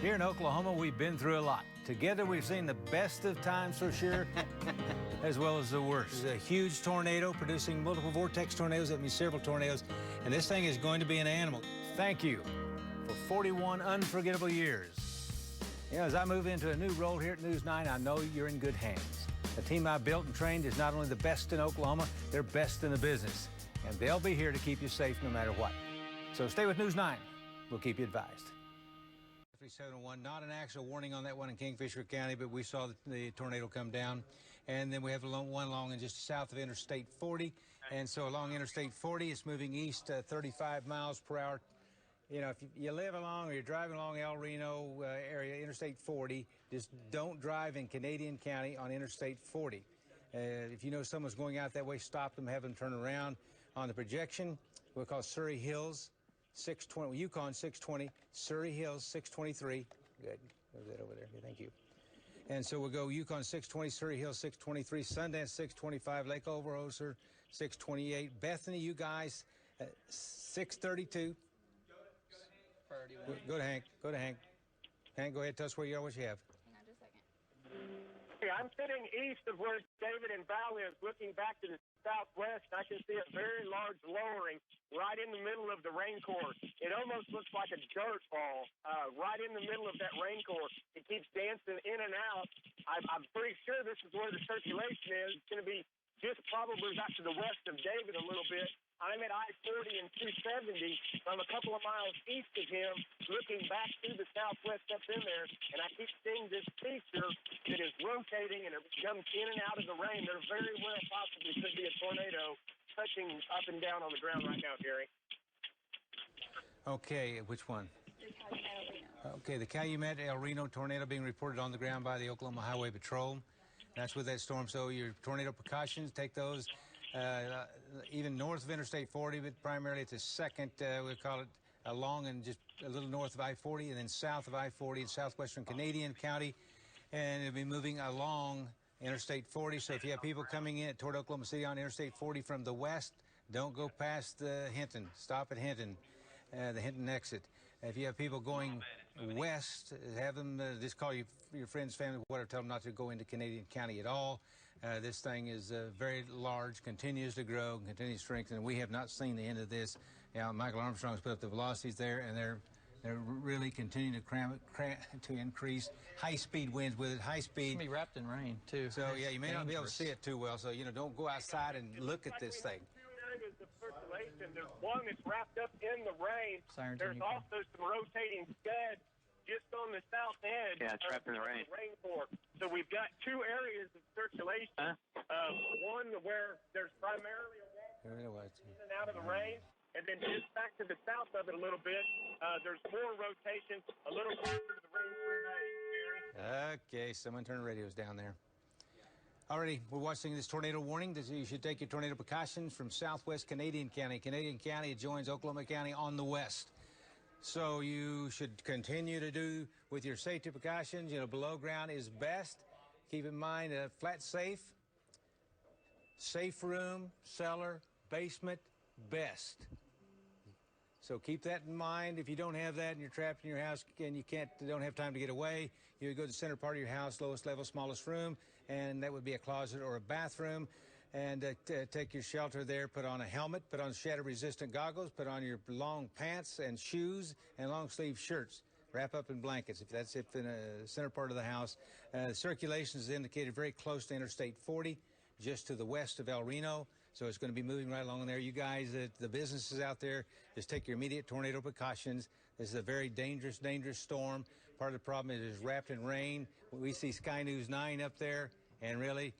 Here in Oklahoma, we've been through a lot. Together, we've seen the best of times for sure, as well as the worst. A huge tornado producing multiple vortex tornadoes. That means several tornadoes. And this thing is going to be an animal. Thank you for 41 unforgettable years. You know, as I move into a new role here at News 9, I know you're in good hands. The team I built and trained is not only the best in Oklahoma, they're best in the business. And they'll be here to keep you safe no matter what. So stay with News 9. We'll keep you advised. 701, not an actual warning on that one in Kingfisher County, but we saw the tornado come down. And then we have one along and just south of Interstate 40. And so along Interstate 40, it's moving east 35 miles per hour. You know, if you live along or you're driving along El Reno area, Interstate 40, just don't drive in Canadian County on Interstate 40. If you know someone's going out that way, stop them, have them turn around. On the projection, we'll call Surrey Hills 620, Yukon 620, Surrey Hills 623. Good. Move that over there. Okay, thank you. And so we'll go Yukon 620, Surrey Hills 623, Sundance 625, Lake Overhoser 628, Bethany, you guys 632. Go to Hank. Go to Hank. Hank, go ahead. Tell us where you are, what you have. Hang on just a second. Hey, I'm sitting east of where David and Val is, looking back to the southwest. I can see a very large lowering right in the middle of the rain core. It almost looks like a dirt ball right in the middle of that rain core. It keeps dancing in and out. I'm pretty sure this is where the circulation is. It's going to be just probably back to the west of David a little bit. I'm at I-40 and 270. I'm a couple of miles east of him, looking back to the southwest up in there, and I keep seeing this feature that is rotating, and it comes in and out of the rain. There very well possibly could be a tornado touching up and down on the ground right now, Gary. Okay, which one? The Calumet El Reno. Okay, the Calumet El Reno tornado being reported on the ground by the Oklahoma Highway Patrol. That's with that storm, so your tornado precautions, take those. Even north of Interstate 40, but primarily it's a second, we'll call it along and just a little north of I-40, and then south of I-40 in southwestern Canadian County, and it'll be moving along Interstate 40. So if you have people coming in toward Oklahoma City on Interstate 40 from the west, don't go past Hinton. Stop at Hinton, the Hinton exit. If you have people going west, have them just call your friends, family, whatever, tell them not to go into Canadian County at all. This thing is very large, continues to grow, continues to strengthen. We have not seen the end of this. Now, Michael Armstrong's put up the velocities there, and they're really continuing to increase. High-speed winds with it, high-speed. It's going to be wrapped in rain, too. So, yeah, you may not be able to see it too well, so, you know, don't go outside and look at this thing. There's one that's wrapped up in the rain. There's also some rotating scuds just on the south edge. Yeah, trapped in the rain. Core. So we've got two areas of circulation. One where there's primarily a walk in and out of the rain, and then just back to the south of it a little bit, there's more rotation, a little closer to the rain today. Okay, someone turn the radios down there. Alrighty, we're watching this tornado warning. You should take your tornado precautions from southwest Canadian County. Canadian County joins Oklahoma County on the west. So you should continue to do with your safety precautions. You know, below ground is best. Keep in mind a flat safe room, cellar, basement, best. So keep that in mind. If you don't have that and you're trapped in your house and you don't have time to get away, you go to the center part of your house, lowest level, smallest room, and that would be a closet or a bathroom. And take your shelter there, put on a helmet, put on shatter-resistant goggles, put on your long pants and shoes and long-sleeve shirts. Wrap up in blankets if that's in the center part of the house. Circulation is indicated very close to Interstate 40, just to the west of El Reno. So it's going to be moving right along there. You guys, the businesses out there, just take your immediate tornado precautions. This is a very dangerous, dangerous storm. Part of the problem is it's wrapped in rain. We see Sky News 9 up there, and really,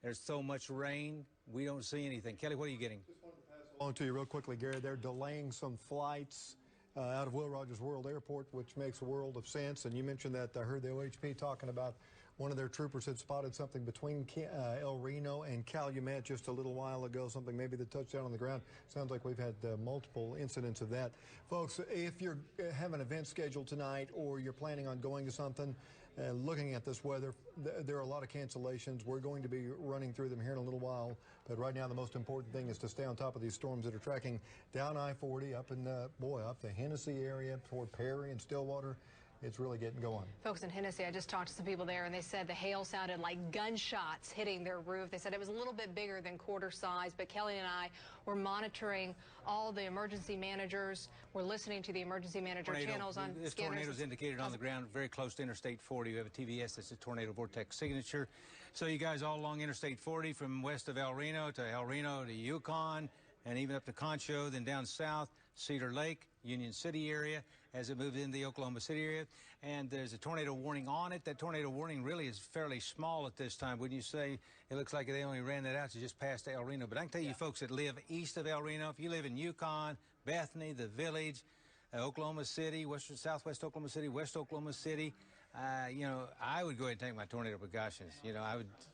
there's so much rain, we don't see anything. Kelly, what are you getting? Just wanted to pass along to you real quickly, Gary. They're delaying some flights out of Will Rogers World Airport, which makes a world of sense. And you mentioned that I heard the OHP talking about one of their troopers had spotted something between El Reno and Calumet just a little while ago, something maybe that touched down on the ground. Sounds like we've had multiple incidents of that. Folks, if you have an event scheduled tonight or you're planning on going to something, looking at this weather, there are a lot of cancellations. We're going to be running through them here in a little while, but right now the most important thing is to stay on top of these storms that are tracking down I-40 up in up the Hennessy area toward Perry and Stillwater. it's really getting going. Folks in Hennessy, I just talked to some people there, and they said the hail sounded like gunshots hitting their roof. They said it was a little bit bigger than quarter size, but Kelly and I were monitoring all the emergency managers. We're listening to the emergency manager channels on this scanners. tornado is indicated on the ground very close to Interstate 40. We have a TVS that's a tornado vortex signature. So you guys all along Interstate 40 from west of El Reno to Yukon, and even up to Concho, then down south, Cedar Lake, Union City area, as it moves into the Oklahoma City area. And there's a tornado warning on it. That tornado warning really is fairly small at this time. Wouldn't you say? It looks like they only ran that out to just past El Reno. But I can tell you folks that live east of El Reno, if you live in Yukon, Bethany, the Village, Oklahoma City, southwest Oklahoma City, west Oklahoma City, you know, I would go ahead and take my tornado precautions. You know,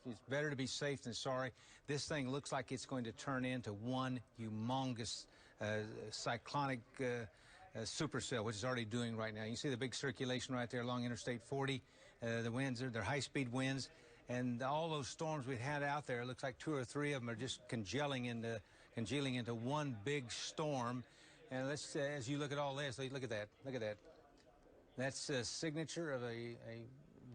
it's better to be safe than sorry. This thing looks like it's going to turn into one humongous cyclonic supercell, which is already doing right now. You see the big circulation right there along Interstate 40. The winds, they're high-speed winds. And all those storms we had out there, it looks like 2 or 3 of them are just congealing into one big storm. And let's, as you look at all this, look at that. Look at that. That's a signature of a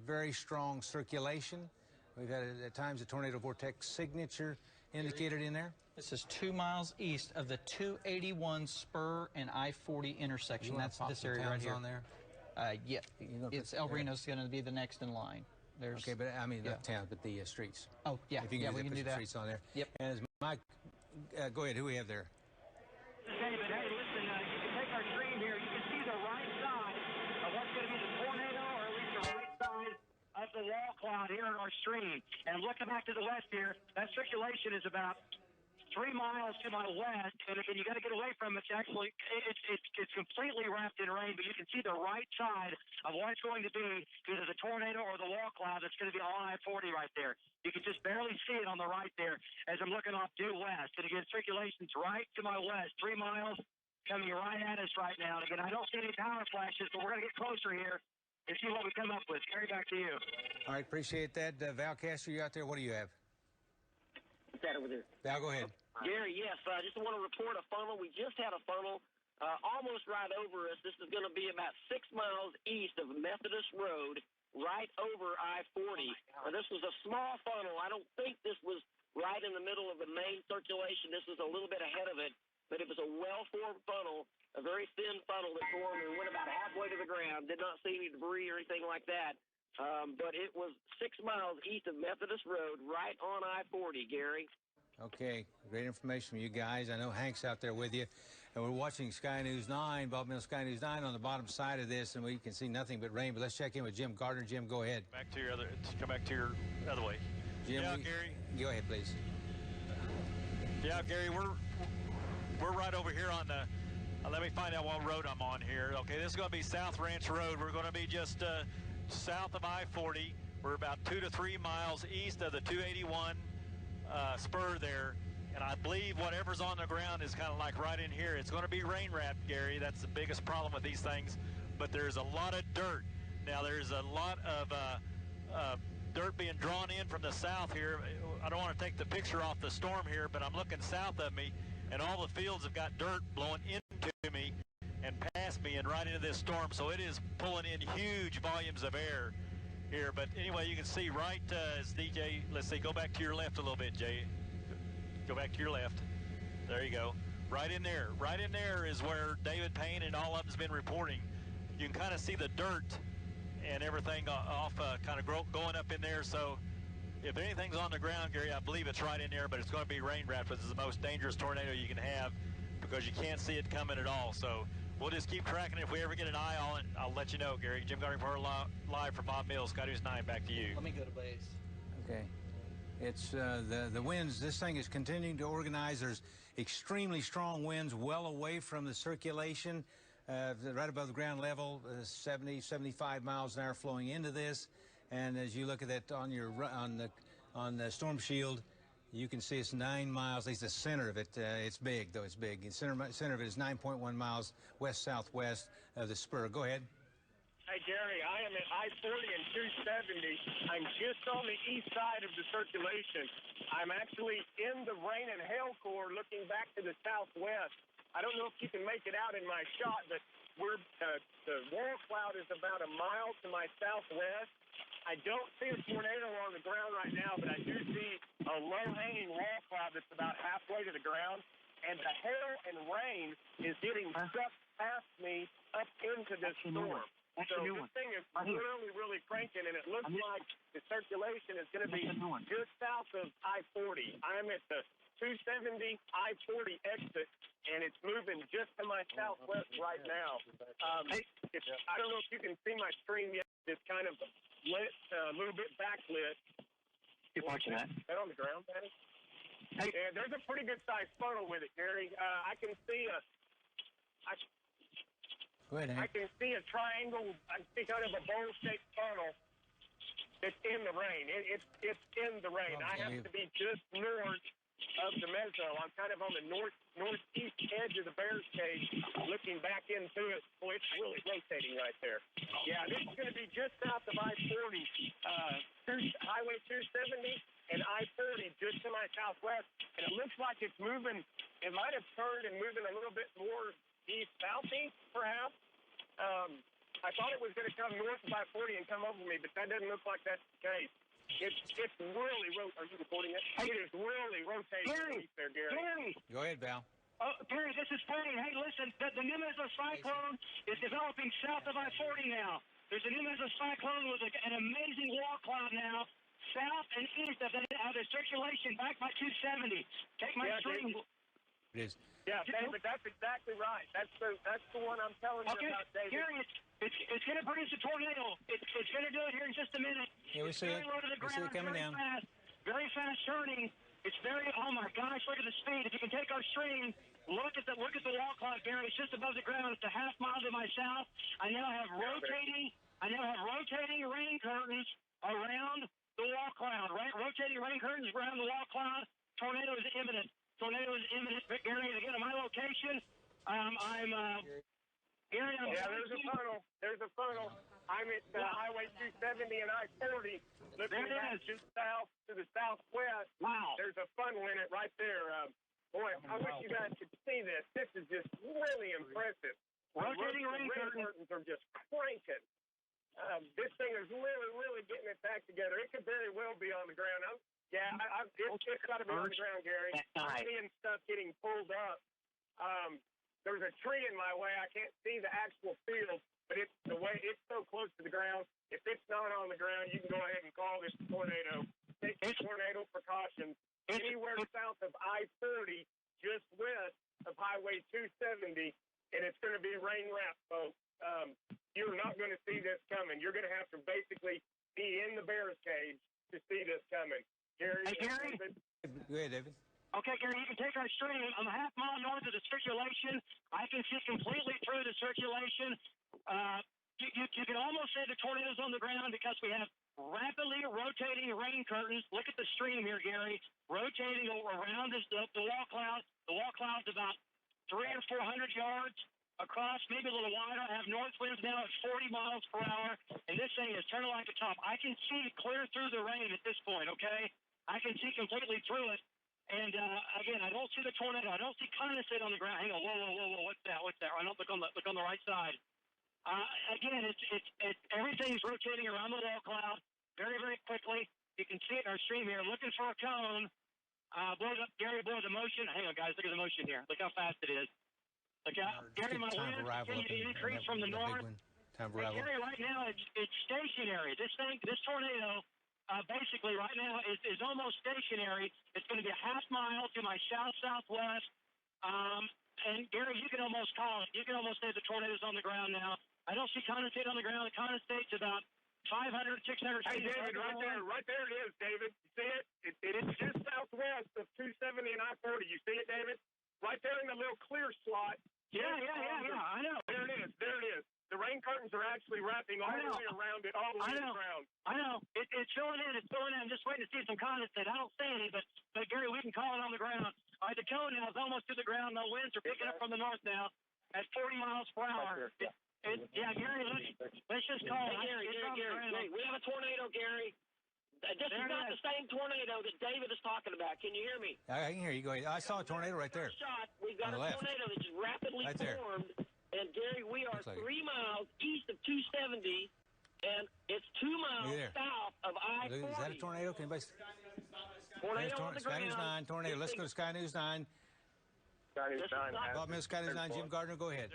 very strong circulation. We've had at times a tornado vortex signature indicated in there. This is 2 miles east of the 281 spur and I-40 intersection. That's this area right here. On there? Yeah, it's El Reno's going to be the next in line. There's, okay, but I mean not town, but the streets. Oh yeah, if you can we can do that. Streets on there. Yep. And as Mike, go ahead. Who we have there? David, hey, listen, you can take our screen here. You can see the right side of what's going to be the tornado, or at least the right side of the wall cloud here on our stream. And looking back to the west here, that circulation is about 3 miles to my west, and you got to get away from it. Actually, it's completely wrapped in rain, but you can see the right side of what it's going to be, either the tornado or the wall cloud that's going to be on I-40 right there. You can just barely see it on the right there as I'm looking off due west. And again, circulation's right to my west, 3 miles coming right at us right now. And again, I don't see any power flashes, but we're going to get closer here and see what we come up with. Gary, back to you. All right, appreciate that. Val Castro, you out there? What do you have? What's that over there? Val, go ahead. Gary, yes, I just want to report a funnel. We just had a funnel almost right over us. This is going to be about 6 miles east of Methodist Road, right over I-40. Now, this was a small funnel. I don't think this was right in the middle of the main circulation. This was a little bit ahead of it, but it was a well-formed funnel, a very thin funnel that formed and went about halfway to the ground. Did not see any debris or anything like that. But it was 6 miles east of Methodist Road, right on I-40, Gary. Okay, great information from you guys. I know Hank's out there with you. And we're watching Sky News 9, Bob Mills Sky News 9 on the bottom side of this, and we can see nothing but rain. But let's check in with Jim Gardner. Jim, go ahead. Come back to your other way. Jim, Gary. Go ahead, please. Yeah, Gary, we're right over here on the, let me find out what road I'm on here. Okay, this is going to be South Ranch Road. We're going to be just south of I-40. We're about 2 to 3 miles east of the 281 spur there, and I believe whatever's on the ground is kind of like right in here. It's going to be rain wrapped, Gary. That's the biggest problem with these things, but there's a lot of dirt. Now there's a lot of dirt being drawn in from the south here. I don't want to take the picture off the storm here, but I'm looking south of me, and all the fields have got dirt blowing into me and past me and right into this storm, so it is pulling in huge volumes of air here. But anyway, you can see right as DJ, let's see, go back to your left a little bit, Jay. Go back to your left. There you go. Right in there is where David Payne and all of them's been reporting. You can kind of see the dirt and everything off kind of going up in there. So if anything's on the ground, Gary, I believe it's right in there, but it's going to be rain wrapped, which is the most dangerous tornado you can have because you can't see it coming at all. So we'll just keep tracking it. If we ever get an eye on it, I'll let you know, Gary. Jim Gardner live from Bob Mills, Sky News 9, back to you. Let me go to base. Okay. It's the winds. This thing is continuing to organize. There's extremely strong winds well away from the circulation, right above the ground level, 70, 75 miles an hour flowing into this. And as you look at that on the storm shield, you can see it's 9 miles. At least the center of it, it's big, though it's big. The center of it is 9.1 miles west-southwest of the spur. Go ahead. Hey, Jerry, I am at I-40 and 270. I'm just on the east side of the circulation. I'm actually in the rain and hail core looking back to the southwest. I don't know if you can make it out in my shot, but the wall cloud is about a mile to my southwest. I don't see a tornado on the ground right now, but I do see a low-hanging wall cloud that's about halfway to the ground, and the hail and rain is getting sucked past me up into this storm. So this thing is really, really cranking, and it looks like the circulation is going to be just south of I-40. I'm at the 270 I-40 exit, and it's moving just to my southwest right now. I don't know if you can see my screen yet. It's kind of lit, a little bit backlit. You're watching that? Is that on the ground, Patty? Yeah, there's a pretty good-sized funnel with it, Gary. I can see Go ahead, Hank. I can see a triangle. I see kind of a bowl-shaped funnel that's in the rain. It's in the rain. I have to be just north of the mezzo. I'm kind of on the northeast edge of the bear's cage, looking back into it. Boy, it's really rotating right there. Yeah, this is going to be just south of I-40, Highway 270 and I-40 just to my southwest. And it looks like it's moving. It might have turned and moving a little bit more east-southeast, perhaps. I thought it was going to come north of I-40 and come over me, but that doesn't look like that's the case. It's really rotating. Are you recording it? It is really rotating east there, Gary. Gary! Go ahead, Val. Oh, Gary, this is Freddie. Hey, listen, the new mesocyclone is developing south of I-40 now. There's a new mesocyclone with an amazing wall cloud now, south and east of the circulation back by 270. Take my stream. It is. Yeah, David, that's exactly right. That's the one I'm telling you about, David. Gary, it's going to produce a tornado. It's going to do it here in just a minute. Yeah, we see it. We see it coming down. Very fast turning. It's very, oh my gosh, look at the speed. If you can take our stream, look at the wall cloud, Gary. It's just above the ground. It's a half mile to my south. I now have rotating rain curtains around the wall cloud, right? Rotating rain curtains around the wall cloud. Tornado is imminent. Tornado is imminent. Gary, again, at my location, Gary, there's a funnel. There's a funnel. I'm at Highway 270 and I-40, looking back just south to the southwest. Wow. There's a funnel in it right there. Boy, I wish you guys could see this. This is just really impressive. Rotating rain curtains are just cranking. This thing is really, really getting its act together. It could very well be on the ground. It's got to be on the ground, Gary. I'm seeing stuff getting pulled up. There's a tree in my way. I can't see the actual field, but it's so close to the ground. If it's not on the ground, you can go ahead and call this a tornado. Take tornado precautions. Anywhere south of I-40, just west of Highway 270, and it's going to be rain-wrapped, folks. You're not going to see this coming. You're going to have to basically be in the bear's cage to see this coming. Gary? Hey, Gary? Go ahead, David. Okay, Gary, you can take our stream. I'm a half mile north of the circulation. I can see completely through the circulation. You can almost say the tornado's on the ground because we have rapidly rotating rain curtains. Look at the stream here, Gary. Rotating around the wall cloud. The wall cloud's about 300 or 400 yards across, maybe a little wider. I have north winds now at 40 miles per hour, and this thing is turning like a top. I can see clear through the rain at this point, okay? I can see completely through it. And, again, I don't see the tornado. I don't see condensate on the ground. Hang on. Whoa. What's that? I don't look on the right side. Again, everything's rotating around the wall cloud very, very quickly. You can see it in our stream here. Looking for a cone. Blows up, Gary, blows the motion. Hang on, guys. Look at the motion here. Look how fast it is. Look out. Gary, my winds continue to increase from the north. Gary, right now, it's stationary. This tornado, basically right now is almost stationary. It's going to be a half mile to my southwest. And Gary, you can almost call it. You can almost say the tornado's on the ground now. I don't see condensate on the ground. The condensate's about 500, 600 feet. Hey, David, right there it is, David. You see it? It is just southwest of 270 and I-40. You see it, David? Right there in the little clear slot. Yeah, I know. There it is. The rain curtains are actually wrapping all the way around it, all the way to the ground. I know. It's filling in. I'm just waiting to see some condensate. I don't see any, but Gary, we can call it on the ground. All right, the cone now is almost to the ground. The winds are picking up from the north now at 40 miles per hour. Gary, let's just call it. Gary, we have a tornado, Gary. This is not the same tornado that David is talking about. Can you hear me? I can hear you. Go ahead. I saw a tornado right there. We've got a tornado that's rapidly formed. And, Gary, we are 3 miles east of 270, and it's 2 miles south of I-40. Is that a tornado? Can anybody... Tornado on the Sky News ground. 9, tornado. Let's go to Sky News 9. Sky News 9. Bob Mills, Sky News 9. Jim Gardner, go ahead.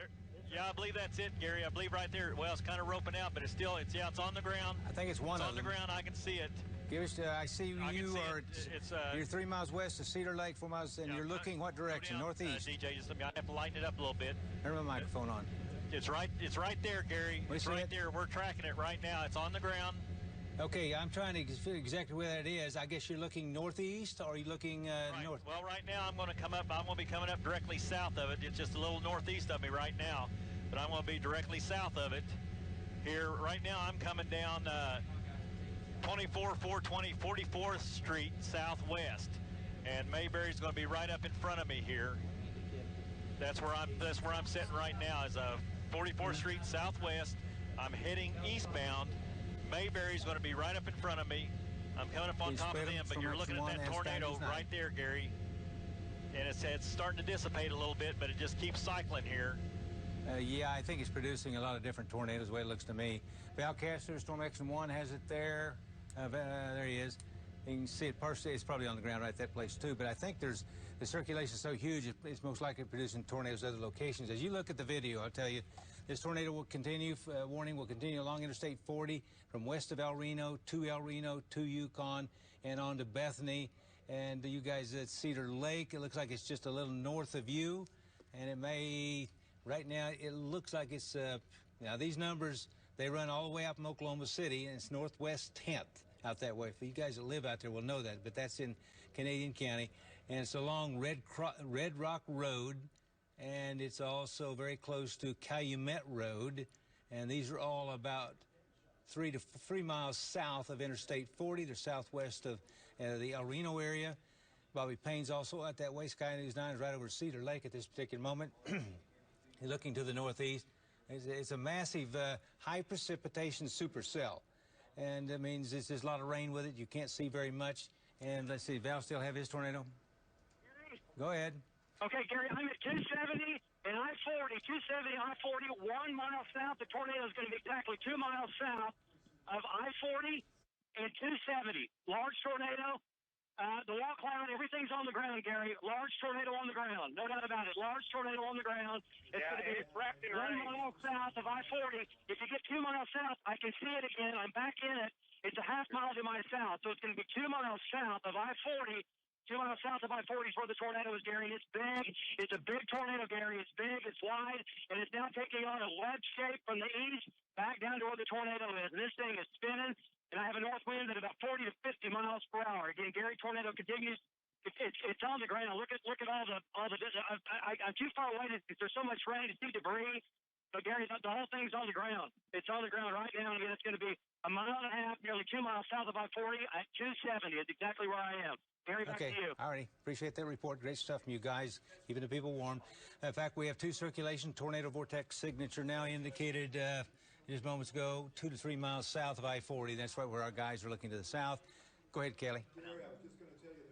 Yeah, I believe that's it, Gary. I believe right there. Well, it's kind of roping out, but it's still, it's on the ground. I think it's one it's of them. on the ground. I can see it. Give us, I see you're 3 miles west of Cedar Lake, 4 miles, and you're looking what direction? Northeast. DJ, just I have to lighten it up a little bit. Turn my microphone on. It's right there, Gary. It's right there. We're tracking it right now. It's on the ground. Okay, I'm trying to figure exactly where that is. I guess you're looking northeast, or are you looking north? Well, right now I'm going to come up. I'm going to be coming up directly south of it. It's just a little northeast of me right now, but I'm going to be directly south of it. Here, right now, I'm coming down 420 44th Street Southwest, and Mayberry's going to be right up in front of me here. That's where I'm sitting right now. Is 44th Street Southwest. I'm heading eastbound. Mayberry's going to be right up in front of me. I'm coming up on top of them, but you're looking at that tornado right there, Gary. And it's starting to dissipate a little bit, but it just keeps cycling here. Yeah, I think it's producing a lot of different tornadoes, the way it looks to me. Valcaster, Storm X1 has it there. There he is. You can see it partially. It's probably on the ground right at that place, too. But I think the circulation is so huge, it's most likely producing tornadoes at other locations. As you look at the video, I'll tell you, this tornado will continue, warning will continue along Interstate 40 from west of Reno to Yukon and on to Bethany. And you guys at Cedar Lake, it looks like it's just a little north of you. And it may, right now, it looks like it's, now these numbers, they run all the way up from Oklahoma City, and it's northwest 10th out that way. For you guys that live out there will know that, but that's in Canadian County. And it's along Red Rock Road, and it's also very close to Calumet Road. And these are all about 3 miles south of Interstate 40. They're southwest of the El Reno area. Bobby Payne's also out that way. Sky News 9 is right over Cedar Lake at this particular moment. Looking to the northeast. It's a massive high precipitation supercell. And that means there's a lot of rain with it. You can't see very much. And let's see, Val still have his tornado? Go ahead. Okay, Gary, I'm at 270 and I-40. 270, I-40, 1 mile south. The tornado is going to be exactly 2 miles south of I-40 and 270. Large tornado. The wall cloud, everything's on the ground, Gary. Large tornado on the ground. No doubt about it. Large tornado on the ground. It's going to be 1 mile south of I-40. If you get 2 miles south, I can see it again. I'm back in it. It's a half mile to my south. So it's going to be 2 miles south of I-40. 2 miles south of I-40 is where the tornado is, Gary. It's big. It's a big tornado, Gary. It's big. It's wide. And it's now taking on a wedge shape from the east back down to where the tornado is. And this thing is spinning. And I have a north wind at about 40 to 50 miles per hour. Again, Gary, tornado continues. It's on the ground. Look at all the. I'm too far away because there's so much rain to see debris. But Gary, the whole thing's on the ground. It's on the ground right now. And again, it's going to be a mile and a half, nearly 2 miles south of I-40 at 270. It's exactly where I am. Gary, back to you. All right. Appreciate that report. Great stuff from you guys, keeping the people warm. In fact, we have 2 circulation tornado vortex signature now indicated. Just moments ago, 2 to 3 miles south of I-40. That's right where our guys are looking to the south. Go ahead, Kelly.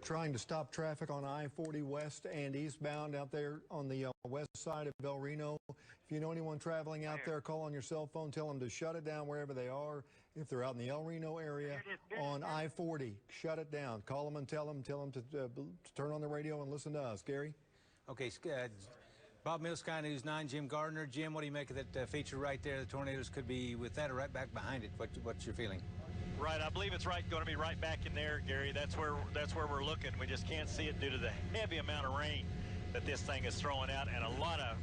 Trying to stop traffic on I-40 west and eastbound out there on the west side of El Reno. If you know anyone traveling out there, call on your cell phone. Tell them to shut it down wherever they are. If they're out in the El Reno area on I-40, shut it down. Call them and tell them to turn on the radio and listen to us. Gary? Okay, Bob Mills, Sky News 9, Jim Gardner. Jim, what do you make of that feature right there? The tornadoes could be with that or right back behind it. What's your feeling? Right, I believe it's going to be right back in there, Gary. That's where we're looking. We just can't see it due to the heavy amount of rain that this thing is throwing out, and a lot of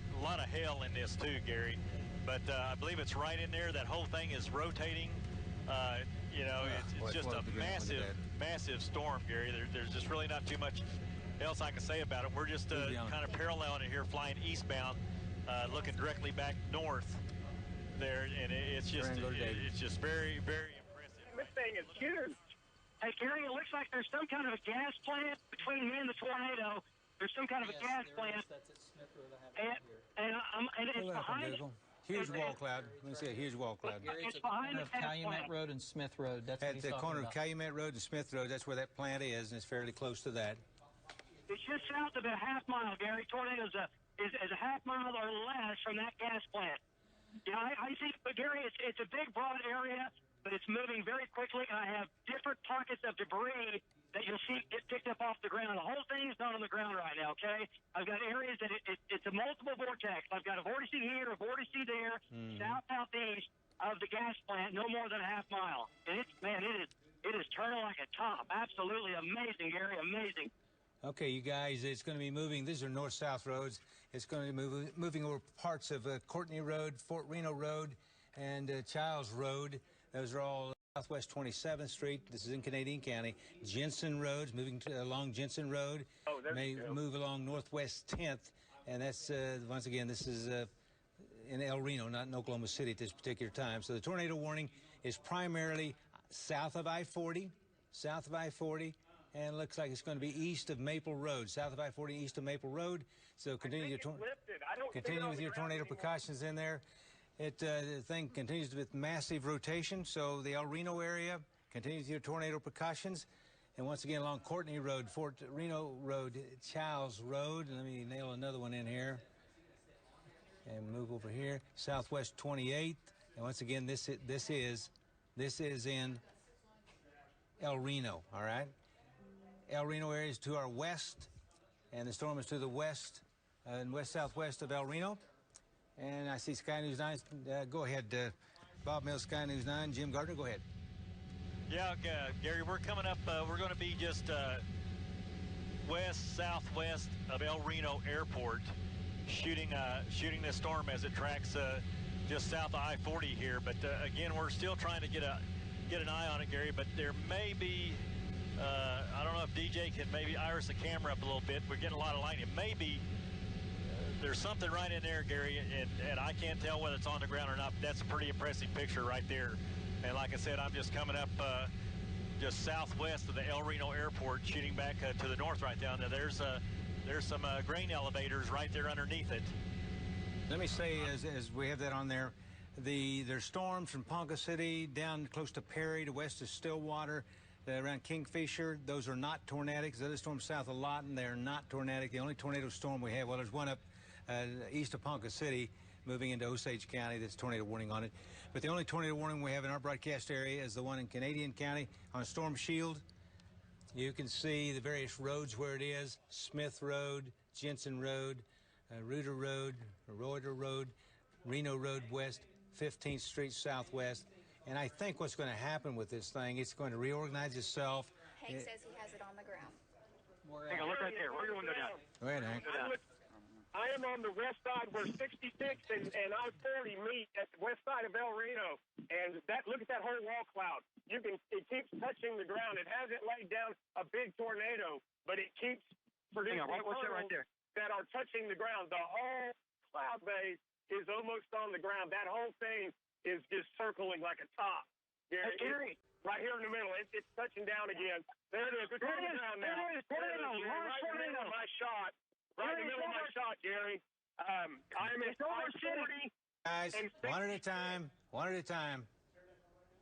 hail in this too, Gary. But I believe it's right in there. That whole thing is rotating. It's just a massive storm, Gary. There's just really not too much else I can say about it. We're just kind of paralleling it here, flying eastbound, looking directly back north there, and it's just very, very impressive. This thing is huge. Hey, Gary, it looks like there's some kind of a gas plant between me and the tornado. There's some kind of a gas plant. And it's behind. Huge wall cloud. Let me see a huge wall cloud. It's behind the Calumet Road and Smith Road. That's at the corner of Calumet Road and Smith Road. That's where that plant is, and it's fairly close to that. It's just south of a half mile, Gary. Tornado's is a half mile or less from that gas plant. Yeah, I think, but Gary, it's a big, broad area, but it's moving very quickly, and I have different pockets of debris that you'll see get picked up off the ground. The whole thing's not on the ground right now, okay? I've got areas that it's a multiple vortex. I've got a vortice here, a vortice there, southeast of the gas plant, no more than a half mile. And it is turning like a top. Absolutely amazing, Gary, amazing. Okay, you guys, it's going to be moving. These are north-south roads. It's going to be moving over parts of Courtney Road, Fort Reno Road, and Childs Road. Those are all Southwest 27th Street. This is in Canadian County. Jensen Road's moving along Jensen Road. Oh, there May you go. move along Northwest 10th, and that's once again, this is in El Reno, not in Oklahoma City at this particular time. So the tornado warning is primarily south of I-40, and it looks like it's going to be east of Maple Road, south of I-40, east of Maple Road. So continue with your tornado precautions in there. The thing continues with massive rotation, so the El Reno area continues with your tornado precautions. And once again, along Courtney Road, Fort Reno Road, Childs Road. Let me nail another one in here. And move over here, Southwest 28th. And once again, this is in El Reno, all right? El Reno area is to our west, and the storm is to the west and west-southwest of El Reno. And I see Sky News 9. Go ahead, Bob Mills, Sky News 9. Jim Gardner, go ahead. Yeah, Gary, we're coming up. We're going to be just west-southwest of El Reno Airport, shooting this storm as it tracks just south of I-40 here. But again, we're still trying to get an eye on it, Gary. But there may be, I don't know if DJ can maybe iris the camera up a little bit. We're getting a lot of lightning. Maybe there's something right in there, Gary, and I can't tell whether it's on the ground or not. But that's a pretty impressive picture right there. And like I said, I'm just coming up just southwest of the El Reno Airport, shooting back to the north right down there. There's some grain elevators right there underneath it. Let me say, as we have that on there, there's storms from Ponca City down close to Perry to west of Stillwater, around Kingfisher. Those are not tornadic. The other storms south of Lawton, they're not tornadic. The only tornado storm we have, well, there's one up east of Ponca City, moving into Osage County. That's tornado warning on it. But the only tornado warning we have in our broadcast area is the one in Canadian County on Storm Shield. You can see the various roads where it is: Smith Road, Jensen Road, Reuter Road, Reuter Road, Reno Road West, 15th Street Southwest. And I think what's going to happen with this thing, it's going to reorganize itself. Hank says he has it on the ground. Hang on, look right there. We're going to go down. Go ahead, Hank. I am on the west side where 66 and I-40 meet at the west side of El Reno. And look at that whole wall cloud. It keeps touching the ground. It hasn't laid down a big tornado, but it keeps producing what's that right there? that are touching the ground. The whole cloud base is almost on the ground. That whole thing is just circling like a top. Gary. Right here in the middle. It's touching down again. There it is. It's on the ground now. There it is. Tornado. Right in the middle of my shot. Right in the middle of my shot, Gary. I'm at I-40. Guys, one at a time.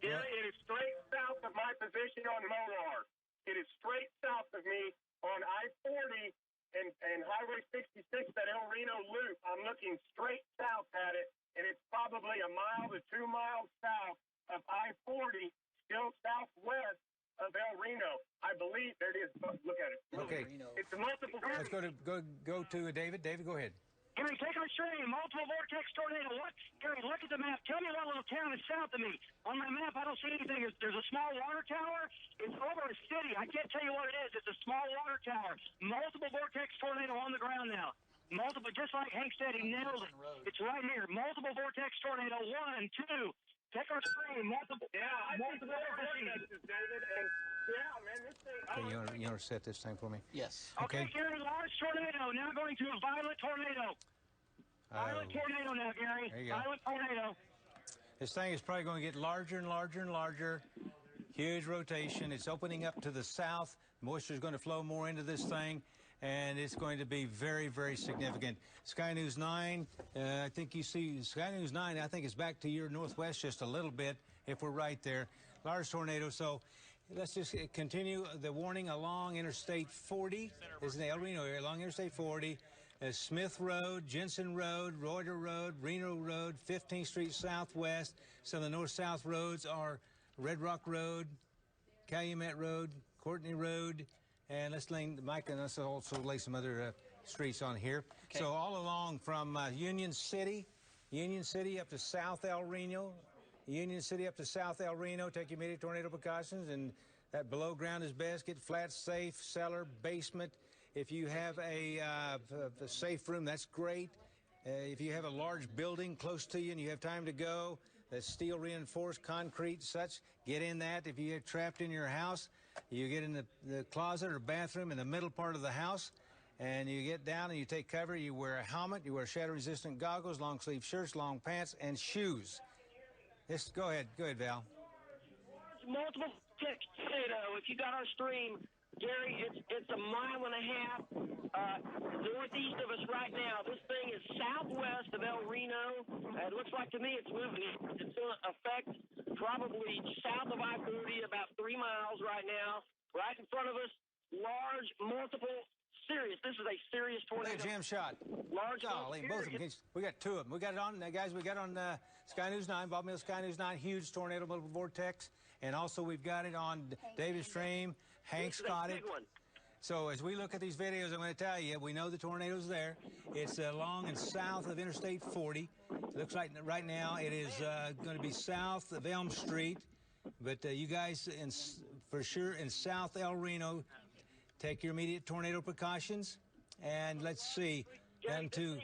Gary, it is straight south of my position on Molar. It is straight south of me on I-40 and Highway 66, that El Reno loop. I'm looking straight south at it, and it's probably a mile to 2 miles south of I-40, still southwest of El Reno. I believe there it is. Look at it. Okay. It's a multiple. Let's go to David. David, go ahead. Gary, take our stream. Multiple vortex tornado. What? Gary, look at the map. Tell me what little town is south of me. On my map, I don't see anything. There's a small water tower. It's over a city. I can't tell you what it is. It's a small water tower. Multiple vortex tornado on the ground now. Multiple, just like Hank said, he nailed it. It's right here. Multiple vortex tornado. 1, 2. Take our stream. Multiple. Yeah, I multiple vortexes, David. And yeah, man, this thing. Okay, you want to set this thing for me? Yes. Okay, Gary, large tornado. Now going to a violent tornado. Violent tornado now, Gary. There you go. Violent tornado. This thing is probably going to get larger and larger and larger. Huge rotation. It's opening up to the south. Moisture is going to flow more into this thing, and it's going to be very, very significant. Sky News 9, I think you see Sky News 9, I think it's back to your northwest just a little bit if we're right there. Large tornado. So let's just continue the warning along Interstate 40. This is the El Reno area, along Interstate 40. Smith Road, Jensen Road, Reuter Road, Reno Road, 15th Street Southwest. Some of the north-south roads are Red Rock Road, Calumet Road, Courtney Road, and let's lay Mike and let's also lay some other streets on here. Okay. So all along from Union City up to South El Reno, Union City up to South El Reno. Take immediate tornado precautions, and that below ground is best. Get flat, safe, cellar, basement. If you have a safe room, that's great. If you have a large building close to you and you have time to go, that's steel reinforced, concrete, such, get in that. If you get trapped in your house, you get in the closet or bathroom in the middle part of the house, and you get down and you take cover. You wear a helmet, you wear shatter-resistant goggles, long-sleeve shirts, long pants, and shoes. Go ahead, Val. Multiple tornado. If you got our stream, Gary, it's a mile and a half northeast of us right now. This thing is southwest of El Reno. It looks like to me it's moving. It's going to affect probably south of I-40, about 3 miles right now. Right in front of us, large, multiple, serious. This is a serious tornado. Look at Jim shot. Large, golly, both of them. We got two of them. We got it on, guys. We got it on Sky News 9, Bob Mills Sky News 9. Huge tornado, multiple vortex, and also we've got it on David Stream. Hank's got it. So as we look at these videos, I'm going to tell you, we know the tornado's there. It's along and south of Interstate 40. It looks like right now it is going to be south of Elm Street. But you guys, for sure, in South El Reno, take your immediate tornado precautions. And let's see, down to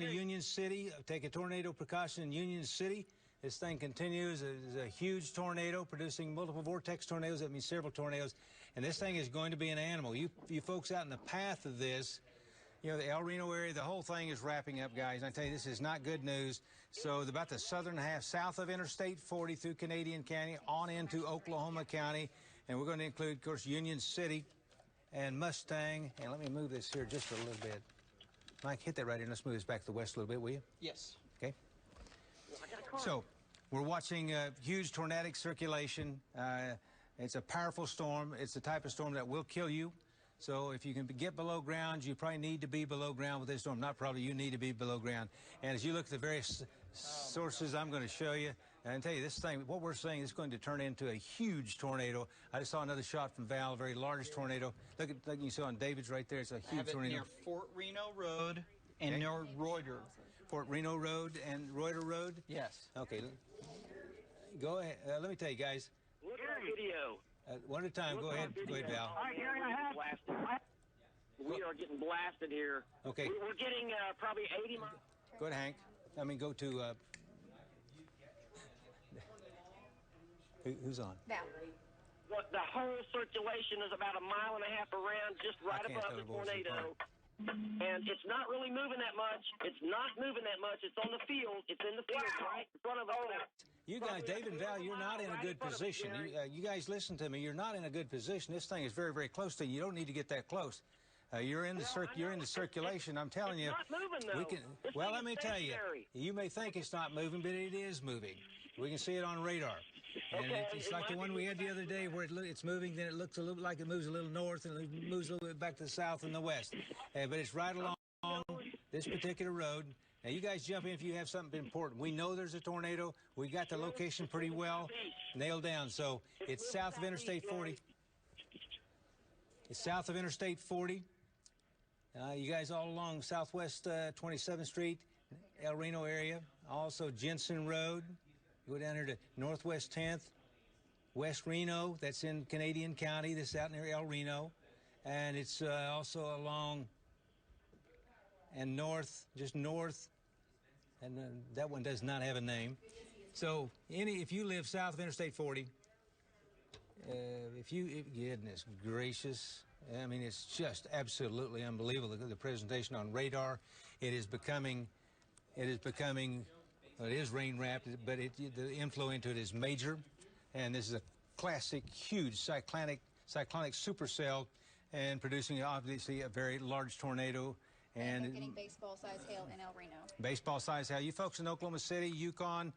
Union City. Take a tornado precaution in Union City. This thing continues. It's a huge tornado producing multiple vortex tornadoes. That means several tornadoes. And this thing is going to be an animal. You folks out in the path of this, you know, the El Reno area, the whole thing is wrapping up, guys. And I tell you, this is not good news. So about the southern half, south of Interstate 40 through Canadian County, on into Oklahoma County. And we're going to include, of course, Union City and Mustang. And let me move this here just a little bit. Mike, hit that right here. Let's move this back to the west a little bit, will you? Yes. Okay. So we're watching huge tornadic circulation. It's a powerful storm. It's the type of storm that will kill you. So if you can get below ground, you probably need to be below ground with this storm. Not probably, you need to be below ground. And as you look at the various sources I'm going to show you, and I tell you, this thing, what we're saying is going to turn into a huge tornado. I just saw another shot from Val, a very large tornado. Look you saw on David's right there. It's a huge tornado. Near Fort Reno Road and near Reuter. Fort Reno Road and Reuter Road? Yes. Okay. Go ahead. Let me tell you, guys. Look at our video. One at a time. Go ahead, Val. All right, Gary, we are getting blasted here. Okay. We're getting probably 80 miles. Go ahead, Hank. I mean, go to... who's on? Val. The whole circulation is about 1.5 miles around, just right above the tornado. And it's not really moving that much. It's not moving that much. It's on the field. It's in the field right in front of us. You guys, David and Val, you're not in a good position. You guys listen to me. You're not in a good position. This thing is very, very close to you. You don't need to get that close. You're in the circulation. I'm telling you. It's not moving, though. We can. Well, let me tell you. You may think it's not moving, but it is moving. We can see it on radar. And it's like the one we had the other day where it's moving, then it looks a little like it moves a little north and it moves a little bit back to the south and the west. But it's right along this particular road. Now, you guys jump in if you have something important. We know there's a tornado. We got the location pretty well nailed down. So it's south of Interstate 40. It's south of Interstate 40. You guys all along Southwest 27th Street, El Reno area. Also Jensen Road. Go down here to Northwest 10th, West Reno. That's in Canadian County. This is out near El Reno. And it's also along and north, just north. And that one does not have a name. So if you live south of Interstate 40, goodness gracious, I mean, it's just absolutely unbelievable. The presentation on radar, it is rain wrapped, but the inflow into it is major. And this is a classic, huge cyclonic supercell and producing obviously a very large tornado. And they're getting baseball-sized hail in El Reno. Baseball-sized hail. You folks in Oklahoma City, Yukon,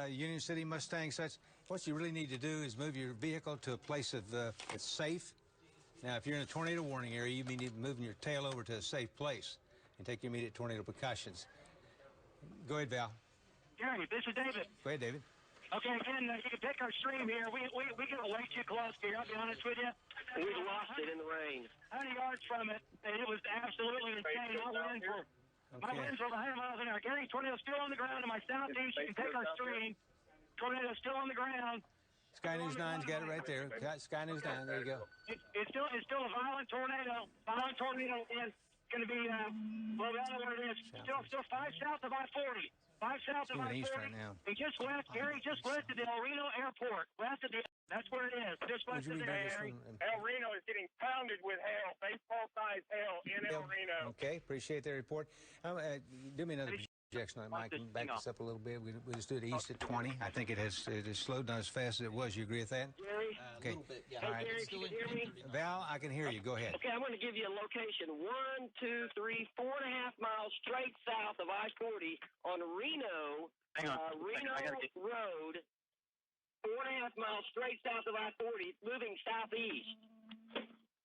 Union City, Mustang, such, what you really need to do is move your vehicle to a place of that's safe, Now, if you're in a tornado warning area, you may need moving your tail over to a safe place and take your immediate tornado precautions. Go ahead, Val. Gary, this is David. Go ahead, David. Okay, again, you can take our stream here. We got way too close here, I'll be honest with you. We lost it in the rain. 100 yards from it, and it was absolutely insane. My winds were 100 miles an hour. Gary, tornado still on the ground in my southeast. You can take our stream. Tornado still on the ground. Sky News 9's got it right there. Sky News 9, there you go. It's still a violent tornado. Violent tornado is going to be, well, I don't know what it is. Still 5 south of I-40. 5 south of I-40. East right now. And just west, Gary, just west of the El Reno airport. West of the, that's where it is. Just west of there. El Reno is getting pounded with hail, baseball-sized hail in El Reno. Okay, appreciate that report. Do me another projection on it, Mike. Back this up a little bit. We just do it east at 20. I think it has slowed down as fast as it was. You agree with that? Gary? Okay. A little bit, yeah. All right. Gary, can you hear me? Val, I can hear you. Go ahead. Okay, I'm going to give you a location. 1, 2, 3, 4.5 miles straight south of I-40 on Reno, Reno Road. 4.5 miles straight south of I-40, moving southeast.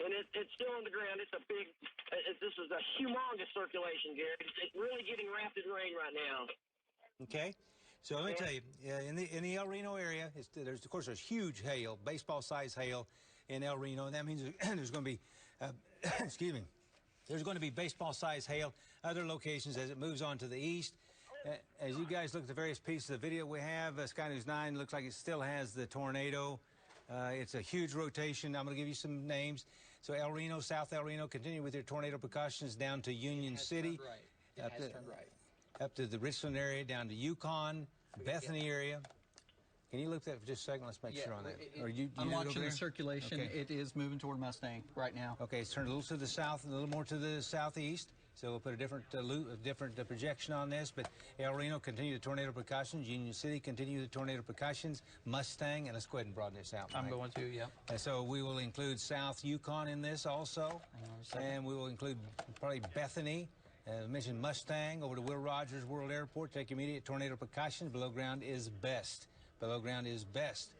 And it's still on the ground. It's a big, this is a humongous circulation, Gary. It's really getting rapid rain right now. Okay. So let me tell you, in the El Reno area, there's huge hail, baseball-sized hail in El Reno, and that means there's going to be, excuse me, there's going to be baseball-sized hail other locations as it moves on to the east. As you guys look at the various pieces of video we have, Sky News 9 looks like it still has the tornado. It's a huge rotation. I'm going to give you some names. So El Reno, South El Reno, continue with your tornado precautions down to Union City. Up to the Richland area, down to Yukon, Bethany area. Can you look at that for just a second? Let's make sure on that. I'm watching the circulation. Okay. It is moving toward Mustang right now. Okay, it's turned a little to the south, a little more to the southeast. So we'll put a different projection on this. But El Reno, continue the tornado precautions. Union City, continue the tornado precautions. Mustang, and let's go ahead and broaden this out. I'm going to, yeah. And so we will include South Yukon in this also. And we will include probably Bethany. Mentioned Mustang over to Will Rogers World Airport. Take immediate tornado precautions. Below ground is best. Below ground is best.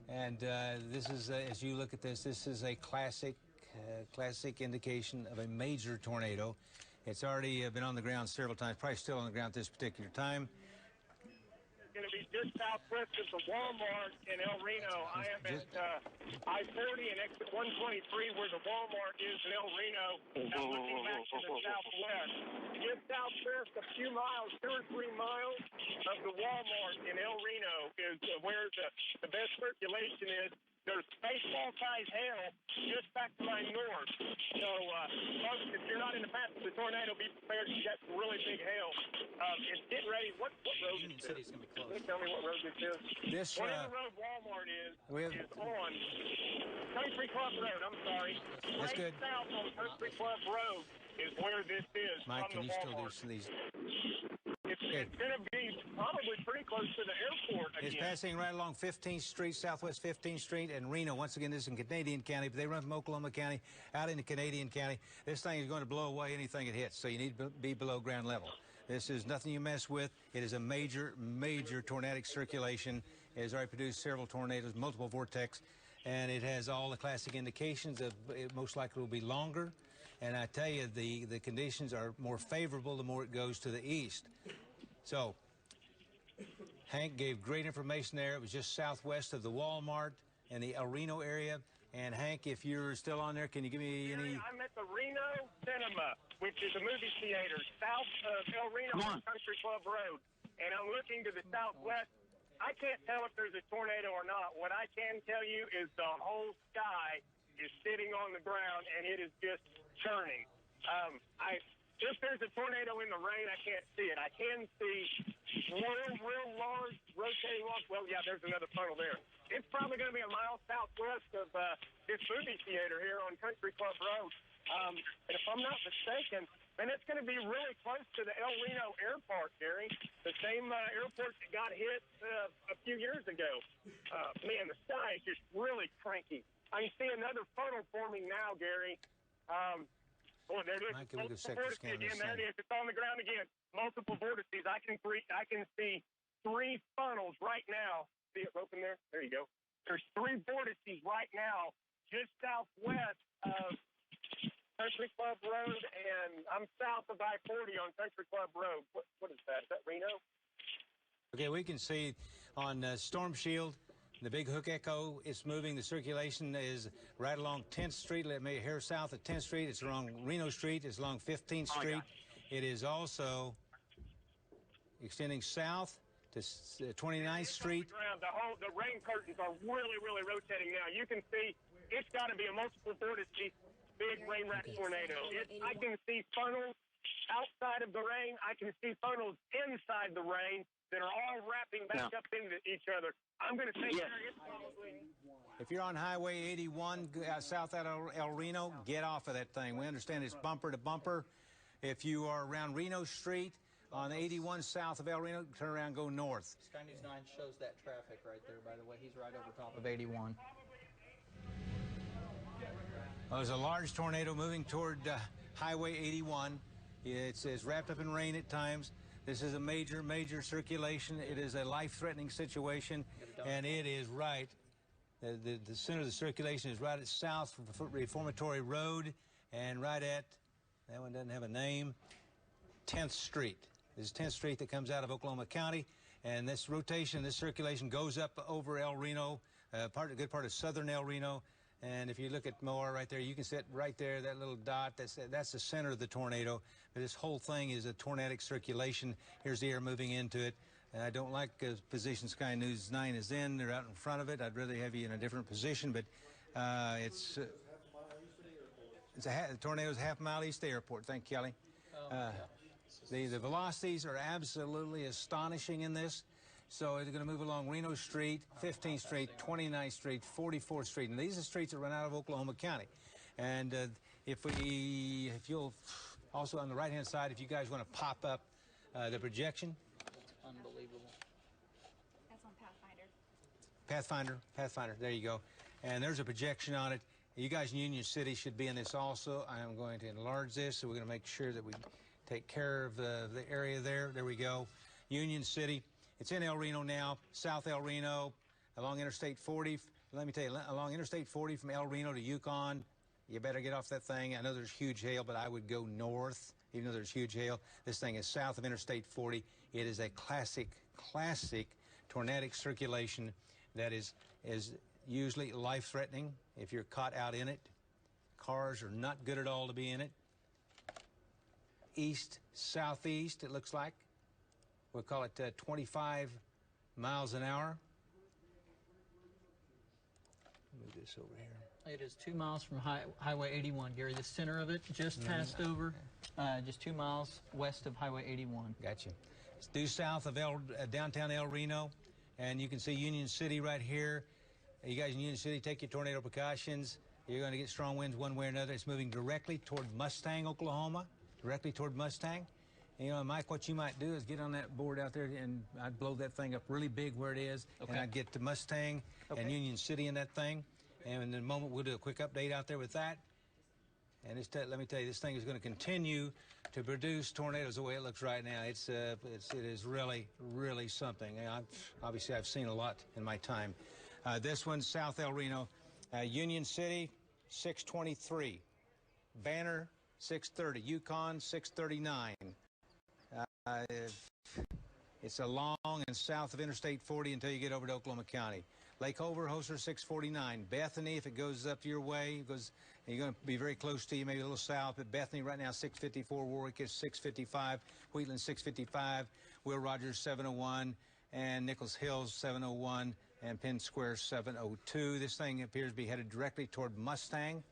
And this is, as you look at this, this is a classic indication of a major tornado. It's already been on the ground several times, probably still on the ground at this particular time. Going to be just southwest of the Walmart in El Reno. I am at I-40 and exit 123 where the Walmart is in El Reno. Now looking back to the southwest. Just southwest a few miles, 2 or 3 miles of the Walmart in El Reno is where the best circulation is. There's baseball-sized hail just back to my north. So, folks, if you're not in the path of the tornado, be prepared. You got some really big hail. It's getting ready. What road is this? City's going to be closed. Can you tell me what road this is? Whatever road Walmart is on Country Club Road. I'm sorry. That's good. South on Country Club Road is where this is. Mike, can from the you still do Walmart. some of these? It's going to be probably pretty close to the airport again. It's passing right along 15th Street, Southwest 15th Street, and Reno. Once again, this is in Canadian County, but they run from Oklahoma County out into Canadian County. This thing is going to blow away anything it hits, so you need to be below ground level. This is nothing you mess with. It is a major, major tornadic circulation. It has already produced several tornadoes, multiple vortex, and it has all the classic indications of it most likely will be longer. And I tell you, the conditions are more favorable the more it goes to the east. So, Hank gave great information there. It was just southwest of the Walmart and the El Reno area. And Hank, if you're still on there, can you give me any... I'm at the Reno Cinema, which is a movie theater, south of El Reno on Country Club Road. And I'm looking to the southwest. I can't tell if there's a tornado or not. What I can tell you is the whole sky is sitting on the ground, and it is just churning. If there's a tornado in the rain, I can't see it. I can see real large rotating off. Well, yeah, there's another funnel there. It's probably going to be a mile southwest of this movie theater here on Country Club Road. And if I'm not mistaken, then it's going to be really close to the El Reno airport, Gary, the same airport that got hit a few years ago. Man, the sky is just really cranky. I see another funnel forming now, Gary. Boy, there it is. Mike, can we go sector scan this there it is. It's on the ground again. Multiple vortices. I can see 3 funnels right now. See it open there? There you go. There's 3 vortices right now just southwest of Country Club Road, and I'm south of I-40 on Country Club Road. What is that? Is that Reno? Okay, we can see on Storm Shield, the Big Hook Echo, it's moving. The circulation is right along 10th Street. Let me here south of 10th Street. It's along Reno Street. It's along 15th Street. It is also extending south to 29th Street. The rain curtains are really, really rotating now. You can see it's got to be a multiple vortices big rain rack tornado. I can see funnels outside of the rain. I can see funnels inside the rain that are all wrapping back up into each other. I'm going to say it's probably... If you're on Highway 81 south out of El Reno, get off of that thing. We understand it's bumper to bumper. If you are around Reno Street on 81 south of El Reno, turn around, go north. Sky News 9 shows that traffic right there, by the way. He's right over top of 81. There's a large tornado moving toward Highway 81. It's wrapped up in rain at times. This is a major, major circulation. It is a life-threatening situation, and it is right. The center of the circulation is right at South Reformatory Road and right at, that one doesn't have a name, 10th Street. This is 10th Street that comes out of Oklahoma County, and this rotation, this circulation goes up over El Reno, a good part of southern El Reno. And if you look at more right there, you can see it right there, that little dot, that's the center of the tornado. But this whole thing is a tornadic circulation. Here's the air moving into it. And I don't like position Sky News 9 is in. They're out in front of it. I'd rather have you in a different position, but the tornado's half a mile east of the airport. Thank you, Kelly. The velocities are absolutely astonishing in this. So it's going to move along Reno Street, 15th Street, 29th Street, 44th Street. And these are streets that run out of Oklahoma County. And if you'll also on the right-hand side, if you guys want to pop up the projection. Unbelievable. That's on Pathfinder, there you go. And there's a projection on it. You guys in Union City should be in this also. I am going to enlarge this, so we're going to make sure that we take care of the area there. There we go. Union City. It's in El Reno now, South El Reno, along Interstate 40. Let me tell you, along Interstate 40 from El Reno to Yukon, you better get off that thing. I know there's huge hail, but I would go north, even though there's huge hail. This thing is south of Interstate 40. It is a classic tornadic circulation that is usually life-threatening if you're caught out in it. Cars are not good at all to be in it. East, southeast, it looks like. We'll call it 25 miles an hour. Move this over here. It is 2 miles from Highway 81, Gary. The center of it just passed over, just 2 miles west of Highway 81. Gotcha. It's due south of downtown El Reno, and you can see Union City right here. You guys in Union City, take your tornado precautions. You're going to get strong winds one way or another. It's moving directly toward Mustang, Oklahoma, directly toward Mustang. And, you know, Mike, what you might do is get on that board out there, and I'd blow that thing up really big where it is, and I'd get to Mustang and Union City in that thing. And in a moment, we'll do a quick update out there with that. And let me tell you, this thing is going to continue to produce tornadoes the way it looks right now. It is really, really something. Obviously, I've seen a lot in my time. This one's South El Reno, Union City, 623, Banner, 630, Yukon, 639. It's along and south of Interstate 40 until you get over to Oklahoma County. Lake Overhoser, 649. Bethany, if it goes up your way, you're going to be very close to you, maybe a little south. But Bethany right now, 654. Warwick is 655. Wheatland, 655. Will Rogers, 701. And Nichols Hills, 701. And Penn Square, 702. This thing appears to be headed directly toward Mustang,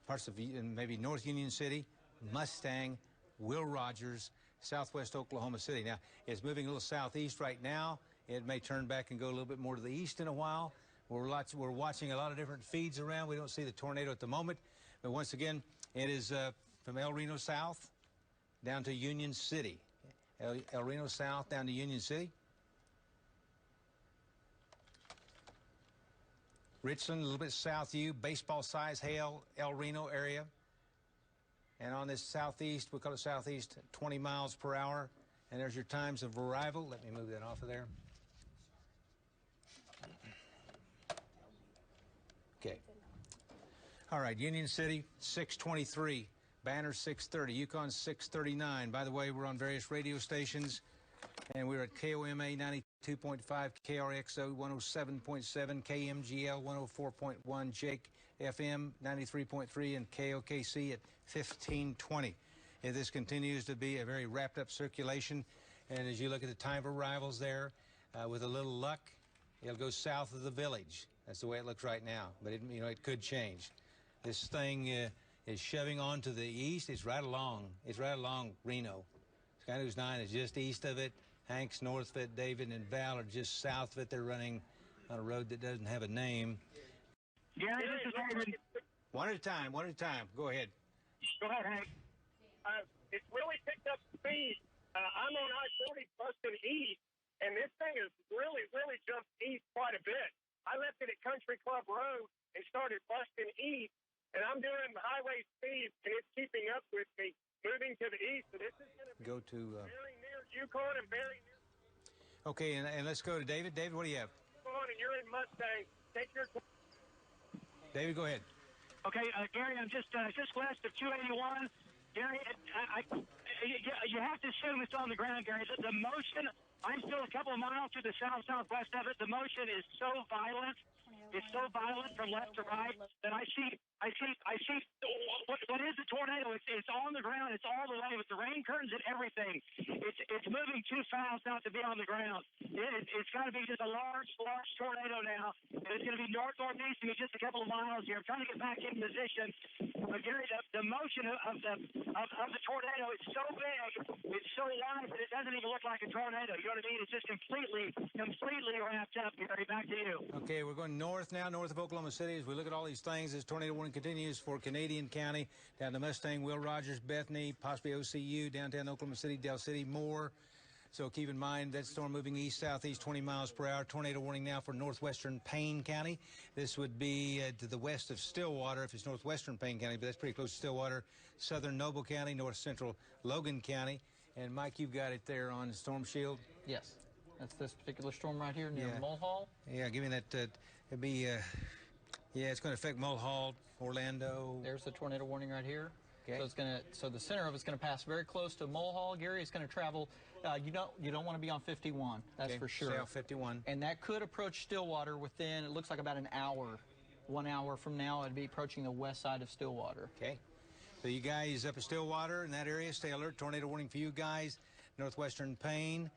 parts of maybe North Union City, Mustang, Will Rogers, southwest Oklahoma City. Now, it's moving a little southeast right now. It may turn back and go a little bit more to the east in a while. We're watching a lot of different feeds around. We don't see the tornado at the moment. But once again, it is from El Reno south down to Union City. El Reno south down to Union City. Richland, a little bit south of you, baseball-size hail, El Reno area. And on this southeast, we call it southeast, 20 miles per hour. And there's your times of arrival. Let me move that off of there. Okay. All right, Union City, 623. Banner, 630. Yukon, 639. By the way, we're on various radio stations, and we're at KOMA 92.5, KRXO 107.7, KMGL 104.1, Jake FM 93.3, and KOKC at 1520. And this continues to be a very wrapped-up circulation, and as you look at the time of arrivals there, with a little luck, it'll go south of the village. That's the way it looks right now, but it could change. This thing is shoving on to the east. It's right along. It's right along Reno. Sky News 9 is just east of it. Hank's north of it. David and Val are just south of it. They're running on a road that doesn't have a name. Gary, this is David. One at a time. One at a time. Go ahead. Go ahead, Hank. It's really picked up speed. I'm on I-40 busting east, and this thing has really jumped east quite a bit. I left it at Country Club Road and started busting east, and I'm doing highway speed, and it's keeping up with me, moving to the east. So this is going to be very near Yukon and very near. Okay, and let's go to David. David, what do you have? Yukon, and you're in Mustang. Take your. David, go ahead. Okay, Gary, I'm just west of 281. Gary, you have to assume it's on the ground, Gary. The motion, I'm still a couple of miles to the southwest of it. The motion is so violent. It's so violent from left to right that I see what is a tornado? It's on the ground. It's all the way with the rain curtains and everything. It's moving too fast not to be on the ground. It's got to be just a large tornado now. And it's going to be northeast to be just a couple of miles here. I'm trying to get back in position. But Gary, the motion of the tornado is so big, it's so wide that it doesn't even look like a tornado. You know what I mean? It's just completely wrapped up, Gary. Back to you. Okay, we're going north now, north of Oklahoma City. As we look at all these things, this tornado warning continues for Canadian County, down to Mustang, Will Rogers, Bethany, possibly OCU, downtown Oklahoma City, Del City, Moore. So keep in mind that storm moving east-southeast 20 miles per hour. Tornado warning now for northwestern Payne County. This would be to the west of Stillwater if it's northwestern Payne County, but that's pretty close to Stillwater. Southern Noble County, north-central Logan County. And Mike, you've got it there on Storm Shield. Yes. That's this particular storm right here near Mulhall. Yeah, give me that. It'd be, yeah, it's going to affect Mulhall, Orlando. There's the tornado warning right here. Okay. So the center of it's going to pass very close to Mulhall. Gary, it's going to travel. You don't want to be on 51. That's for sure. Stay on 51. And that could approach Stillwater within. It looks like about an hour. 1 hour from now, it'd be approaching the west side of Stillwater. Okay. So you guys up at Stillwater in that area, stay alert. Tornado warning for you guys. Northwestern Payne.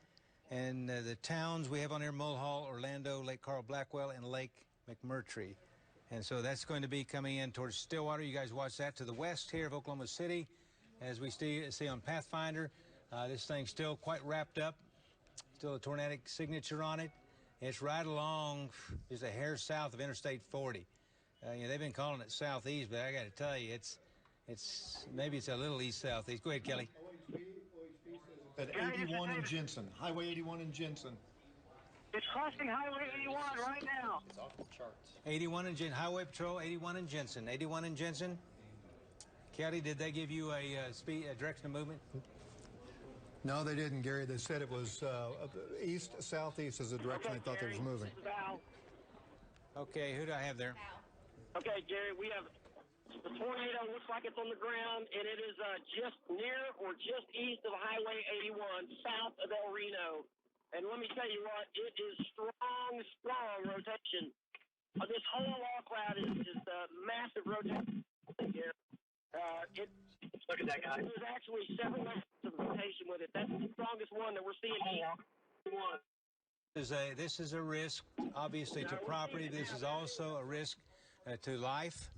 And the towns we have on here, Mulhall, Orlando, Lake Carl Blackwell, and Lake McMurtry. And so that's going to be coming in towards Stillwater. You guys watch that to the west here of Oklahoma City. As we see on Pathfinder, this thing's still quite wrapped up. Still a tornadic signature on it. It's right along just a hair south of Interstate 40. They've been calling it southeast, but I got to tell you, maybe it's a little east-southeast. Go ahead, Kelly. At 81 in Jensen, Highway 81 in Jensen. It's crossing Highway 81 right now. It's off the charts. 81 in Jensen, Highway Patrol, 81 in Jensen. 81 in Jensen. Kelly, did they give you a direction of movement? No, they didn't, Gary. They said it was southeast is the direction they thought they was moving. Okay, who do I have there? Okay, Gary, we have the tornado. Looks like it's on the ground, and it is just near or just east of Highway 81, south of El Reno. And let me tell you what, it is strong rotation. This whole wall cloud is massive rotation here. Look at that guy. There's actually several levels of rotation with it. That's the strongest one that we're seeing here. This is a risk, obviously, to property. This is also a risk to life.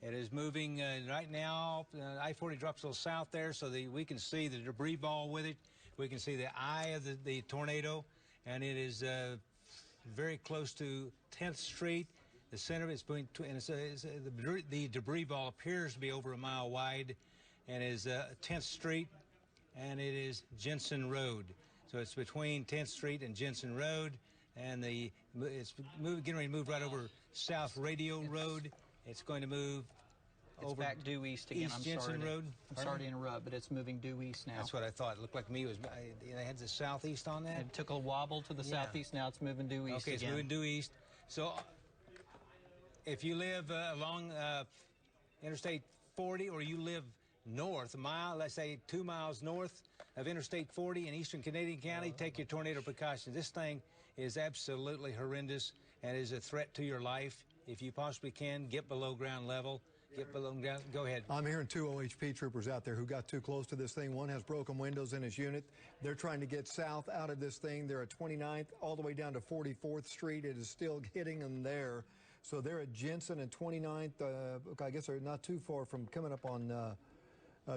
It is moving right now. I-40 drops a little south there, so we can see the debris ball with it. We can see the eye of the tornado, and it is very close to 10th Street. The center of it's the debris ball appears to be over a mile wide, and is 10th Street, and it is Jensen Road. So it's between 10th Street and Jensen Road, and it's getting ready to move right over South Radio Road. It's going to move over back due east again. East Jensen Road. I'm sorry to interrupt, but it's moving due east now. That's what I thought. It looked like to me it was. They had the southeast on that. It took a wobble to the southeast. Now it's moving due east again. Okay, it's moving due east. So if you live along Interstate 40, or you live north, a mile, let's say 2 miles north of Interstate 40 in eastern Canadian County, take your tornado precautions. This thing is absolutely horrendous and is a threat to your life. If you possibly can, get below ground level. Get below ground. Go ahead. I'm hearing 2 OHP troopers out there who got too close to this thing. One has broken windows in his unit. They're trying to get south out of this thing. They're at 29th all the way down to 44th Street. It is still hitting them there. So they're at Jensen and 29th. I guess they're not too far from coming up on,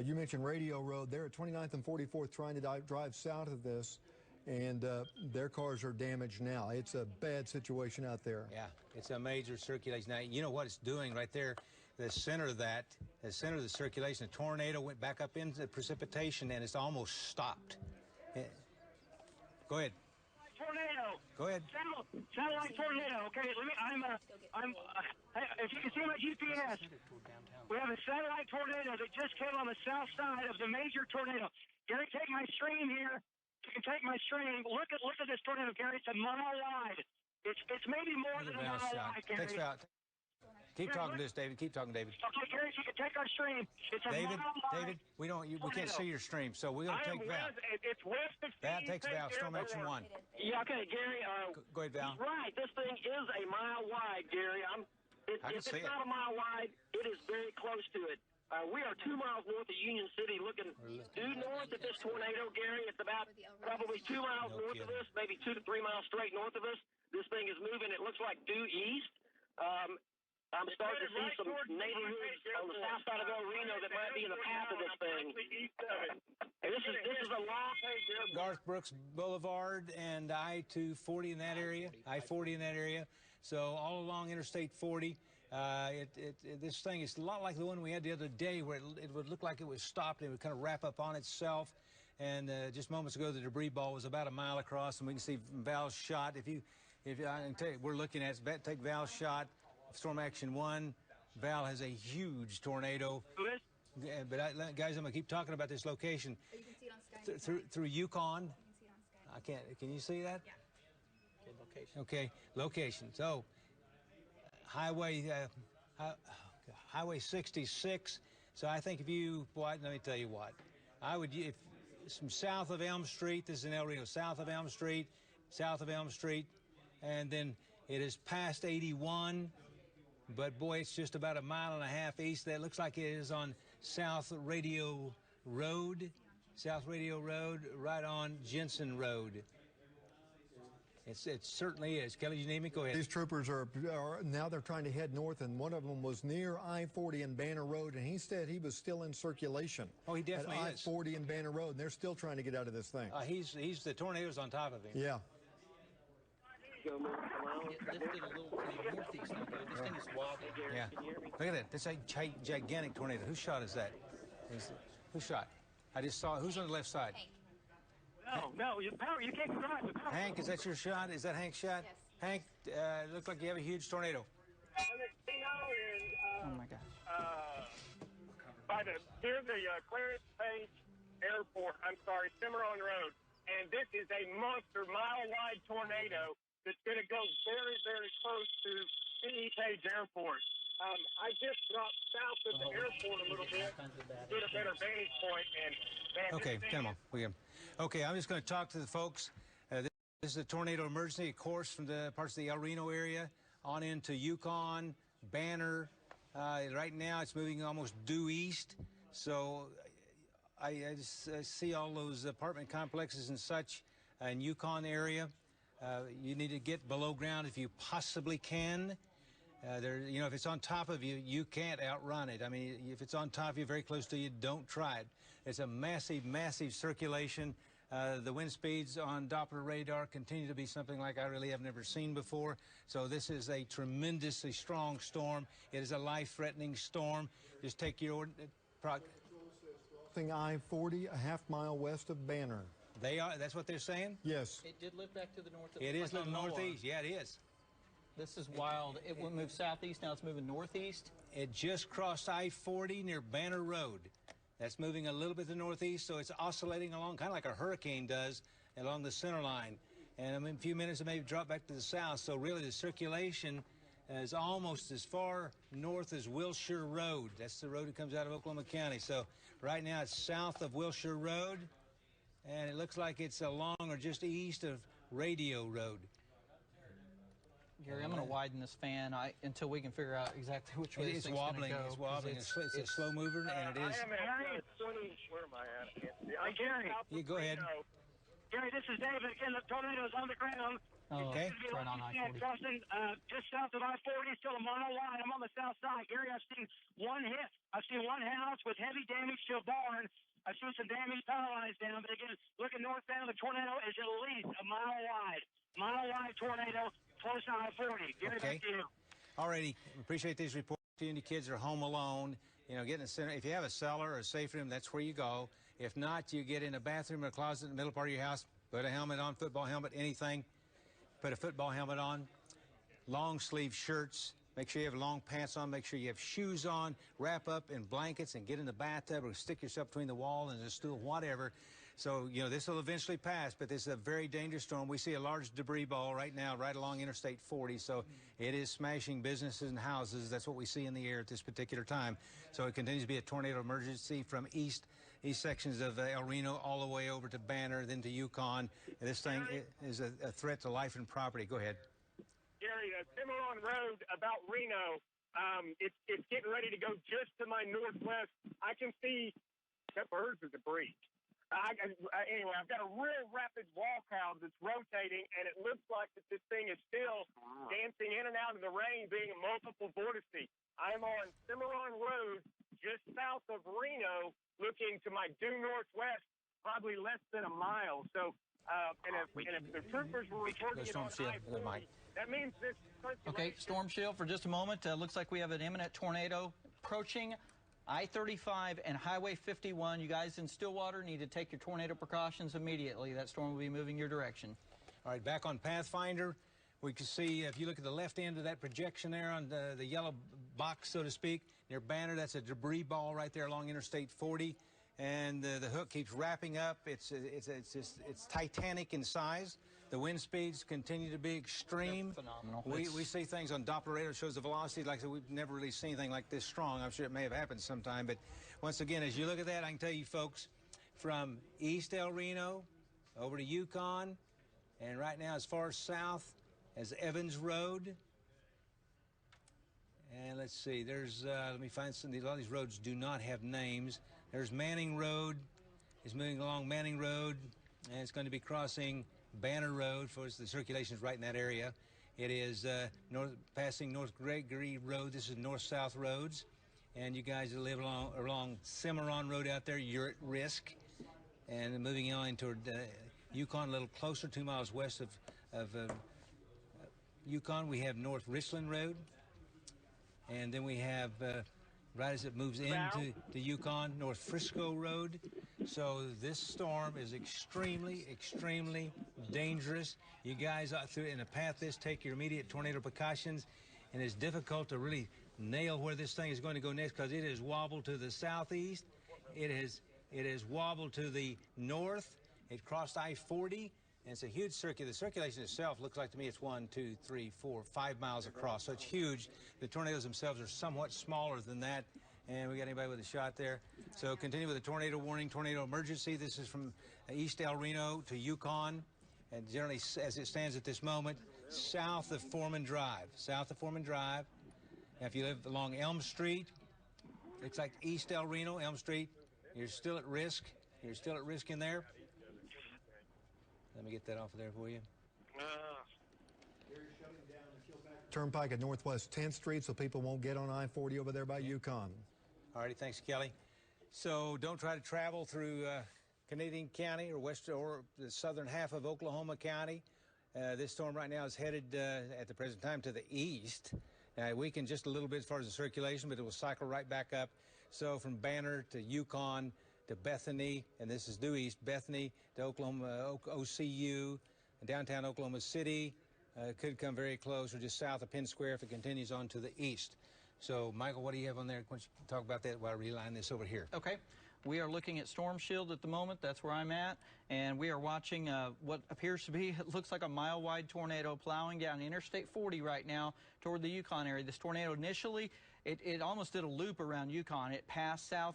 you mentioned Radio Road. They're at 29th and 44th trying to drive south of this. And their cars are damaged now. It's a bad situation out there. Yeah, it's a major circulation. Now, you know what it's doing right there? The center of that, the center of the circulation, the tornado went back up into the precipitation, and it's almost stopped. Go ahead. Tornado. Go ahead. Satellite tornado. Okay, if you can see my GPS, we have a satellite tornado that just came on the south side of the major tornado. Gary, take my stream here. You can take my stream. Look at this tornado, Gary. It's a mile wide. It's maybe more than a mile wide, Gary. Keep talking to us, David. Keep talking, David. Okay, Gary, if you can take our stream. It's a David, mile wide. David, we can't see your stream, so we're going to take Val. It's west of Val takes Val. Storm Action 1. Yeah, okay, Gary. Go ahead, Val. Right, this thing is a mile wide, Gary. If it's not a mile wide, it is very close to it. We are 2 miles north of Union City, looking due north of this tornado, Gary. It's about probably 2 miles north of us, maybe 2 to 3 miles straight north of us. This thing is moving. It looks like due east. I'm starting to see some neighborhoods on the south side of Reno that might be in the path of this thing. And this is a long Garth Brooks Boulevard and I-240 in that area, I-40 in that area. So all along Interstate 40, this thing is a lot like the one we had the other day, where it would look like it was stopped and it would kind of wrap up on itself. And just moments ago, the debris ball was about a mile across, and we can see Val's shot. If I can tell you, we're looking at it. Take Val's shot. Storm Action 1. Val has a huge tornado. But guys, I'm going to keep talking about this location. You can see it on Sky. Through Yukon. You can see it on Sky. I can't. Can you see that? Yeah. Okay, location. So, Highway 66. So I think if you, let me tell you what. I would, if some south of Elm Street, this is in El Reno, south of Elm Street, and then it is past 81. But boy, it's just about a mile and a half east. That looks like it is on South Radio Road, right on Jensen Road. It certainly is. Kelly, you need me? Go ahead. These troopers are now they're trying to head north, and one of them was near I-40 and Banner Road, and he said he was still in circulation. Oh, he definitely is. At I-40 and Banner Road, and they're still trying to get out of this thing. He's the tornado's on top of him. Yeah. It lifted a little to the northeast now, dude. This thing is wobbly. Yeah. Look at that. That's a gigantic tornado. Whose shot is that? Who shot? I just saw. Who's on the left side? No, you can't drive. Hank, is that your shot? Is that Hank's shot? Yes. Hank, it looks like you have a huge tornado. Oh, my gosh. Here's the Clarence Page Airport. Cimarron Road. And this is a monster mile-wide tornado that's going to go very, very close to C.E. Page Airport. I just dropped south of the airport a little bit, get a better vantage point, and okay, come on. Okay, I'm just going to talk to the folks. This is a tornado emergency, of course, from the parts of the El Reno area on into Yukon, Banner. Right now, it's moving almost due east. So I just see all those apartment complexes and such in Yukon area. You need to get below ground if you possibly can. If it's on top of you, you can't outrun it. I mean, if it's on top of you, very close to you, don't try it. It's a massive, massive circulation. The wind speeds on Doppler radar continue to be something like I really have never seen before. So this is a tremendously strong storm. It is a life-threatening storm. Just take your... I-40, a half-mile west of Banner. That's what they're saying? Yes. It did live back to the north. It is living northeast. Yeah, it is. This is wild. It went move southeast. Now it's moving northeast. It just crossed I-40 near Banner Road. That's moving a little bit to the northeast, so it's oscillating along, kind of like a hurricane does, along the center line. And in a few minutes, it may drop back to the south. So really, the circulation is almost as far north as Wilshire Road. That's the road that comes out of Oklahoma County. So right now it's south of Wilshire Road, and it looks like it's along or just east of Radio Road. Gary, I'm going to widen this fan until we can figure out exactly which way it's wobbling. Go, it's wobbling. It's a slow mover, and it is. I am at 20. Where am I at? Hey, Gary. You go ahead. Gary, this is David. Again, the tornado's on the ground. Oh, okay. It's right on I-40. Crossing just south of I-40, still a mile wide. I'm on the south side. Gary, I've seen one hit. I've seen one house with heavy damage to a barn. I've seen some damage power lines down. But again, looking northbound, the tornado is at least a mile wide. Mile wide tornado close to I-40. Gary, back to you. All righty. Appreciate these reports. You and your kids are home alone. You know, get in the center. If you have a cellar or a safe room, that's where you go. If not, you get in a bathroom or a closet in the middle part of your house. Put a helmet on, football helmet, anything. Put a football helmet on. Long sleeve shirts. Make sure you have long pants on. Make sure you have shoes on. Wrap up in blankets and get in the bathtub or stick yourself between the wall and the stool, whatever. So, you know, this will eventually pass, but this is a very dangerous storm. We see a large debris ball right now right along Interstate 40, so it is smashing businesses and houses. That's what we see in the air at this particular time. So it continues to be a tornado emergency from east sections of El Reno all the way over to Banner, then to Yukon. This thing is a threat to life and property. Go ahead. Gary, Cimarron Road about Reno, it's getting ready to go just to my northwest. I can see that birds of debris. Anyway, I've got a real rapid wall cloud that's rotating, and it looks like that this thing is still dancing in and out of the rain, being a multiple vortex. I am on Cimarron Road, just south of Reno, looking to my due northwest, probably less than a mile. So, and if the troopers were reporting it on I-40, that means this. Okay, Storm Shield for just a moment. Looks like we have an imminent tornado approaching I-35 and Highway 51. You guys in Stillwater need to take your tornado precautions immediately. That storm will be moving your direction. All right, back on Pathfinder, we can see, if you look at the left end of that projection there on the yellow box, so to speak, near Banner, that's a debris ball right there along Interstate 40. And the hook keeps wrapping up. It's titanic in size. The wind speeds continue to be extreme. They're phenomenal. We see things on Doppler radar, shows the velocity. Like I said, we've never really seen anything like this strong. I'm sure it may have happened sometime. But once again, as you look at that, I can tell you folks, from East El Reno over to Yukon, and right now as far south as Evans Road. And let's see, there's, let me find some, a lot of these roads do not have names. There's Manning Road, is moving along Manning Road, and it's going to be crossing Banner Road. For the circulation is right in that area. It is passing North Gregory Road. This is north-south roads. And you guys that live along Cimarron Road out there, you're at risk. And moving on toward Yukon, a little closer, 2 miles west of Yukon, we have North Richland Road. And then we have, right as it moves into the Yukon, North Frisco Road. So this storm is extremely, extremely dangerous. You guys out through in a path this, take your immediate tornado precautions. And it's difficult to really nail where this thing is going to go next because it has wobbled to the southeast. It has wobbled to the north. It crossed I-40. And it's a huge circuit. The circulation itself looks like to me it's 1, 2, 3, 4, 5 miles across. So it's huge. The tornadoes themselves are somewhat smaller than that. And we got anybody with a shot there? So continue with the tornado warning, tornado emergency. This is from East El Reno to Yukon. And generally, as it stands at this moment, south of Foreman Drive. South of Foreman Drive. Now, if you live along Elm Street, it's like East El Reno, Elm Street. You're still at risk. You're still at risk in there. Let me get that off of there for you. Turnpike at Northwest 10th Street so people won't get on I-40 over there by Yukon. All righty, thanks, Kelly. So don't try to travel through Canadian County or the southern half of Oklahoma County. This storm right now is headed at the present time to the east. Weakened just a little bit as far as the circulation, but it will cycle right back up. So from Banner to Yukon to Bethany, and this is due east, Bethany to Oklahoma, OCU, downtown Oklahoma City, could come very close, or just south of Penn Square if it continues on to the east. So, Michael, what do you have on there? Why don't you talk about that while I reline this over here? Okay. We are looking at Storm Shield at the moment. That's where I'm at. And we are watching what appears to be, it looks like a mile-wide tornado plowing down Interstate 40 right now toward the Yukon area. This tornado initially, it almost did a loop around Yukon. It passed around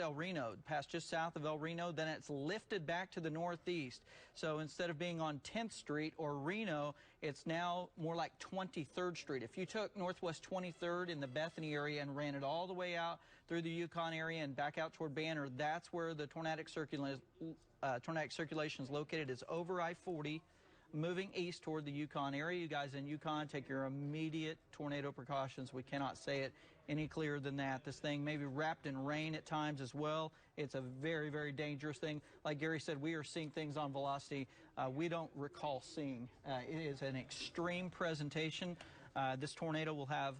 El Reno, passed just south of El Reno. Then it's lifted back to the northeast. So instead of being on 10th Street or Reno, it's now more like 23rd Street. If you took Northwest 23rd in the Bethany area and ran it all the way out through the Yukon area and back out toward Banner, that's where the tornadic circulation is located. It's over I-40. Moving east toward the Yukon area. You guys in Yukon, take your immediate tornado precautions. We cannot say it any clearer than that. This thing may be wrapped in rain at times as well. It's a very, very dangerous thing. Like Gary said, we are seeing things on velocity we don't recall seeing. It is an extreme presentation. This tornado will have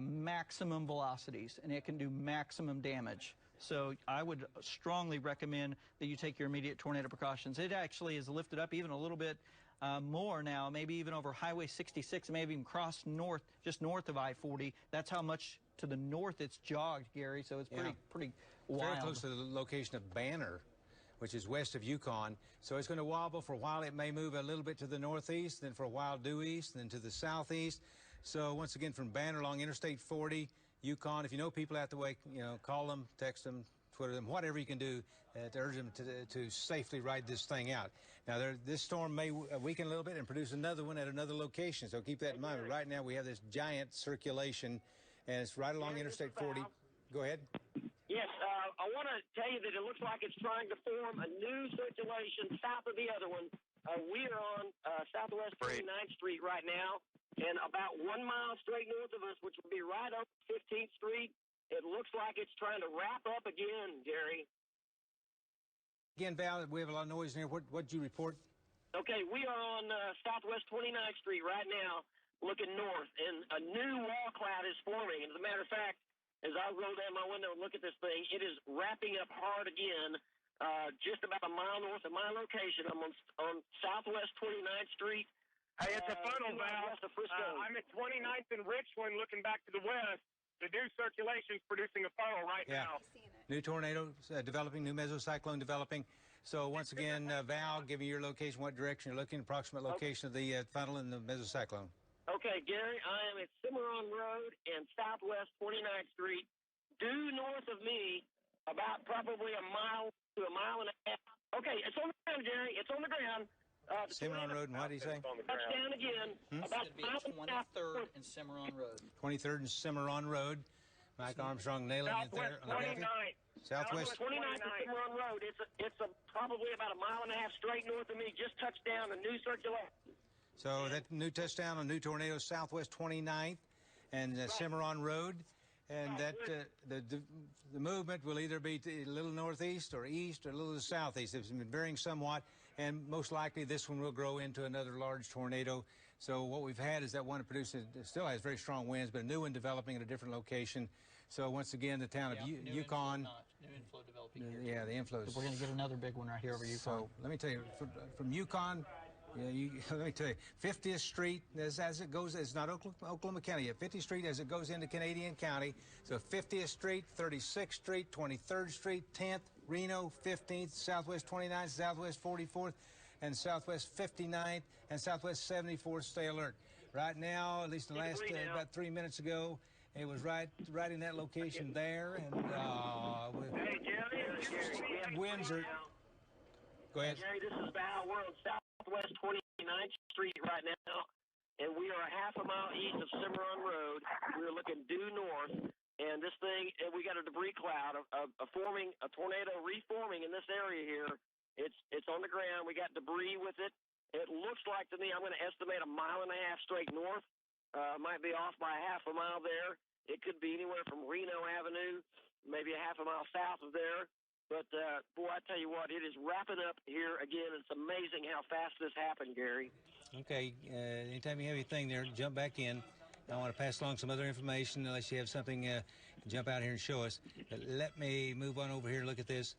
maximum velocities, and it can do maximum damage. So I would strongly recommend that you take your immediate tornado precautions. It actually is lifted up even a little bit more now, maybe even over Highway 66, maybe even crossed north, just north of I-40. That's how much to the north it's jogged, Gary. So it's pretty wild. Very close to the location of Banner, which is west of Yukon. So it's going to wobble for a while. It may move a little bit to the northeast, then for a while due east, then to the southeast. So once again, from Banner along Interstate 40, Yukon, if you know people out the way, call them, text them, Twitter them, whatever you can do to urge them to safely ride this thing out. Now, this storm may weaken a little bit and produce another one at another location, so keep that in mind. But right now, we have this giant circulation, and it's right along Interstate 40. Go ahead. Yes, I want to tell you that it looks like it's trying to form a new circulation south of the other one. We are on Southwest 29th Street right now, and about 1 mile straight north of us, which will be right up 15th Street, it looks like it's trying to wrap up again, Gary. Again, Val, we have a lot of noise in here. What did you report? Okay, we are on Southwest 29th Street right now, looking north, and a new wall cloud is forming. And as a matter of fact, as I roll down my window and look at this thing, it is wrapping up hard again, just about a mile north of my location. I'm on Southwest 29th Street. Hey, it's a funnel, Val. I'm at 29th and Richland looking back to the west. The new circulation is producing a funnel right now. New tornado developing, new mesocyclone developing. So once again, Val, give me your location, what direction you're looking, approximate location of the funnel and the mesocyclone. Okay, Gary, I am at Cimarron Road and Southwest 29th Street, due north of me, about probably a mile to a mile and a half. Okay, it's on the ground, Gary. It's on the ground. Cimarron Road, and what did he say? Touchdown again. About It should be at 23rd and Cimarron Road. 23rd and Cimarron Road. Mike Armstrong nailing it there. Southwest 29th. Southwest 29th and Cimarron Road. It's probably about a mile and a half straight north of me. Just touched down a new circulation. So that new touchdown, a new tornado, Southwest 29th and Cimarron Road. And that the movement will either be a little northeast or east or a little southeast. It's been varying somewhat, and most likely this one will grow into another large tornado. So what we've had is that one that produces, still has very strong winds, but a new one developing at a different location. So once again, the town of Yukon. New inflow developing here. Yeah, the inflows. We're going to get another big one right here over Yukon. So let me tell you, from Yukon, let me tell you, 50th Street, as it goes, it's not Oklahoma County yet, 50th Street as it goes into Canadian County. So 50th Street, 36th Street, 23rd Street, 10th, Reno, 15th, Southwest 29th, Southwest 44th, and Southwest 59th, and Southwest 74th. Stay alert. Right now, at least in the last about 3 minutes ago, it was right in that location there, and with winds are. Go ahead. Gary, this is Val. We're on Southwest 29th Street right now, and we are a half a mile east of Cimarron Road. We're looking due north, and this thing, we got a debris cloud forming, a tornado reforming in this area here. It's on the ground. We got debris with it. It looks like to me, I'm going to estimate a mile and a half straight north. Might be off by half a mile there. It could be anywhere from Reno Avenue, maybe a half a mile south of there. But, boy, I tell you what, it is wrapping up here again. It's amazing how fast this happened, Gary. Okay, anytime you have anything there, jump back in. I want to pass along some other information, unless you have something to jump out here and show us. But let me move on over here and look at this.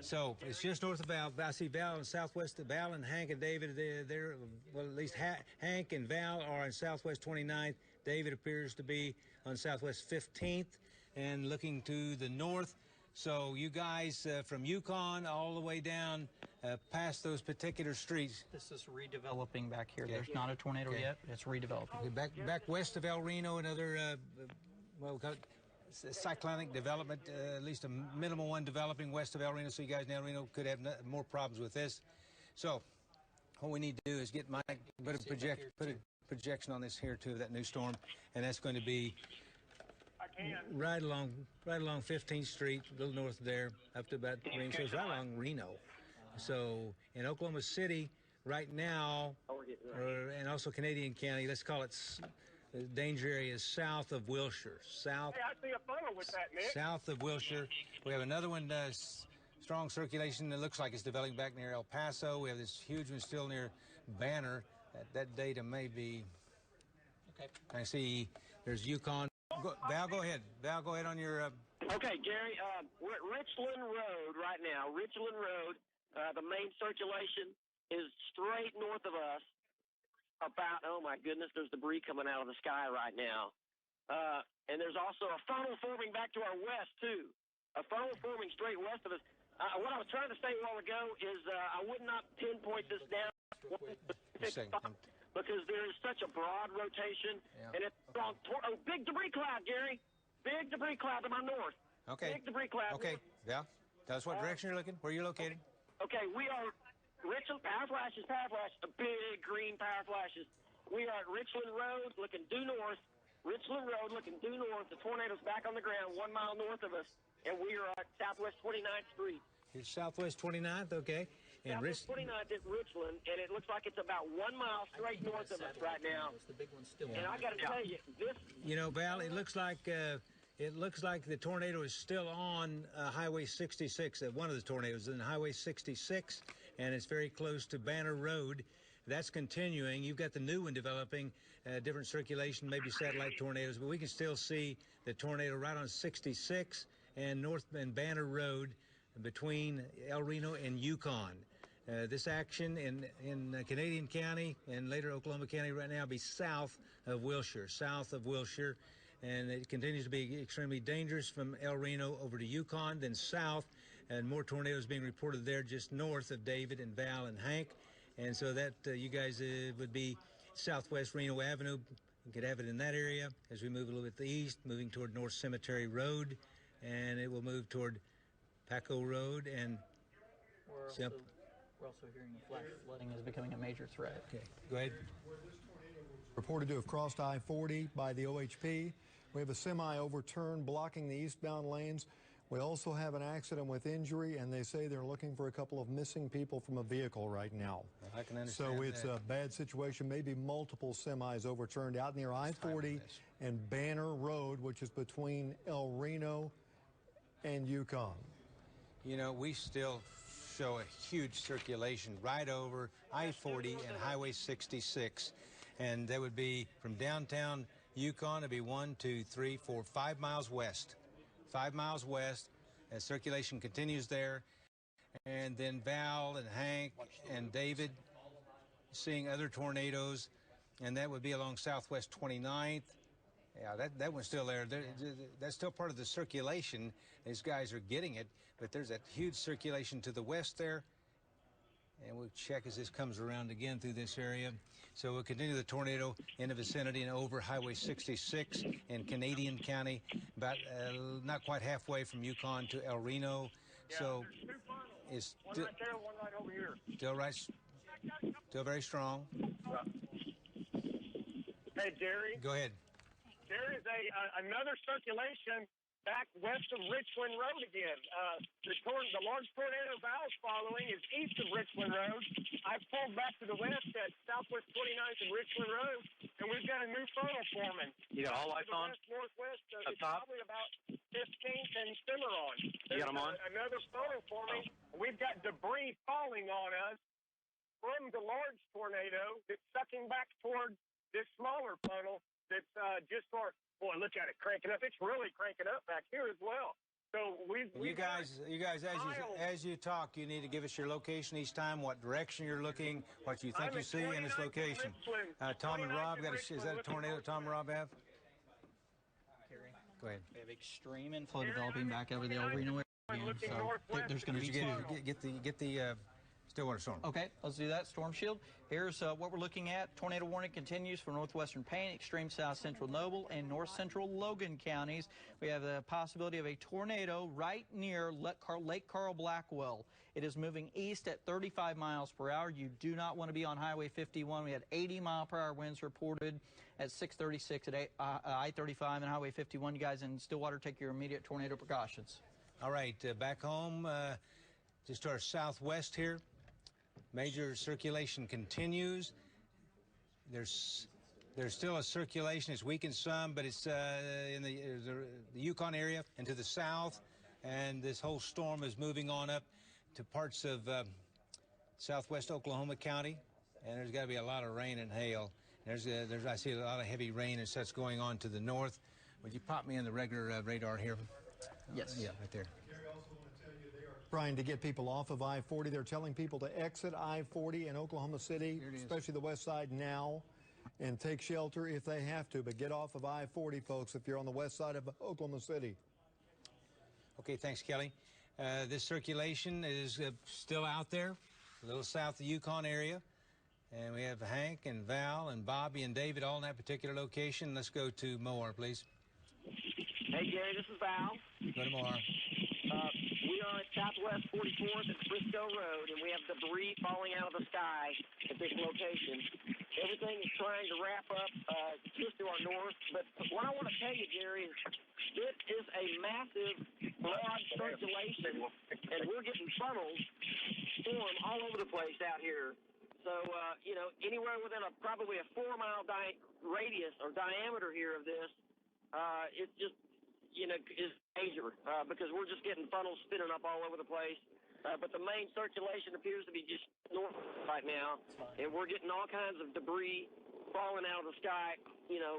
So it's just north of Val. I see Val and Southwest. Val and Hank and David, they're well, at least Hank and Val are on Southwest 29th. David appears to be on Southwest 15th. And looking to the north, So you guys from Yukon all the way down past those particular streets. This is redeveloping back here. Okay. There's not a tornado yet. It's redeveloping. Back west of El Reno, another, well, we've got cyclonic development, at least a minimal one developing west of El Reno, so you guys in El Reno could have more problems with this. So what we need to do is get Mike, put a projection on this here too, that new storm, and that's going to be right along 15th Street, a little north of there, up to about Reno, so it's right along Reno. So in Oklahoma City right now, and also Canadian County, let's call it danger area is south of Wilshire. South. Hey, I see a funnel with that, Nick. South of Wilshire. We have another one, strong circulation that looks like it's developing back near El Paso. We have this huge one still near Banner. That data may be. Okay. I see there's Yukon. Val, go ahead. Val, go ahead on your. Okay, Gary, we're at Richland Road right now. Richland Road, the main circulation is straight north of us. About, oh my goodness, there's debris coming out of the sky right now. And there's also a funnel forming back to our west, too. A funnel forming straight west of us. What I was trying to say a while ago is I would not pinpoint this down because there is such a broad rotation. Yeah. And it's on big debris cloud, Gary. Big debris cloud to my north. Okay. Big debris cloud. Okay. Val, tell us what direction you're looking. Where are you located? Okay, we are Richland, power flashes, big green power flashes. We are at Richland Road looking due north. Richland Road looking due north. The tornado's back on the ground 1 mile north of us, and we are at Southwest 29th Street. It's Southwest 29th, okay. And Southwest 29th is Richland, and it looks like it's about 1 mile straight north of us right now. The big one's still. And I got to tell you, this. You know, Val, it looks like the tornado is still on Highway 66. One of the tornadoes is in Highway 66, and it's very close to Banner Road. That's continuing. You've got the new one developing, different circulation, maybe satellite tornadoes, but we can still see the tornado right on 66 and North and Banner Road between El Reno and Yukon. This action in Canadian County and later Oklahoma County right now will be south of Wilshire, and it continues to be extremely dangerous from El Reno over to Yukon, then south, and more tornadoes being reported there just north of David and Val and Hank. And so that you guys would be southwest Reno Avenue. You could have it in that area as we move a little bit to the east, moving toward North Cemetery Road, and it will move toward Paco Road. And we're also hearing the flash flooding is becoming a major threat. Okay, go ahead. Reported to have crossed I-40 by the OHP. We have a semi overturned blocking the eastbound lanes. We also have an accident with injury, and they say they're looking for a couple of missing people from a vehicle right now. I can understand So it's a bad situation, maybe multiple semis overturned out near I-40 and Banner Road, which is between El Reno and Yukon. You know, we still show a huge circulation right over I-40 and Highway 66, and that would be from downtown Yukon to be 1, 2, 3, 4, 5 miles west. 5 miles west, and circulation continues there. And then Val and Hank and David seeing other tornadoes, and that would be along Southwest 29th. Yeah, that one's still there. That's still part of the circulation. These guys are getting it, but there's that huge circulation to the west there. And we'll check as this comes around again through this area. So we'll continue the tornado in the vicinity and over Highway 66 in Canadian County, about not quite halfway from Yukon to El Reno. Yeah, so there's two funnels. it's one right there, one right over here. Still very strong. Hey, Jerry. Go ahead. There is another circulation back west of Richland Road again. The large tornado Val's following is east of Richland Road. I've pulled back to the west at Southwest 29th and Richland Road, and we've got a new funnel forming. You got all lights on? Northwest, Up it's top? probably about 15th and Cimarron. You got them on? Another funnel forming. We've got debris falling on us from the large tornado that's sucking back toward this smaller funnel that's just for. Boy, look at it cranking up. It's really cranking up back here as well. So you guys, as you talk, you need to give us your location each time, what direction you're looking, what you think you see in this location. Tom and Rob, is that a tornado Tom and Rob have? Carrie. Go ahead. We have extreme inflow developing back over the El Reno area. looking So northwest. there's going to be two. Get the Stillwater storm. Okay, let's do that. Storm Shield. Here's what we're looking at. Tornado warning continues for northwestern Payne, extreme south central Noble, and north central Logan counties. We have the possibility of a tornado right near Lake Carl Blackwell. It is moving east at 35 miles per hour. You do not want to be on Highway 51. We had 80-mile-per-hour winds reported at 6:36 at I-35 and Highway 51. You guys in Stillwater, take your immediate tornado precautions. All right, back home, just to our southwest here. Major circulation continues. There's still a circulation. It's weakened some, but it's in the Yukon area and to the south. And this whole storm is moving on up to parts of southwest Oklahoma County. And there's got to be a lot of rain and hail. I see a lot of heavy rain and such going on to the north. Would you pop me in the regular radar here? Yes. Yeah, right there. Trying to get people off of I-40. They're telling people to exit I-40 in Oklahoma City, especially the west side now, and take shelter if they have to. But get off of I-40, folks, if you're on the west side of Oklahoma City. Okay, thanks, Kelly. This circulation is still out there, a little south of the Yukon area. And we have Hank and Val and Bobby and David all in that particular location. Let's go to Moore, please. Hey, Gary, this is Val. Go to Moore. We are at Southwest 44th and Frisco Road, and we have debris falling out of the sky at this location. Everything is trying to wrap up just to our north. But what I want to tell you, Gary, is this is a massive, broad circulation, and we're getting funnels form all over the place out here. So, anywhere within probably a 4-mile radius or diameter here of this, it's just, is major because we're just getting funnels spinning up all over the place. But the main circulation appears to be just north right now, and we're getting all kinds of debris falling out of the sky,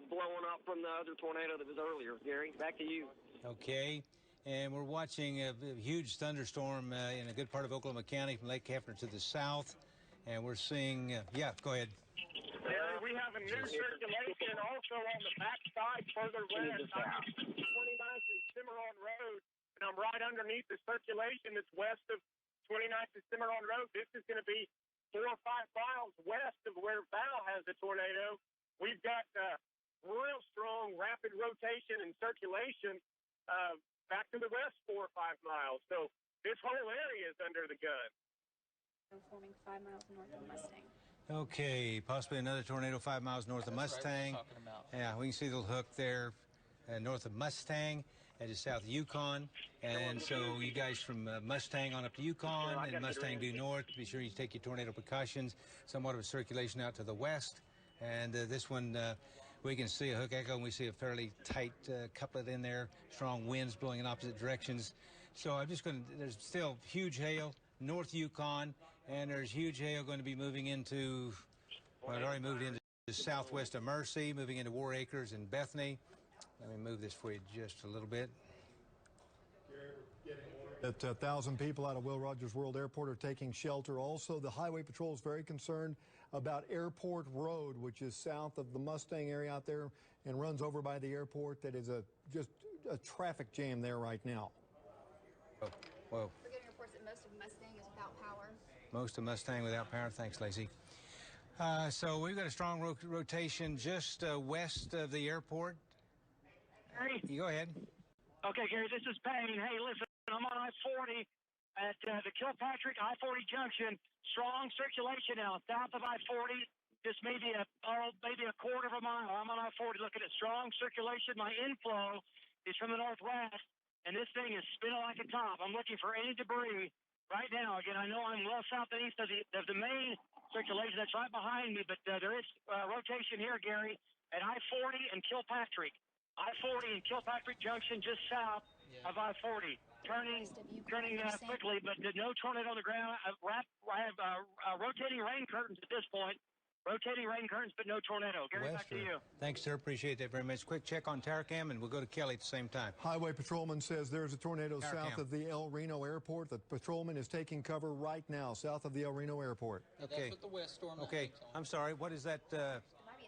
blowing up from the other tornado that was earlier. Gary, back to you. Okay. And we're watching a huge thunderstorm in a good part of Oklahoma County from Lake Hefner to the south. And we're seeing, go ahead. We have a new circulation also on the backside further west. I'm 29th and Cimarron Road, and I'm right underneath the circulation that's west of 29th and Cimarron Road. This is going to be 4 or 5 miles west of where Val has the tornado. We've got real strong rapid rotation and circulation back to the west 4 or 5 miles. So this whole area is under the gun. Forming 5 miles north of Mustang. Okay, possibly another tornado 5 miles north of Mustang. Yeah, we can see the little hook there north of Mustang. That is south of Yukon. And so you guys from Mustang on up to Yukon and Mustang due north, be sure you take your tornado precautions. Somewhat of a circulation out to the west. And this one, we can see a hook echo, and we see a fairly tight couplet in there. Strong winds blowing in opposite directions. So I'm just going to, there's still huge hail north Yukon. And there's huge hail going to be moving into, well, it already moved into the southwest of Mercy, moving into War Acres and Bethany. Let me move this for you just a little bit. That 1,000 people out of Will Rogers World Airport are taking shelter. Also, the Highway Patrol is very concerned about Airport Road, which is south of the Mustang area out there and runs over by the airport. That is just a traffic jam there right now. Oh, whoa. We're getting reports that most of Mustang is without power. Most of Mustang without power. Thanks, Lacey. So we've got a strong rotation just west of the airport. Gary? You go ahead. Okay, Gary, this is Payne. Hey, listen, I'm on I-40 at the Kilpatrick I-40 junction. Strong circulation now south of I-40. Just maybe a quarter of a mile. I'm on I-40 looking at strong circulation. My inflow is from the northwest, and this thing is spinning like a top. I'm looking for any debris. Right now, again, I know I'm well south and east of the main circulation that's right behind me, but there is rotation here, Gary, at I-40 and Kilpatrick. I-40 and Kilpatrick Junction just south of I-40. Turning quickly, but no tornado on the ground. I have rotating rain curtains at this point. Rotating rain curtains, but no tornado. Gary, back to you. Thanks, sir. Appreciate that very much. Quick check on Terracam, and we'll go to Kelly at the same time. Highway patrolman says there's a tornado south of the El Reno Airport. The patrolman is taking cover right now south of the El Reno Airport. Okay. That's what the west storm Okay. I'm sorry. What is that? It might be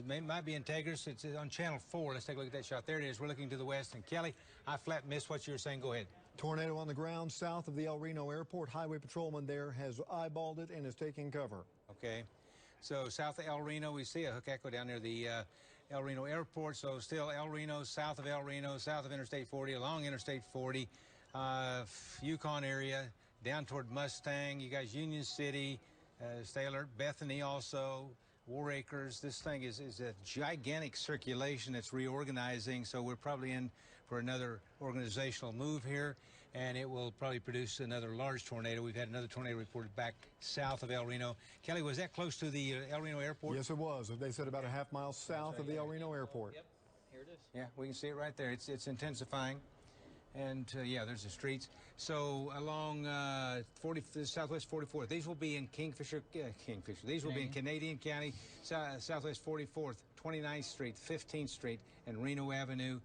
Integris. It might be Integris. It's on channel 4. Let's take a look at that shot. There it is. We're looking to the west. And Kelly, I flat missed what you were saying. Go ahead. Tornado on the ground south of the El Reno airport. Highway patrolman there has eyeballed it and is taking cover. Okay. So south of El Reno, we see a hook echo down near the El Reno airport. So still El Reno, south of El Reno, south of Interstate 40, along Interstate 40, Yukon area, down toward Mustang. You guys, Union City, stay alert. Bethany also, War Acres. This thing is a gigantic circulation that's reorganizing. So we're probably in for another organizational move here, and it will probably produce another large tornado. We've had another tornado reported back south of El Reno. Kelly, was that close to the El Reno airport? Yes, it was. They said about a half mile south of the El Reno airport. Yep, here it is. Yeah, we can see it right there. It's intensifying. And, yeah, there's the streets. So along Southwest 44th, these will be in Kingfisher. These will be in Canadian County, Southwest 44th, 29th Street, 15th Street, and Reno Avenue.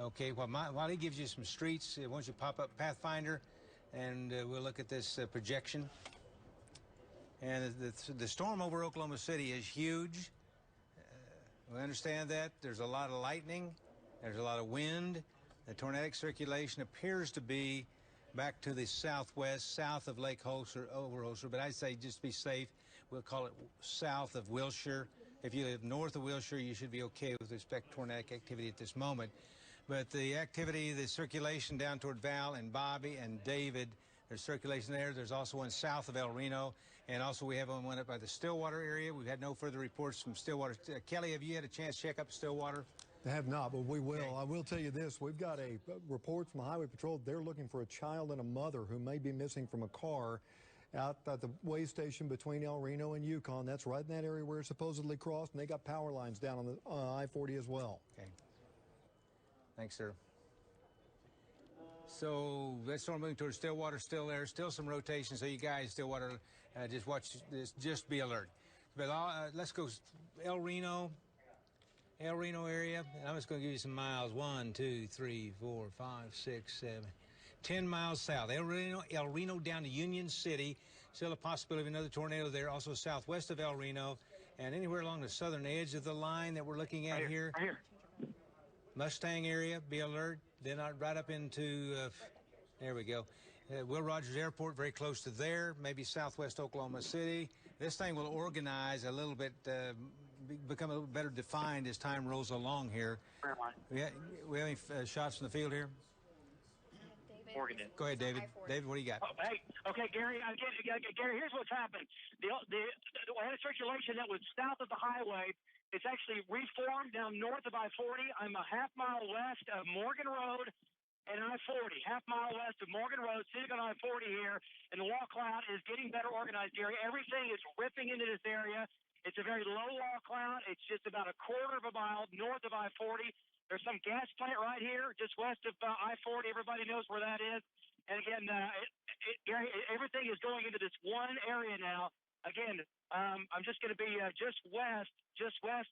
Okay, well, while he gives you some streets, why don't you pop up Pathfinder, and we'll look at this projection. And the storm over Oklahoma City is huge. We understand that. There's a lot of lightning. There's a lot of wind. The tornadic circulation appears to be back to the southwest, south of Lake Holster, over Holster, but I'd say just be safe. We'll call it south of Wilshire. If you live north of Wilshire, you should be okay with respect to tornadic activity at this moment. But the activity, the circulation down toward Val and Bobby and David, there's circulation there. There's also one south of El Reno, and also we have one up by the Stillwater area. We've had no further reports from Stillwater. Kelly, have you had a chance to check up Stillwater? I have not, but we will. Okay. I will tell you this. We've got a report from Highway Patrol. They're looking for a child and a mother who may be missing from a car out at the way station between El Reno and Yukon. That's right in that area where it supposedly crossed, and they got power lines down on the I-40 as well. Okay. Thanks, sir. So let's start moving towards Stillwater. Still there, still some rotation. So you guys, Stillwater, just watch this. Just be alert. But let's go El Reno area. And I'm just going to give you some miles. 1, 2, 3, 4, 5, 6, 7, 10 miles south. El Reno down to Union City. Still a possibility of another tornado there. Also southwest of El Reno, and anywhere along the southern edge of the line that we're looking at here. Right here. Mustang area, be alert. Then right up into, there we go. Will Rogers Airport, very close to there, maybe southwest Oklahoma City. This thing will organize a little bit, become a little better defined as time rolls along here. We have any shots in the field here? Morgan. Go ahead, David. David, what do you got? Oh, hey, okay, Gary. Gary, here's what's happened. The circulation that was south of the highway, it's actually reformed down north of I-40. I'm a half mile west of Morgan Road and I-40, half mile west of Morgan Road, sitting on I-40 here, and the wall cloud is getting better organized, Gary. Everything is ripping into this area. It's a very low wall cloud. It's just about a quarter of a mile north of I-40. There's some gas plant right here, just west of I-40. Everybody knows where that is. And again, Gary, everything is going into this one area now. Again, I'm just going to be just west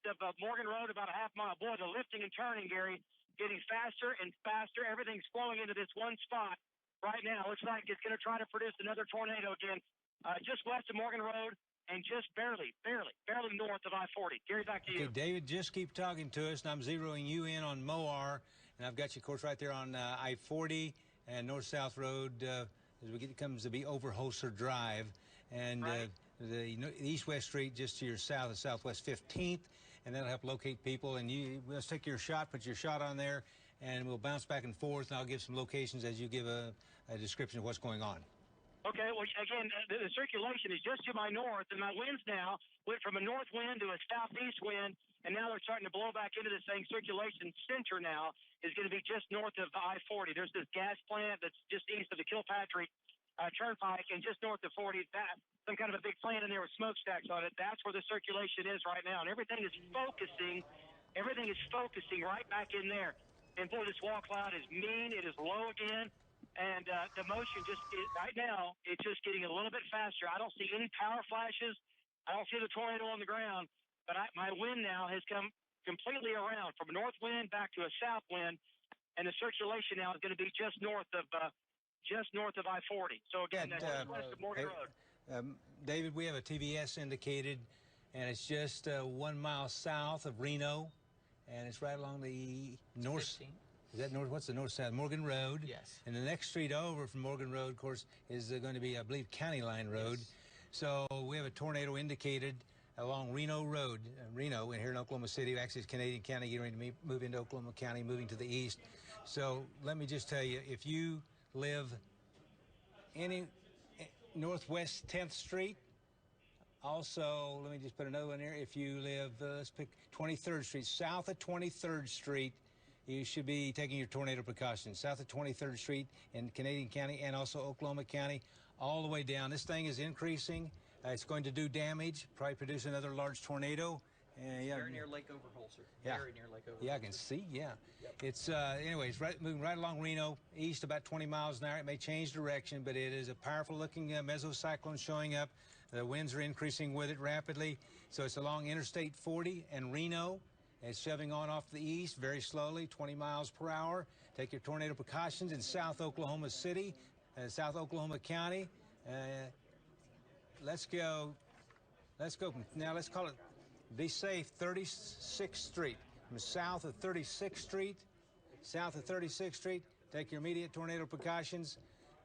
of Morgan Road, about a half mile. Boy, the lifting and turning, Gary, getting faster and faster. Everything's flowing into this one spot right now. Looks like it's going to try to produce another tornado again, just west of Morgan Road and just barely north of I-40. Gary, back to you. Okay, David, just keep talking to us, and I'm zeroing you in on Moar, and I've got you, of course, right there on I-40 and North-South Road as it comes to be over Holster Drive, and the east-west street just to your south is Southwest 15th, and that'll help locate people. And let's take your shot, put your shot on there, and we'll bounce back and forth, and I'll give some locations as you give a description of what's going on. Okay, well, again, the circulation is just to my north, and my winds now went from a north wind to a southeast wind, and now they're starting to blow back into this thing. Circulation center now is going to be just north of I-40. There's this gas plant that's just east of the Kilpatrick Turnpike, and just north of 40, some kind of a big plant in there with smokestacks on it. That's where the circulation is right now, and everything is focusing right back in there. And boy, this wall cloud is mean. It is low again. And the motion right now, it's just getting a little bit faster. I don't see any power flashes. I don't see the tornado on the ground. But my wind now has come completely around from a north wind back to a south wind. And the circulation now is going to be just north of I-40. So, again, that's just west of Morgan Road. David, we have a TVS indicated, and it's just 1 mile south of Reno. And it's right along the north. Is that north? What's the north side? Morgan Road. Yes. And the next street over from Morgan Road, of course, is going to be, I believe, County Line Road. Yes. So we have a tornado indicated along Reno Road, Reno, and here in Oklahoma City. Actually, it's Canadian County getting ready to move into Oklahoma County, moving to the east. So let me just tell you, if you live any northwest 10th Street, also, let me just put another one here. If you live, let's pick 23rd Street, south of 23rd Street, you should be taking your tornado precautions. South of 23rd Street in Canadian County and also Oklahoma County, all the way down. This thing is increasing. It's going to do damage, probably produce another large tornado. Yeah, very near Lake Overholser. Yeah. Very near Lake Overholser. Yeah, I can see, yeah. Yep. It's, anyways, moving right along Reno, east about 20 miles an hour. It may change direction, but it is a powerful-looking mesocyclone showing up. The winds are increasing with it rapidly. So it's along Interstate 40 and Reno. It's shoving on off the east very slowly, 20 miles per hour. Take your tornado precautions in South Oklahoma City, South Oklahoma County. Let's go. Now let's call it, be safe, 36th Street. From south of 36th Street, take your immediate tornado precautions.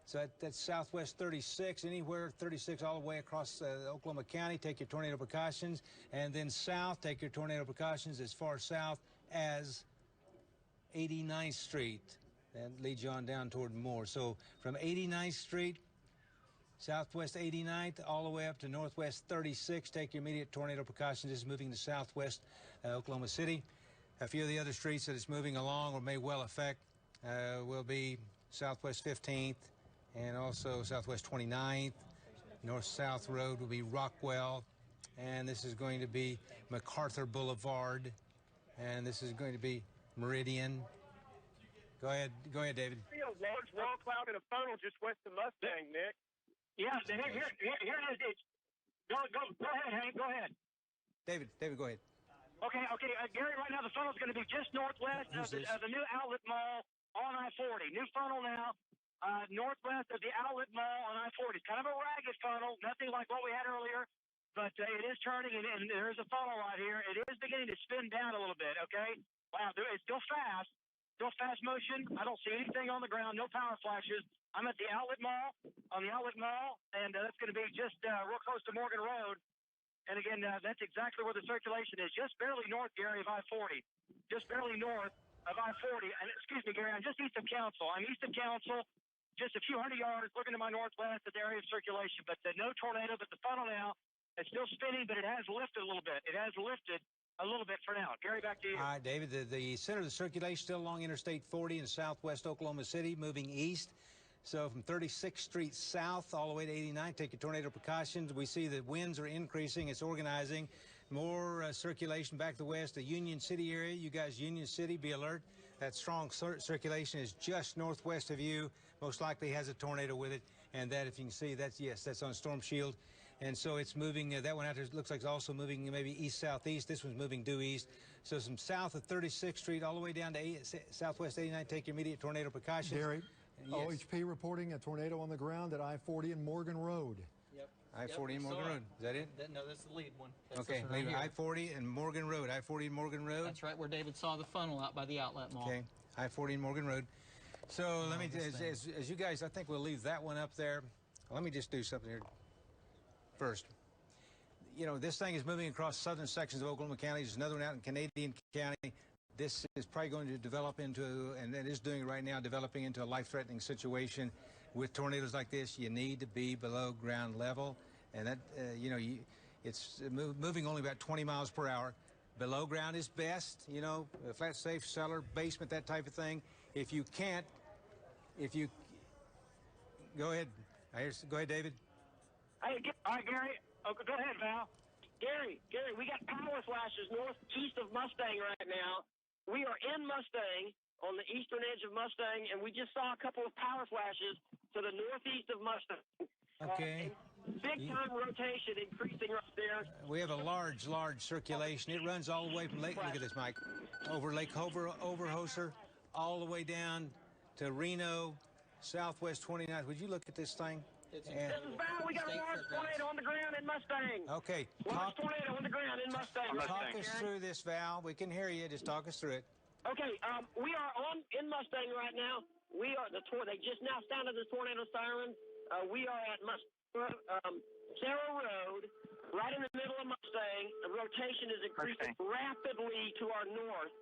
So that's southwest 36, anywhere 36 all the way across Oklahoma County, take your tornado precautions. And then south, take your tornado precautions as far south as 89th Street. That leads you on down toward Moore. So from 89th Street, southwest 89th, all the way up to northwest 36, take your immediate tornado precautions. It's moving to southwest Oklahoma City. A few of the other streets that it's moving along or may well affect will be southwest 15th, and also southwest 29th. North-south road will be Rockwell, and this is going to be MacArthur Boulevard, and this is going to be Meridian. Go ahead, David. Large wall cloud in a funnel just west of Mustang, Nick. Yeah, here it is. Go ahead, Hank. Go ahead. David, go ahead. Okay, Gary. Right now the funnel's going to be just northwest of the new outlet mall on I-40. New funnel now. Northwest of the outlet mall on I-40. It's kind of a ragged funnel, nothing like what we had earlier, but it is turning, and there is a funnel right here. It is beginning to spin down a little bit, okay? Wow, it's still fast motion. I don't see anything on the ground, no power flashes. I'm at the outlet mall, and that's going to be just real close to Morgan Road. And again, that's exactly where the circulation is, just barely north, Gary, of I-40. Just barely north of I-40. And excuse me, Gary, I'm just east of Council. Just a few hundred yards, looking to my northwest at the area of circulation, but no tornado. But the funnel now is still spinning, but it has lifted a little bit. For now. Gary, back to you. All right, David, the center of the circulation still along Interstate 40 in southwest Oklahoma City, moving east. So from 36th Street south all the way to 89, take your tornado precautions. We see the winds are increasing. It's organizing. More circulation back to the west, the Union City area. You guys, Union City, be alert. That strong circulation is just northwest of you. Most likely has a tornado with it. And that, if you can see, that's on Storm Shield. And so it's moving, that one out there looks like it's also moving maybe east-southeast. This one's moving due east. So from south of 36th Street all the way down to southwest 89, take your immediate tornado precautions. Gary, yes. OHP reporting a tornado on the ground at I-40 and Morgan Road. Yep. I-40 and Morgan Road. Is that it? No, that's the lead one. That's Okay, right I-40 and Morgan Road. I-40 and Morgan Road. That's right, where David saw the funnel out by the outlet mall. Okay, I-40 and Morgan Road. So let me, as you guys, I think we'll leave that one up there. Let me just do something here first. You know, this thing is moving across southern sections of Oklahoma County. There's another one out in Canadian County. This is probably going to develop into, and it is doing right now, developing into a life-threatening situation. With tornadoes like this, you need to be below ground level. And that, it's moving only about 20 miles per hour. Below ground is best, a flat, safe, cellar, basement, that type of thing. If you can't, go ahead. Go ahead, David. Hey, all right, Gary. Okay, go ahead, Val. Gary, we got power flashes northeast of Mustang right now. We are in Mustang, on the eastern edge of Mustang, and we just saw a couple of power flashes to the northeast of Mustang. Okay. Big-time rotation increasing right there. We have a large circulation. It runs all the way from Lake, look at this, Mike, over Lake Overholser, all the way down to Reno, southwest 29th. Would you look at this thing? This is Val. We got a large tornado on the ground in Mustang. Okay. Large tornado on the ground in Mustang. Talk us through this, Val. We can hear you. Just talk us through it. Okay, we are in Mustang right now. We are they just now sounded the tornado siren. We are at Sarah Road, right in the middle of Mustang. The rotation is increasing rapidly to our north.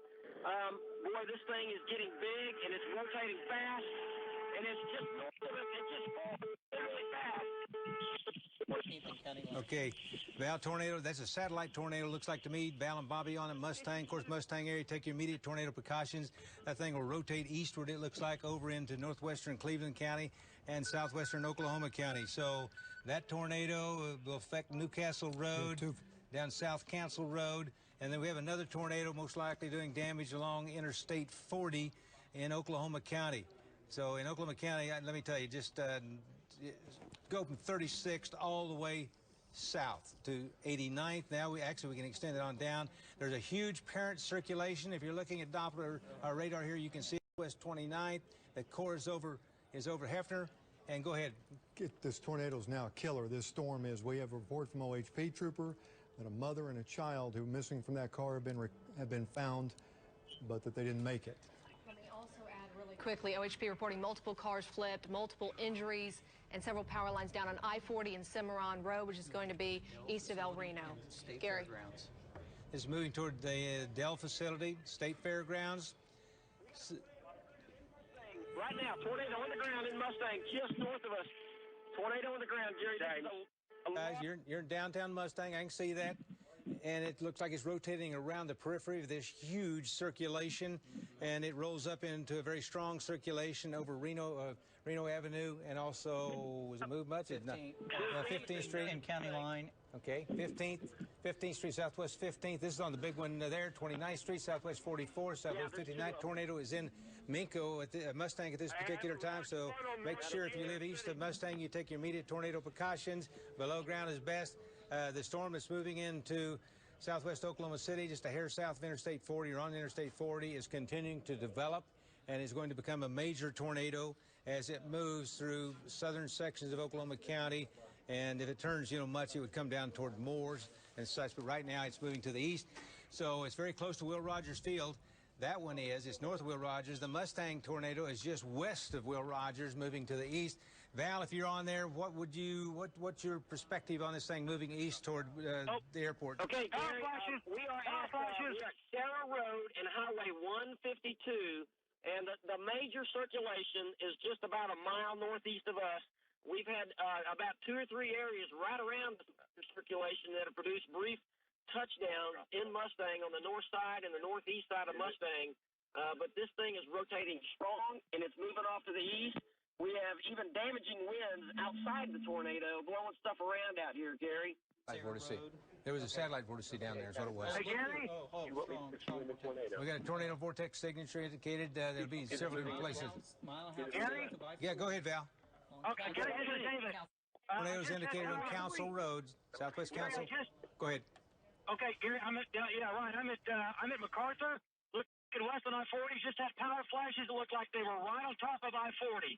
Boy, this thing is getting big and it's rotating fast, and it's just north of us. It's just really fast. Okay, Val, tornado, that's a satellite tornado, looks like to me. Val and Bobby on a Mustang. Of course, Mustang area, take your immediate tornado precautions. That thing will rotate eastward, it looks like, over into northwestern Cleveland County and southwestern Oklahoma County. So that tornado will affect Newcastle Road, down South Council Road. And then we have another tornado most likely doing damage along Interstate 40 in Oklahoma County. So in Oklahoma County, let me tell you, just go from 36th all the way south to 89th. Now we can extend it on down. There's a huge parent circulation. If you're looking at Doppler radar here, you can see West 29th. The core is over Hefner. And go ahead. This tornado is now a killer. This storm is. We have a report from OHP trooper that a mother and a child who are missing from that car have been found, but that they didn't make it. Let me also add really quickly, OHP reporting multiple cars flipped, multiple injuries, and several power lines down on I-40 and Cimarron Road, which is going to be east of El Reno. Gary. Fairgrounds. This is moving toward the Dell facility, State Fairgrounds. Right now, tornado on the ground in Mustang, just north of us. Tornado on the ground, Jerry. Guys, you're in downtown Mustang. I can see that. And it looks like it's rotating around the periphery of this huge circulation, and it rolls up into a very strong circulation over Reno Avenue, and also, was it moved much? 15th Street. And County Line. Okay, 15th Street, Southwest 15th. This is on the big one there, 29th Street, Southwest 44th, Southwest 59th. Tornado is in Minco at Mustang at this particular time, so make sure if you live east of Mustang, you take your immediate tornado precautions. Below ground is best. The storm that's moving into southwest Oklahoma City, just a hair south of Interstate 40 or on Interstate 40, is continuing to develop and is going to become a major tornado as it moves through southern sections of Oklahoma County. And if it turns, much, it would come down toward Moores and such. But right now, it's moving to the east. So it's very close to Will Rogers Field. That one is. It's north of Will Rogers. The Mustang tornado is just west of Will Rogers, moving to the east. Val, if you're on there, what's your perspective on this thing moving east toward the airport? Okay, Gary, we are at Sarah Road and Highway 152, and the major circulation is just about a mile northeast of us. We've had about 2 or 3 areas right around the circulation that have produced brief touchdowns in Mustang on the north side and the northeast side of Mustang. But this thing is rotating strong, and it's moving off to the east. We have even damaging winds outside the tornado, blowing stuff around out here, Gary. Vortex. There was a satellite vortex down there, is what it was. Hey, Gary? We got a tornado vortex signature indicated. There'll be several different places. Gary? Yeah, go ahead, Val. Okay, Gary, this is David. Tornadoes indicated on Council Road, Southwest Council. Go ahead. Okay, Gary, I'm at MacArthur, looking west on I-40. Just had power flashes that looked like they were right on top of I-40.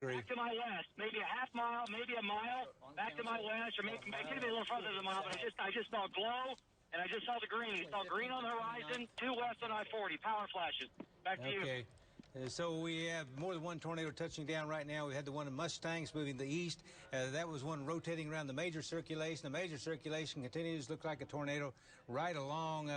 Back to my west, maybe a half mile, maybe a mile, back to my west, or maybe it could be a little further than a mile, but I just saw glow, and I just saw the green. Saw green on the horizon, 2 west on I-40, power flashes. Back to you. Okay. So we have more than one tornado touching down right now. We had the one in Mustangs moving to the east. That was one rotating around the major circulation. The major circulation continues to look like a tornado right along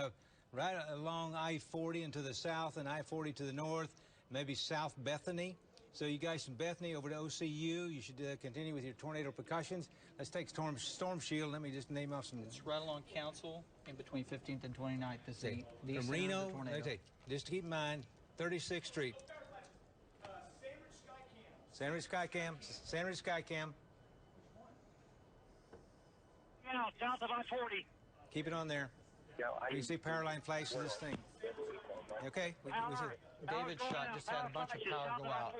I-40 and to the south, and I-40 to the north, maybe South Bethany. So you guys from Bethany over to OCU, you should continue with your tornado precautions. Let's take Storm Shield. Let me just name off some. It's right along Council in between 15th and 29th. This is the from Reno, just to keep in mind, 36th Street. Sandridge Skycam. Now, south of I-40. Keep it on there. You see power line flashes this thing. Okay. David shot just had a bunch of power go out.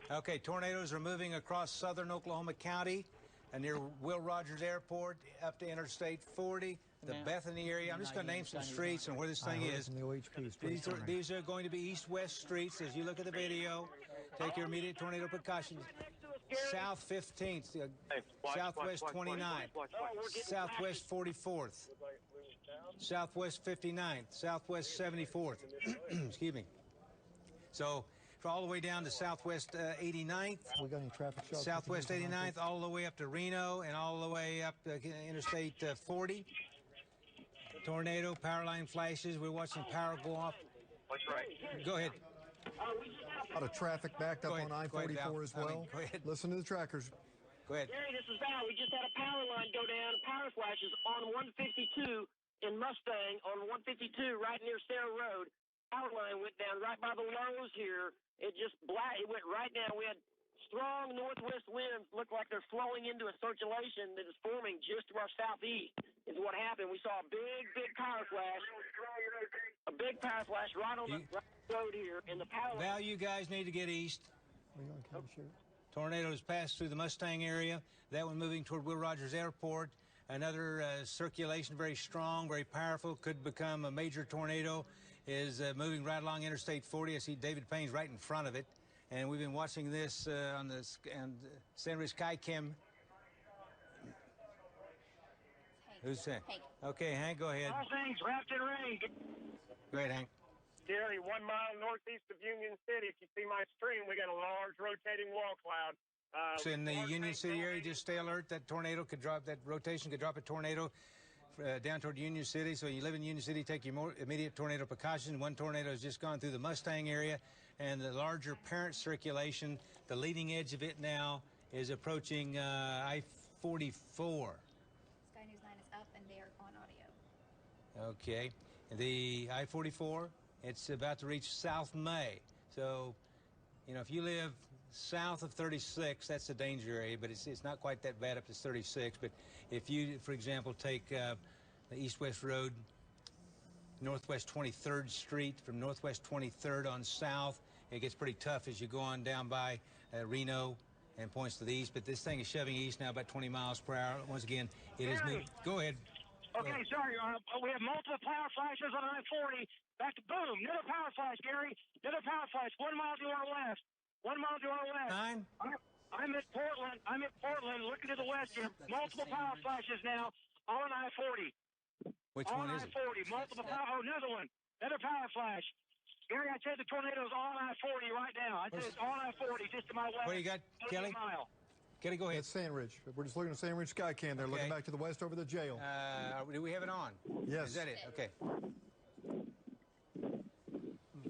Okay, tornadoes are moving across southern Oklahoma County and near Will Rogers Airport up to Interstate 40, the Bethany area. I'm just going to name some streets and where this thing is. These are going to be east-west streets as you look at the video. Take your immediate tornado precautions. South 15th, Southwest 29th, Southwest 44th, southwest 59th, southwest 74th. Excuse me. So all the way down to southwest 89th. We got any traffic shots? Southwest 89th, all the way up to Reno, and all the way up to Interstate 40. Tornado, power line flashes. We're watching power go off. That's right. Go ahead. A lot of traffic backed up on I-44 as well. Go ahead. Listen to the trackers. Go ahead. Gary, this is Val. We just had a power line go down, power flashes on 152 in Mustang, on 152 right near Sarah Road. Power line went down right by the Lowe's here. It just it went right down. We had strong northwest winds, look like they're flowing into a circulation that is forming just to our southeast is what happened. We saw a big power flash. A big power flash right on the road here in the power line. Val, you guys need to get east. Tornadoes passed through the Mustang area. That one moving toward Will Rogers Airport. Another circulation, very strong, very powerful, could become a major tornado, is moving right along Interstate 40. I see David Payne's right in front of it. And we've been watching this on the San Luis Skycam. Who's that? Hank. Okay, Hank, go ahead. All things wrapped in rain. Go ahead, Hank. Gary, 1 mile northeast of Union City. If you see my screen, we got a large rotating wall cloud. So in the Union City area, just stay alert. That tornado could drop, that rotation could drop a tornado down toward Union City. So you live in Union City, take your more immediate tornado precautions. One tornado has just gone through the Mustang area, and the larger parent circulation, the leading edge of it now is approaching I-44. Sky News 9 is up and they are on audio. Okay. The I-44, it's about to reach South May. So, you know, if you live south of 36, that's a danger area, but it's not quite that bad up to 36. But if you, for example, take the east-west road, northwest 23rd Street, from northwest 23rd on south, it gets pretty tough as you go on down by Reno and points to the east. But this thing is shoving east now about 20 miles per hour. Once again, it is moving. Go ahead. Okay, sorry. We have multiple power flashes on I-40. Back to boom. Another power flash, Gary. Another power flash. 1 mile to our west. 1 mile to our west. I'm at Portland. Looking to the west here. Multiple power flashes now on I-40. Which one is it? On I-40. Multiple power. Oh, another one. Another power flash. Gary, I said the tornado's on I-40 right now. I said it's on I-40 just to my west. What do you got, Kelly? Mile. Kelly, go ahead. It's Sandridge. We're just looking at Sandridge Skycam. They're looking back to the west over the jail. Do we have it on? Yes. Is that it? Okay.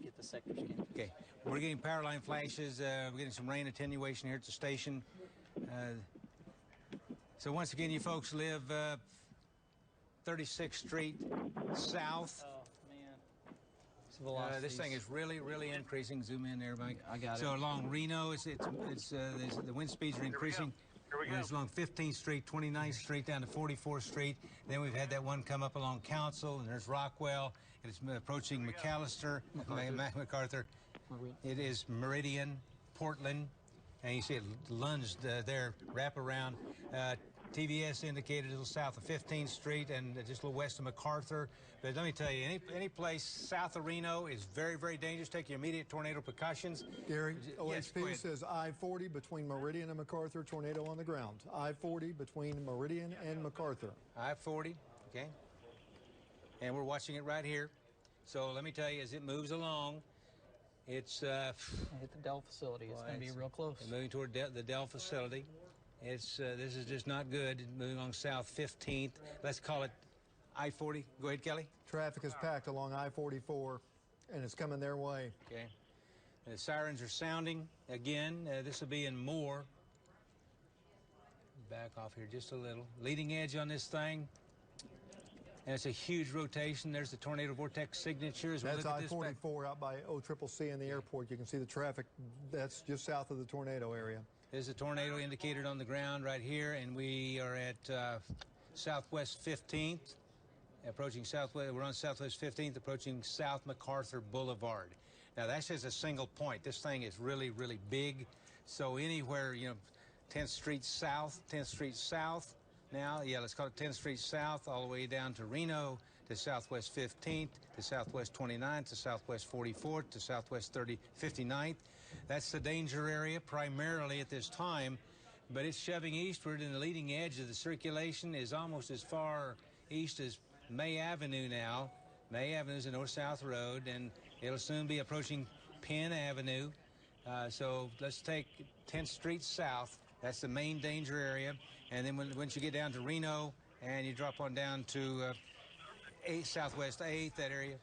Get the sector scan. Okay. We're getting power line flashes. We're getting some rain attenuation here at the station. So once again, you folks live 36th Street south. Oh, man. This thing is really increasing. Zoom in there, Mike. I got it. So along Reno, the wind speeds are increasing. And it's along 15th Street, 29th Street, down to 44th Street. Then we've had that one come up along Council, and there's Rockwell. And it's approaching MacArthur. It is Meridian, Portland, and you see it lunged there, wrap around. TVS indicated a little south of 15th Street and just a little west of MacArthur. But let me tell you, any place south of Reno is very dangerous. Take your immediate tornado precautions. Gary, Yes, OHP says I-40 between Meridian and MacArthur, tornado on the ground. I-40 between Meridian and MacArthur. I-40, okay. And we're watching it right here. So let me tell you, as it moves along, it's hit the Dell facility. It's going to be real close. Moving toward the Dell facility. This is just not good. Moving along South 15th. Let's call it I-40. Go ahead, Kelly. Traffic is packed along I-44, and it's coming their way. Okay. The sirens are sounding again. This will be in Moore. Back off here just a little. Leading edge on this thing. And it's a huge rotation. There's the tornado vortex signature. That's I-44 out by OCCC in the airport. You can see the traffic. That's just south of the tornado area. There's a tornado indicated on the ground right here, and we are at Southwest 15th, approaching Southwest. We're on Southwest 15th, approaching South MacArthur Boulevard. Now that's just a single point. This thing is really big. So anywhere, 10th Street South. Now, let's call it 10th Street South, all the way down to Reno, to Southwest 15th, to Southwest 29th, to Southwest 44th, to Southwest 59th. That's the danger area primarily at this time, but it's shoving eastward, and the leading edge of the circulation is almost as far east as May Avenue now. May Avenue is a north-south road, and it'll soon be approaching Penn Avenue. So let's take 10th Street south. That's the main danger area. And then once you get down to Reno and you drop on down to Southwest 8th, that area,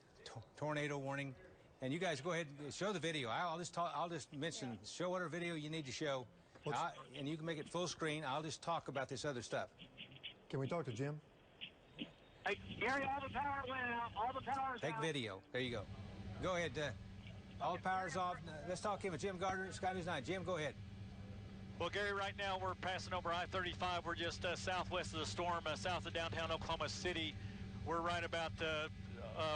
tornado warning. And you guys go ahead and show the video. I'll just mention, show whatever video you need to show. And you can make it full screen. I'll just talk about this other stuff. Can we talk to Jim? Hey, Gary, all the power went out. All the power's Take out. video. There you go. Go ahead. All the power's off. Let's talk to Jim Gardner, Sky News 9. Jim, go ahead. Well, Gary, right now we're passing over I-35. We're just southwest of the storm, south of downtown Oklahoma City. We're right about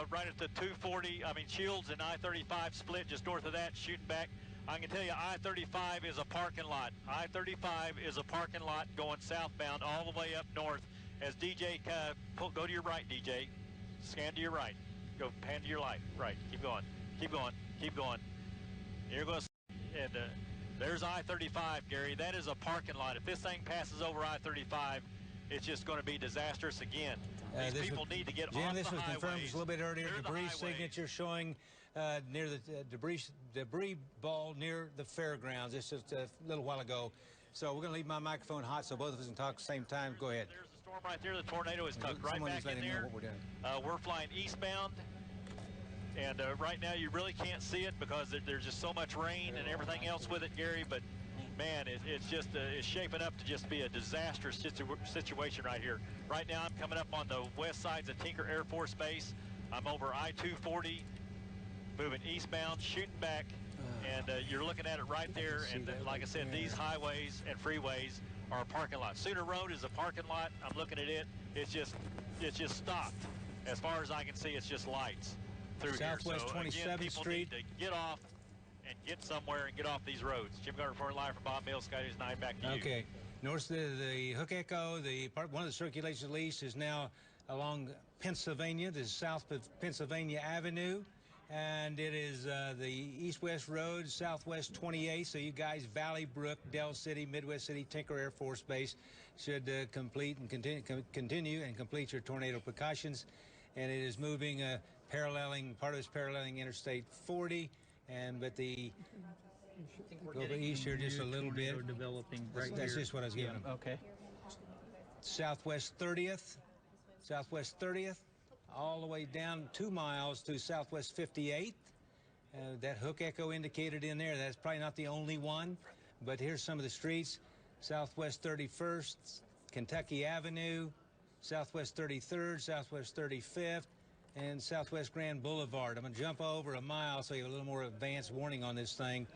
right at the 240. Shields and I-35 split just north of that, shooting back. I can tell you I-35 is a parking lot. I-35 is a parking lot going southbound all the way up north. As DJ, go to your right, DJ. Scan to your right. Go pan to your right. Right. Keep going. Keep going. Keep going. Here goes. And there's I-35, Gary. That is a parking lot. If this thing passes over I-35, it's just going to be disastrous again. These people need to get Jim, off this the was highways. confirmed just a little bit earlier. Clear the Debris highways. signature showing near the debris ball near the fairgrounds. It's just a little while ago. So we're going to leave my microphone hot so both of us can talk at the same time. Go ahead. There's the storm right there. The tornado is tucked right Someone back just let in him know there. what we're doing. We're flying eastbound. And right now you really can't see it because there's just so much rain and everything else with it, Gary. But man, it's just it's shaping up to just be a disastrous situation right here. Right now I'm coming up on the west sides of Tinker Air Force Base. I'm over I-240, moving eastbound, shooting back, and you're looking at it right there. And like I said, these highways and freeways are a parking lot. Cedar Road is a parking lot. I'm looking at it. It's just stopped. As far as I can see, it's just lights through Southwest here. So, 27th again, people Street. need to get off and get somewhere and get off these roads. Jim Gardner reporting live from Bob Mills, Sky News 9, back to you. Okay. North of the Hook Echo, one of the circulations at least is now along Pennsylvania. This is south of Pennsylvania Avenue. And it is the east-west road, southwest 28. So you guys, Valley Brook, Del City, Midwest City, Tinker Air Force Base should complete and continue and complete your tornado precautions. And it is moving part of it's paralleling Interstate 40, but go east here just a little bit. Developing right That's here. just what I was giving them. Okay. Southwest 30th, all the way down 2 miles to Southwest 58th. That Hook Echo indicated in there. That's probably not the only one, but here's some of the streets. Southwest 31st, Kentucky Avenue, Southwest 33rd, Southwest 35th, and Southwest Grand Boulevard. I'm going to jump over a mile so you have a little more advanced warning on this thing.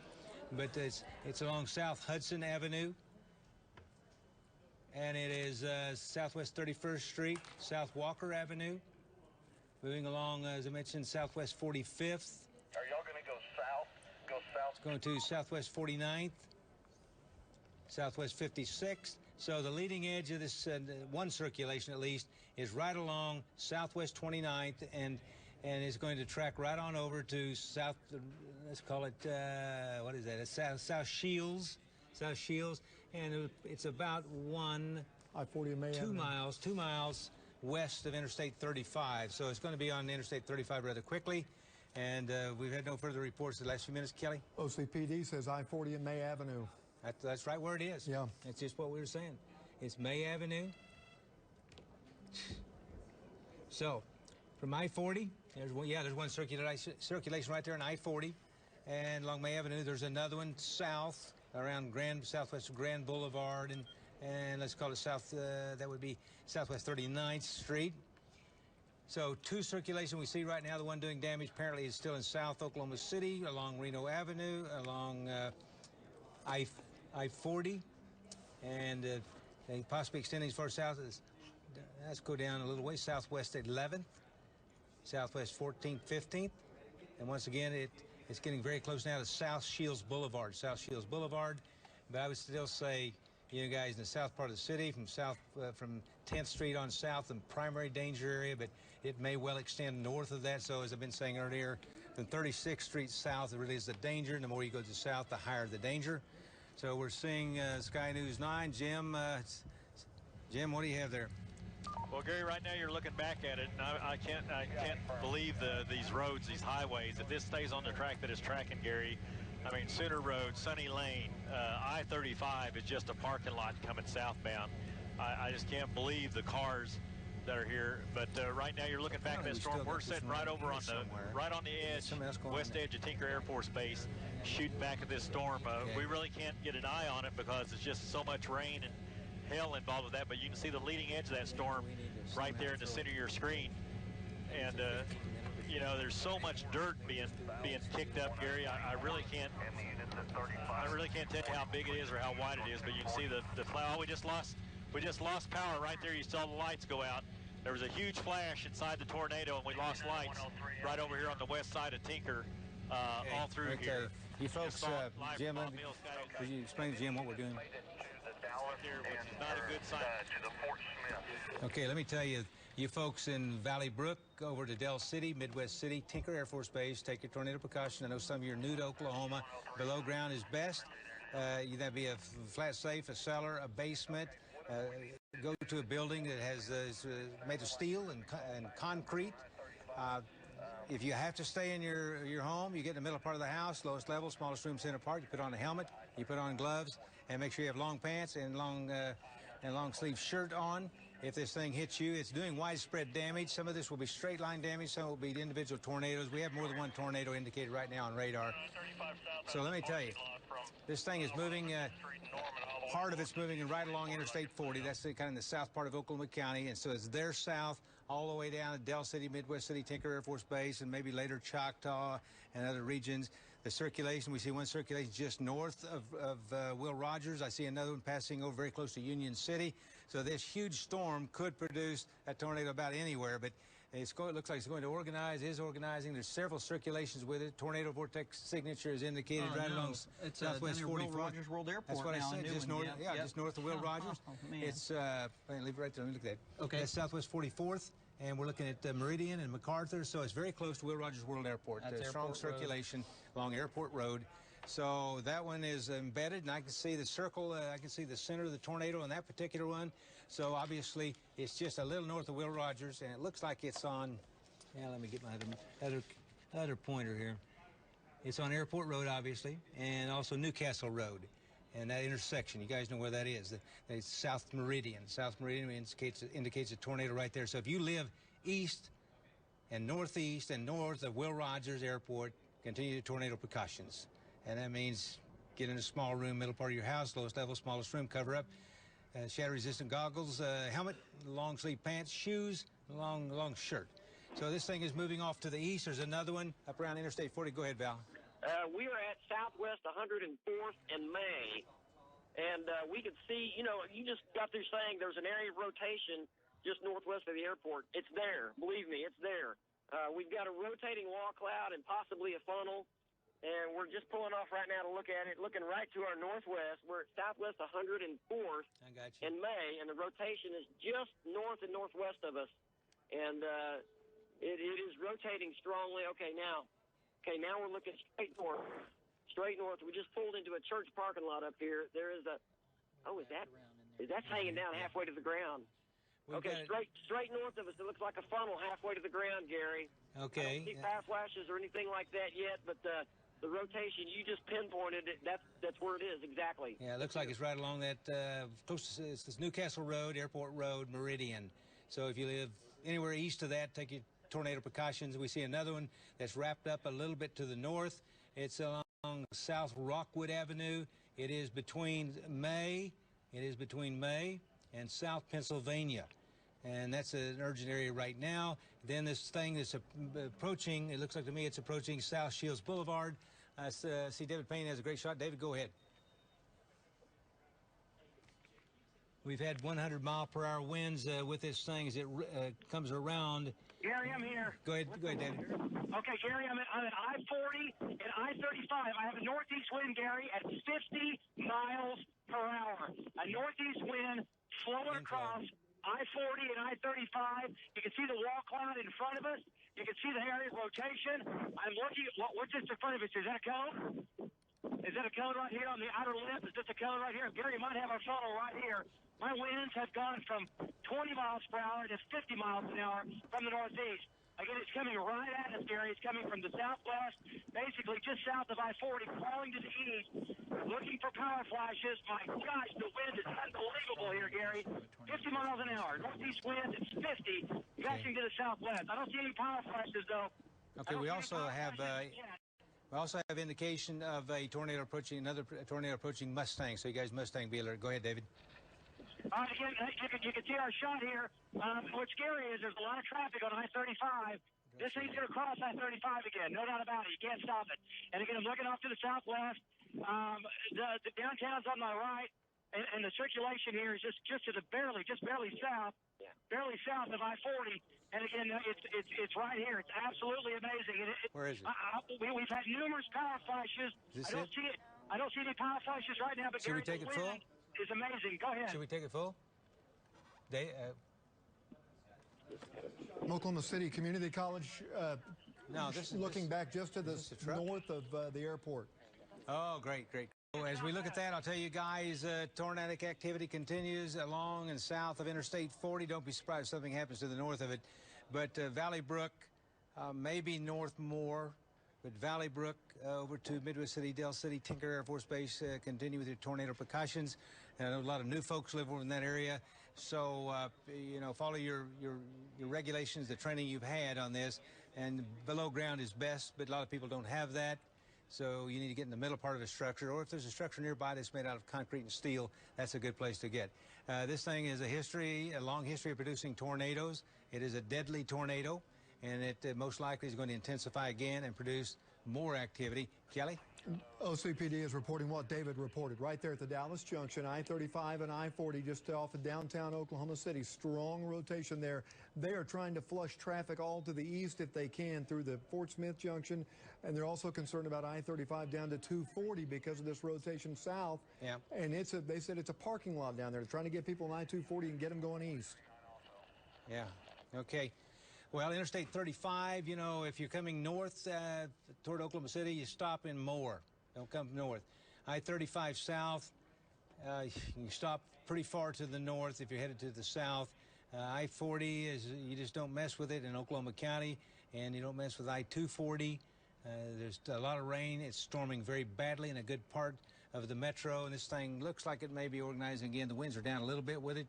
But it's along South Hudson Avenue. And it is Southwest 31st Street, South Walker Avenue. Moving along, as I mentioned, Southwest 45th. Are y'all going to go south? Go south? It's going to Southwest 49th, Southwest 56th. So the leading edge of this one circulation, at least, is right along Southwest 29th, and is going to track right on over to South. Let's call it what is that? It's South Shields. South Shields, and it's about two miles west of Interstate 35. So it's going to be on Interstate 35 rather quickly. And we've had no further reports the last few minutes, Kelly. OCPD says I-40 and May Avenue. That's right where it is. Yeah. That's just what we were saying. It's May Avenue. So, from I-40, there's one circulation right there on I-40. And along May Avenue, there's another one south around Southwest Grand Boulevard. And let's call it south, that would be Southwest 39th Street. So, two circulations we see right now. The one doing damage apparently is still in South Oklahoma City, along Reno Avenue, along I-40, and possibly extending as far south as, let's go down a little way, Southwest 11th, Southwest 14th, 15th, and once again, it's getting very close now to South Shields Boulevard, but I would still say, you guys in the south part of the city, from 10th Street on south, in primary danger area, but it may well extend north of that. So as I've been saying earlier, from 36th Street south, it really is the danger. And the more you go to the south, the higher the danger. So we're seeing Sky News 9. Jim, what do you have there? Well, Gary, right now you're looking back at it, and I can't believe these roads, these highways. If this stays on the track that it's tracking, Gary, I mean, Center Road, Sunny Lane, I-35 is just a parking lot coming southbound. I just can't believe the cars that are here. But right now you're looking back at that storm. We're sitting right over on the edge, west edge of Tinker Air Force Base, shooting back at this storm. We really can't get an eye on it because it's just so much rain and hail involved with that, but you can see the leading edge of that storm right there in the center of your screen. And you know, there's so much dirt being kicked up, Gary. I really can't tell you how big it is or how wide it is, but you can see the cloud. We just lost power right there. You saw the lights go out. There was a huge flash inside the tornado, and we lost lights right over here on the west side of Tinker, all through here. You folks, Jim, could you explain to Jim what we're doing? Which is not a good sign. Okay, let me tell you, you folks in Valley Brook, over to Del City, Midwest City, Tinker Air Force Base, take your tornado precaution. I know some of you are new to Oklahoma. Below ground is best. That'd be a flat safe, a cellar, a basement. Go to a building that has made of steel and concrete. If you have to stay in your home, you get in the middle part of the house, lowest level, smallest room, center part. You put on a helmet, you put on gloves, and make sure you have long pants and long sleeve shirt on. If this thing hits you, it's doing widespread damage. Some of this will be straight line damage. Some will be individual tornadoes. We have more than one tornado indicated right now on radar. So let me tell you, this thing is moving. Part of it's moving right along Interstate 40. That's kind of in the south part of Oklahoma County, and so it's there south all the way down to Del City, Midwest City, Tinker Air Force Base, and maybe later Choctaw and other regions. The circulation, we see one circulation just north of Will Rogers. I see another one passing over very close to Union City. So this huge storm could produce a tornado about anywhere, but it looks like it's going to organize, is organizing. There's several circulations with it. Tornado vortex signature is indicated right along Southwest 44. Will Rogers World Airport. That's what I said, just north, just north of Will Rogers. Man. It's, leave it right there, let me look at that. Okay. That's Southwest 44th, and we're looking at Meridian and MacArthur, so it's very close to Will Rogers World Airport. Strong circulation along Airport Road. So that one is embedded, and I can see the circle, I can see the center of the tornado on that particular one. So obviously, it's just a little north of Will Rogers, and it looks like it's on, let me get my other pointer here. It's on Airport Road, obviously, and also Newcastle Road, and that intersection. You guys know where that is. It's South Meridian. South Meridian indicates a tornado right there. So if you live east and northeast and north of Will Rogers Airport, continue the tornado precautions. And that means get in a small room, middle part of your house, lowest level, smallest room, cover up. Shatter-resistant goggles, helmet, long sleeve pants, shoes, long shirt. So this thing is moving off to the east. There's another one up around Interstate 40. Go ahead, Val. We are at Southwest 104th and May, and we could see, you just got through saying there's an area of rotation just northwest of the airport. It's there. Believe me, it's there. We've got a rotating wall cloud and possibly a funnel. And we're just pulling off right now to look at it, looking right to our northwest. We're at Southwest 104th in May, and the rotation is just north and northwest of us. And it is rotating strongly. Okay, now we're looking straight north. Straight north. We just pulled into a church parking lot up here. There is that's hanging down halfway to the ground. Okay, straight north of us. It looks like a funnel halfway to the ground, Gary. Okay. I don't see power flashes or anything like that yet, but the rotation, you just pinpointed it. That's where it is, exactly. Yeah, it looks like it's right along that, close to it's Newcastle Road, Airport Road, Meridian. So if you live anywhere east of that, take your tornado precautions. We see another one that's wrapped up a little bit to the north. It's along South Rockwood Avenue. It is between May and South Pennsylvania. And that's an urgent area right now. Then this thing that's approaching, it looks like to me it's approaching South Shields Boulevard. I see David Payne has a great shot. David, go ahead. We've had 100-mile-per-hour winds with this thing as it comes around. Gary, I'm here. Go ahead, David. Okay, Gary, I'm at I-40 and I-35. I have a northeast wind, Gary, at 50 miles per hour. A northeast wind flowing across I-40 and I-35. You can see the wall cloud in front of us. You can see the area of rotation. I'm looking at what's just in front of us. Is that a cone? Is that a cone right here on the outer lip? Is this a cone right here? Gary, you might have our funnel right here. My winds have gone from 20 miles per hour to 50 miles an hour from the northeast. Again, it's coming right at us, Gary. It's coming from the southwest, basically just south of I-40, crawling to the east, looking for power flashes. My gosh, the wind is unbelievable here, Gary. 50 miles an hour. Northeast wind, it's 50, gusting to the southwest. I don't see any power flashes, though. Okay, we also have indication of a tornado approaching, another tornado approaching Mustang. So you guys Mustang be alert. Go ahead, David. Again, you can see our shot here. What's scary is there's a lot of traffic on I-35. This thing's going to cross I-35 again, no doubt about it. You can't stop it. And again, I'm looking off to the southwest. The downtown's on my right, and the circulation here is just to the barely south of I-40. And again, it's right here. It's absolutely amazing. Where is it? We've had numerous power flashes. I don't see it. I don't see any power flashes right now. But should we take it full? It's amazing. Go ahead. Should we take it full? Oklahoma City Community College. No, this is looking back just to the north of the airport. Oh, great, great. As we look at that, I'll tell you guys, tornadic activity continues along and south of Interstate 40. Don't be surprised if something happens to the north of it. But Valley Brook, maybe north more. But Valley Brook over to Midwest City, Del City, Tinker Air Force Base, continue with your tornado precautions. I know a lot of new folks live over in that area. So, you know, follow your regulations, the training you've had on this. And below ground is best, but a lot of people don't have that. So you need to get in the middle part of the structure. Or if there's a structure nearby that's made out of concrete and steel, that's a good place to get. This thing is a long history of producing tornadoes. It is a deadly tornado. And it most likely is going to intensify again and produce more activity. Kelly? OCPD is reporting what David reported right there at the Dallas Junction, I-35 and I-40 just off of downtown Oklahoma City. Strong rotation there. They are trying to flush traffic all to the east if they can through the Fort Smith Junction. And they're also concerned about I-35 down to 240 because of this rotation south. Yeah. And they said it's a parking lot down there. They're trying to get people on I-240 and get them going east. Yeah. Okay. Well, Interstate 35, you know, if you're coming north toward Oklahoma City, you stop in Moore. Don't come north. I-35 south, you stop pretty far to the north if you're headed to the south. I-40, you just don't mess with it in Oklahoma County, and you don't mess with I-240. There's a lot of rain. It's storming very badly in a good part of the metro, and this thing looks like it may be organizing again. The winds are down a little bit with it.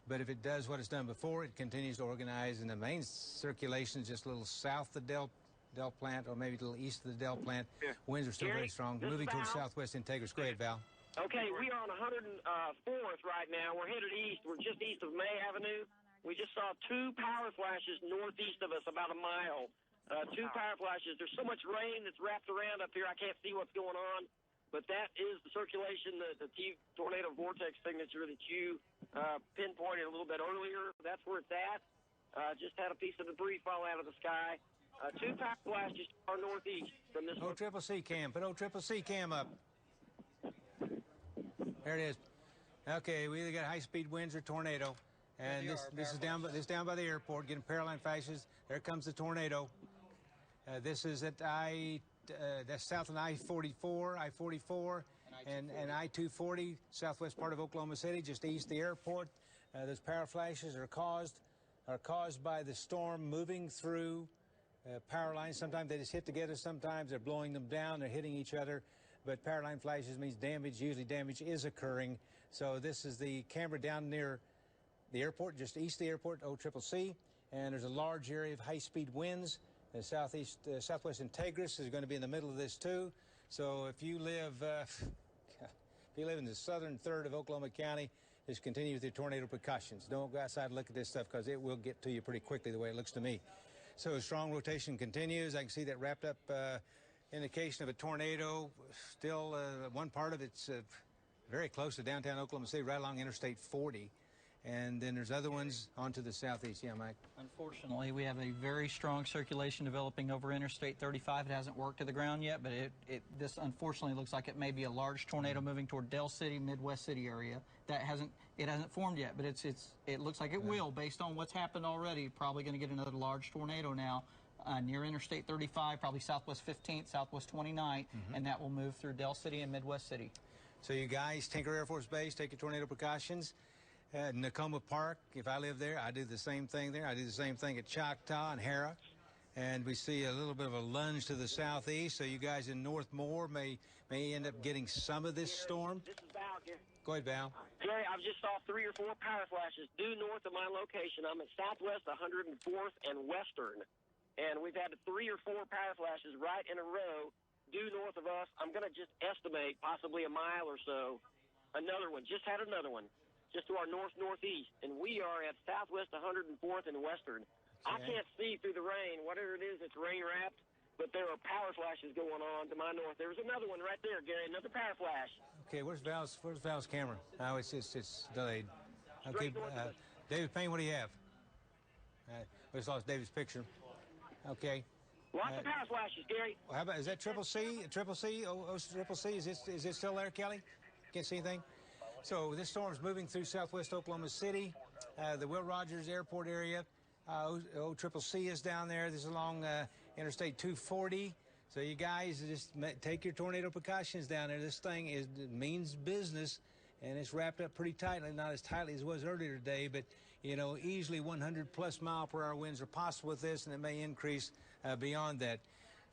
But if it does what it's done before, it continues to organize, and the main circulation is just a little south of the Del Plant, or maybe a little east of the Del Plant. Yeah. Winds are still very strong. Moving towards southwest Integris. Go ahead, Val. Okay, we are on 104th right now. We're headed east. We're just east of May Avenue. We just saw two power flashes northeast of us, about a mile. Two power flashes. There's so much rain that's wrapped around up here, I can't see what's going on. But that is the circulation, the tornado vortex signature that you pinpointed a little bit earlier. That's where it's at. Just had a piece of debris fall out of the sky. Two power flashes are northeast from this. OCCC cam. Put OCCC cam up. There it is. Okay, we either got high-speed winds or tornado. And this is down by the airport, getting Paroline flashes. There comes the tornado. This is at that's south of I-44, and I-240, southwest part of Oklahoma City, just east of the airport. Those power flashes are caused by the storm moving through power lines. Sometimes they just hit together. Sometimes they're blowing them down. They're hitting each other. But power line flashes means damage. Usually damage is occurring. So this is the camera down near the airport, just east of the airport, OCCC. And there's a large area of high-speed winds. The southwest Integris is going to be in the middle of this too. So if you live in the southern third of Oklahoma County, just continue with your tornado precautions. Don't go outside and look at this stuff because it will get to you pretty quickly the way it looks to me. So strong rotation continues. I can see that wrapped up indication of a tornado. Still, one part of it's very close to downtown Oklahoma City, right along Interstate 40. And then there's other ones onto the southeast. Yeah, Mike? Unfortunately, we have a very strong circulation developing over Interstate 35. It hasn't worked to the ground yet, but this unfortunately looks like it may be a large tornado moving toward Del City, Midwest City area. It hasn't formed yet, but it looks like it will based on what's happened already. Probably going to get another large tornado now near Interstate 35, probably southwest 15th, southwest 29th, and that will move through Del City and Midwest City. So you guys, Tinker Air Force Base, take your tornado precautions. Nakoma Park, if I live there, I do the same thing there. I do the same thing at Choctaw and Hara. And we see a little bit of a lunge to the southeast, so you guys in North Moore may end up getting some of this storm. This is Val, Gary. Go ahead, Val. Gary, I just saw 3 or 4 power flashes due north of my location. I'm at Southwest 104th and Western, and we've had 3 or 4 power flashes right in a row due north of us. I'm going to just estimate possibly a mile or so. Another one, just had another one, just to our northeast, and we are at Southwest 104th and Western. I can't see through the rain. Whatever it is, it's rain-wrapped, but there are power flashes going on to my north. There's another one right there, Gary, another power flash. Okay, where's Val's camera? Oh, it's delayed. Okay, David Payne, what do you have? We just lost David's picture. Okay. Lots of power flashes, Gary. Well, how about, is that Triple C? Triple C? Triple C? Is it still there, Kelly? Can't see anything? So this storm's moving through southwest Oklahoma City, the Will Rogers Airport area. Triple C is down there. This is along Interstate 240. So you guys just take your tornado precautions down there. This thing means business, and it's wrapped up pretty tightly. Not as tightly as it was earlier today, but you know, easily 100+ mile/hour winds are possible with this, and it may increase beyond that.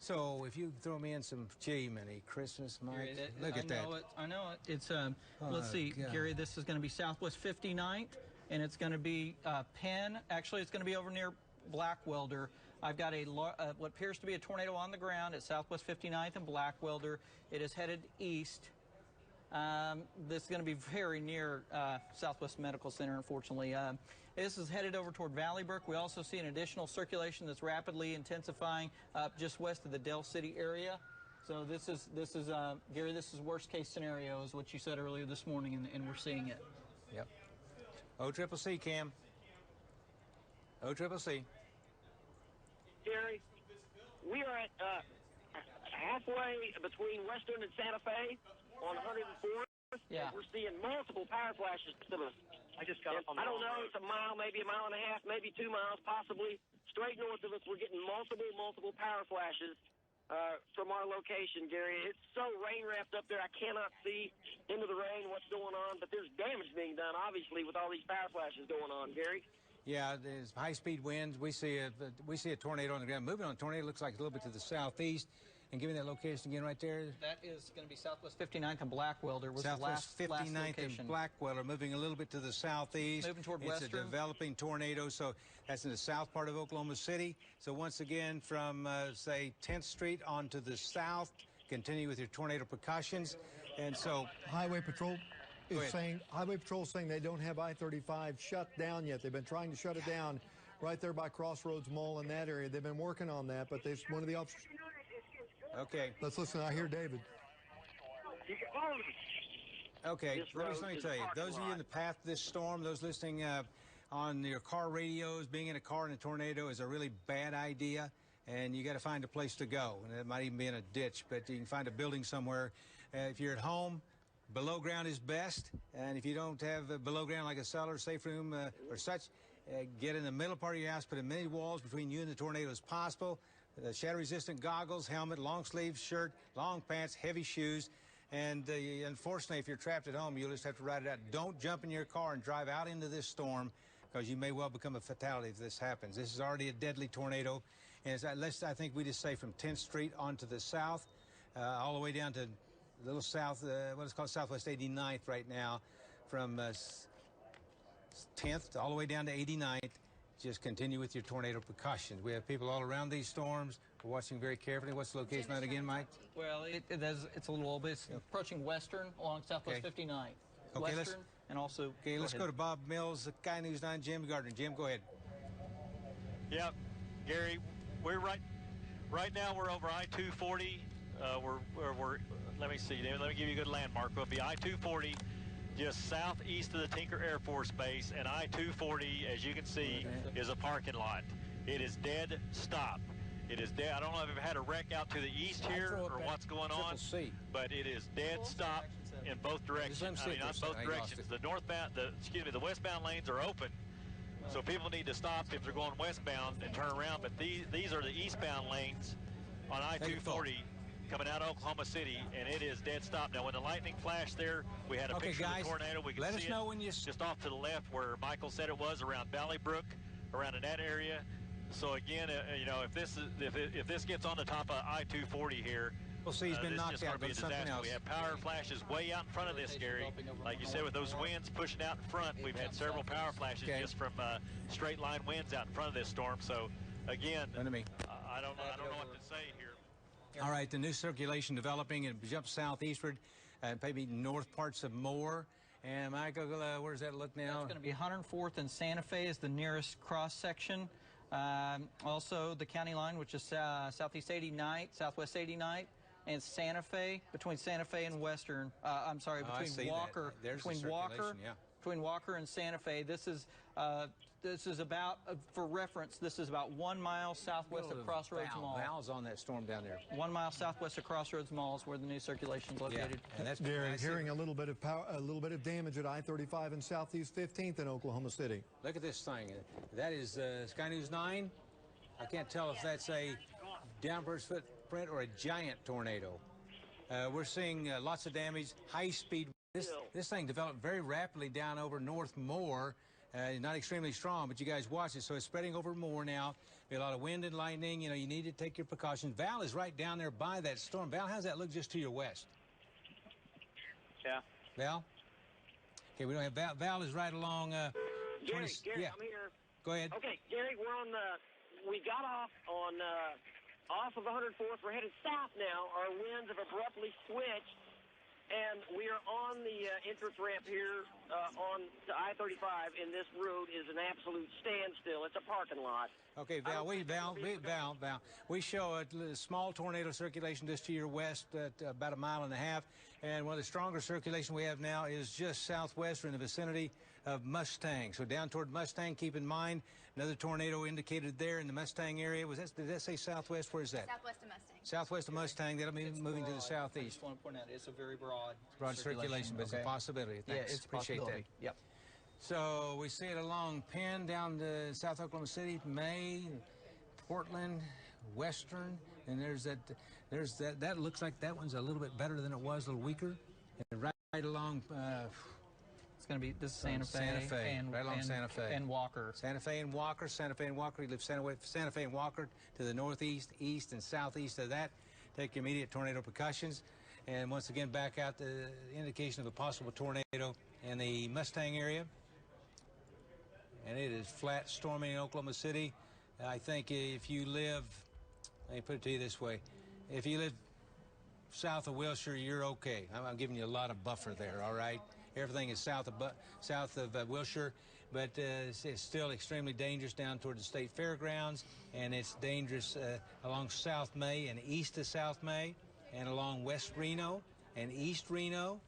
So if you throw me in some many Christmas, Mike, look at that. I know it. It's let's see, God. Gary. This is going to be Southwest 59th, and it's going to be Penn. Actually, it's going to be over near Blackwelder. I've got what appears to be a tornado on the ground at Southwest 59th and Blackwelder. It is headed east. This is going to be very near Southwest Medical Center, unfortunately. This is headed over toward Valley Brook. We also see an additional circulation that's rapidly intensifying up just west of the Del City area. So this is Gary, this is worst case scenario, is what you said earlier this morning, and we're seeing it. Yep. OCCC, Cam. OCCC. Gary, we are at halfway between Western and Santa Fe on 104th. Yeah. We're seeing multiple power flashes to us. I just got up on the I don't know, it's a mile, maybe a mile and a half, maybe 2 miles, possibly. Straight north of us, we're getting multiple power flashes from our location, Gary. It's so rain-wrapped up there, I cannot see into the rain what's going on, but there's damage being done, obviously, with all these power flashes going on, Gary. Yeah, there's high-speed winds. We see a tornado on the ground. Moving on a tornado looks like a little bit to the southeast. And give me that location again right there. That is going to be Southwest 59th and Blackwelder. Southwest 59th and Blackwelder, moving a little bit to the southeast. Moving toward Western. It's a developing tornado, so that's in the south part of Oklahoma City. So once again, from, say, 10th Street on to the south, continue with your tornado precautions. And so Highway Patrol is saying they don't have I-35 shut down yet. They've been trying to shut it down right there by Crossroads Mall in that area. They've been working on that, but one of the officers... Okay. Let's listen. I hear David. Okay, let me tell you, those of you in the path of this storm, those listening on your car radios, being in a car in a tornado is a really bad idea, and you got to find a place to go. And it might even be in a ditch, but you can find a building somewhere. If you're at home, below ground is best, and if you don't have below ground like a cellar, safe room, or such, get in the middle part of your house, put as many walls between you and the tornado as possible. Shatter-resistant goggles, helmet, long-sleeve shirt, long pants, heavy shoes. And unfortunately, if you're trapped at home, you'll just have to ride it out. Don't jump in your car and drive out into this storm, because you may well become a fatality if this happens. This is already a deadly tornado. And I think we just say from 10th Street on to the south, all the way down to a little south, what is called Southwest 89th right now, from 10th all the way down to 89th. Just continue with your tornado precautions. We have people all around these storms. We're watching very carefully. What's the location out again, Mike? Well, it's a little old, but it's approaching Western along Southwest 59th. Okay, Western and also... Okay, let's go to Bob Mills, the Sky News 9, Jim Gardner. Jim, go ahead. Yep, Gary, we're right now we're over I-240. Let me see, David, let me give you a good landmark. We'll be I-240. Just southeast of the Tinker Air Force Base, and I-240, as you can see, is a parking lot. It is dead stop. It is dead. I don't know if we've had a wreck out to the east here or what's going on, but it is dead stop in both directions. I mean, not both directions. The westbound lanes are open, so people need to stop if they're going westbound and turn around. But these are the eastbound lanes on I-240. coming out of Oklahoma City, and it is dead stop. Now, when the lightning flashed there, we had a picture guys, of the tornado. We could let see us know it when you just off to the left where Michael said it was, around Valley Brook, around in that area. So again, you know, if this gets on the top of I-240 here, we'll see he's been knocked out, but something else. We have power flashes way out in front of this, Gary. Like you said, with those winds pushing out in front, we've had several power flashes just from straight line winds out in front of this storm. So again, I don't know what to say here. All right, the new circulation developing and jumps southeastward, maybe north parts of Moore. And Michael, where does that look now? It's going to be 104th and Santa Fe is the nearest cross section. Also, the county line, which is southeast 89th, southwest 89th, and Santa Fe, between Santa Fe and Western. I'm sorry, between Walker, between Walker and Santa Fe. This is about, for reference, this is about 1 mile southwest of Crossroads Mall. Val's on that storm down there. 1 mile southwest of Crossroads Mall is where the new circulation is located. Yeah, and that's Gary, hearing a little bit of power, a little bit of damage at I-35 and Southeast 15th in Oklahoma City. Look at this thing. That is Sky News 9. I can't tell if that's a downburst footprint or a giant tornado. We're seeing lots of damage, high speed. This thing developed very rapidly down over North Moore. Not extremely strong, but you guys watch it. So it's spreading over more now. A lot of wind and lightning. You know, you need to take your precautions. Val is right down there by that storm. Val, how's that look just to your west? Yeah. Val? Okay, we don't have Val. Val is right along. Gary, I'm here. Go ahead. Okay, Gary, we're on we got off on off of 104th. We're headed south now. Our winds have abruptly switched. And we are on the entrance ramp here on to I-35, and this road is an absolute standstill. It's a parking lot. Okay, Val, we show a small tornado circulation just to your west at about 1.5 miles, and one of the stronger circulation we have now is just southwest in the vicinity of Mustang. So down toward Mustang, keep in mind, another tornado indicated there in the Mustang area. Did that say southwest? Where is that? Southwest of Mustang. Southwest of Mustang. That'll be moving to the southeast. I just want to point out, it's a very broad circulation, but it's a possibility. Thanks. Yeah, it's a Appreciate possibility. that. Yep. So we see it along Penn down to South Oklahoma City, May, Portland, Western, and there's that. That looks like that one's a little bit better than it was, a little weaker. And right along. It's going to be this is Santa Fe, and right along Santa Fe and Walker. Santa Fe and Walker. You live Santa Fe and Walker to the northeast, east, and southeast of that. Take immediate tornado precautions. And once again, back out the indication of a possible tornado in the Mustang area. And it is flat storming in Oklahoma City. I think if you live, let me put it to you this way, if you live south of Wilshire, you're okay. I'm giving you a lot of buffer there, all right? Everything is south of Wilshire, but it's still extremely dangerous down toward the state fairgrounds, and it's dangerous along South May and east of South May, and along West Reno and East Reno,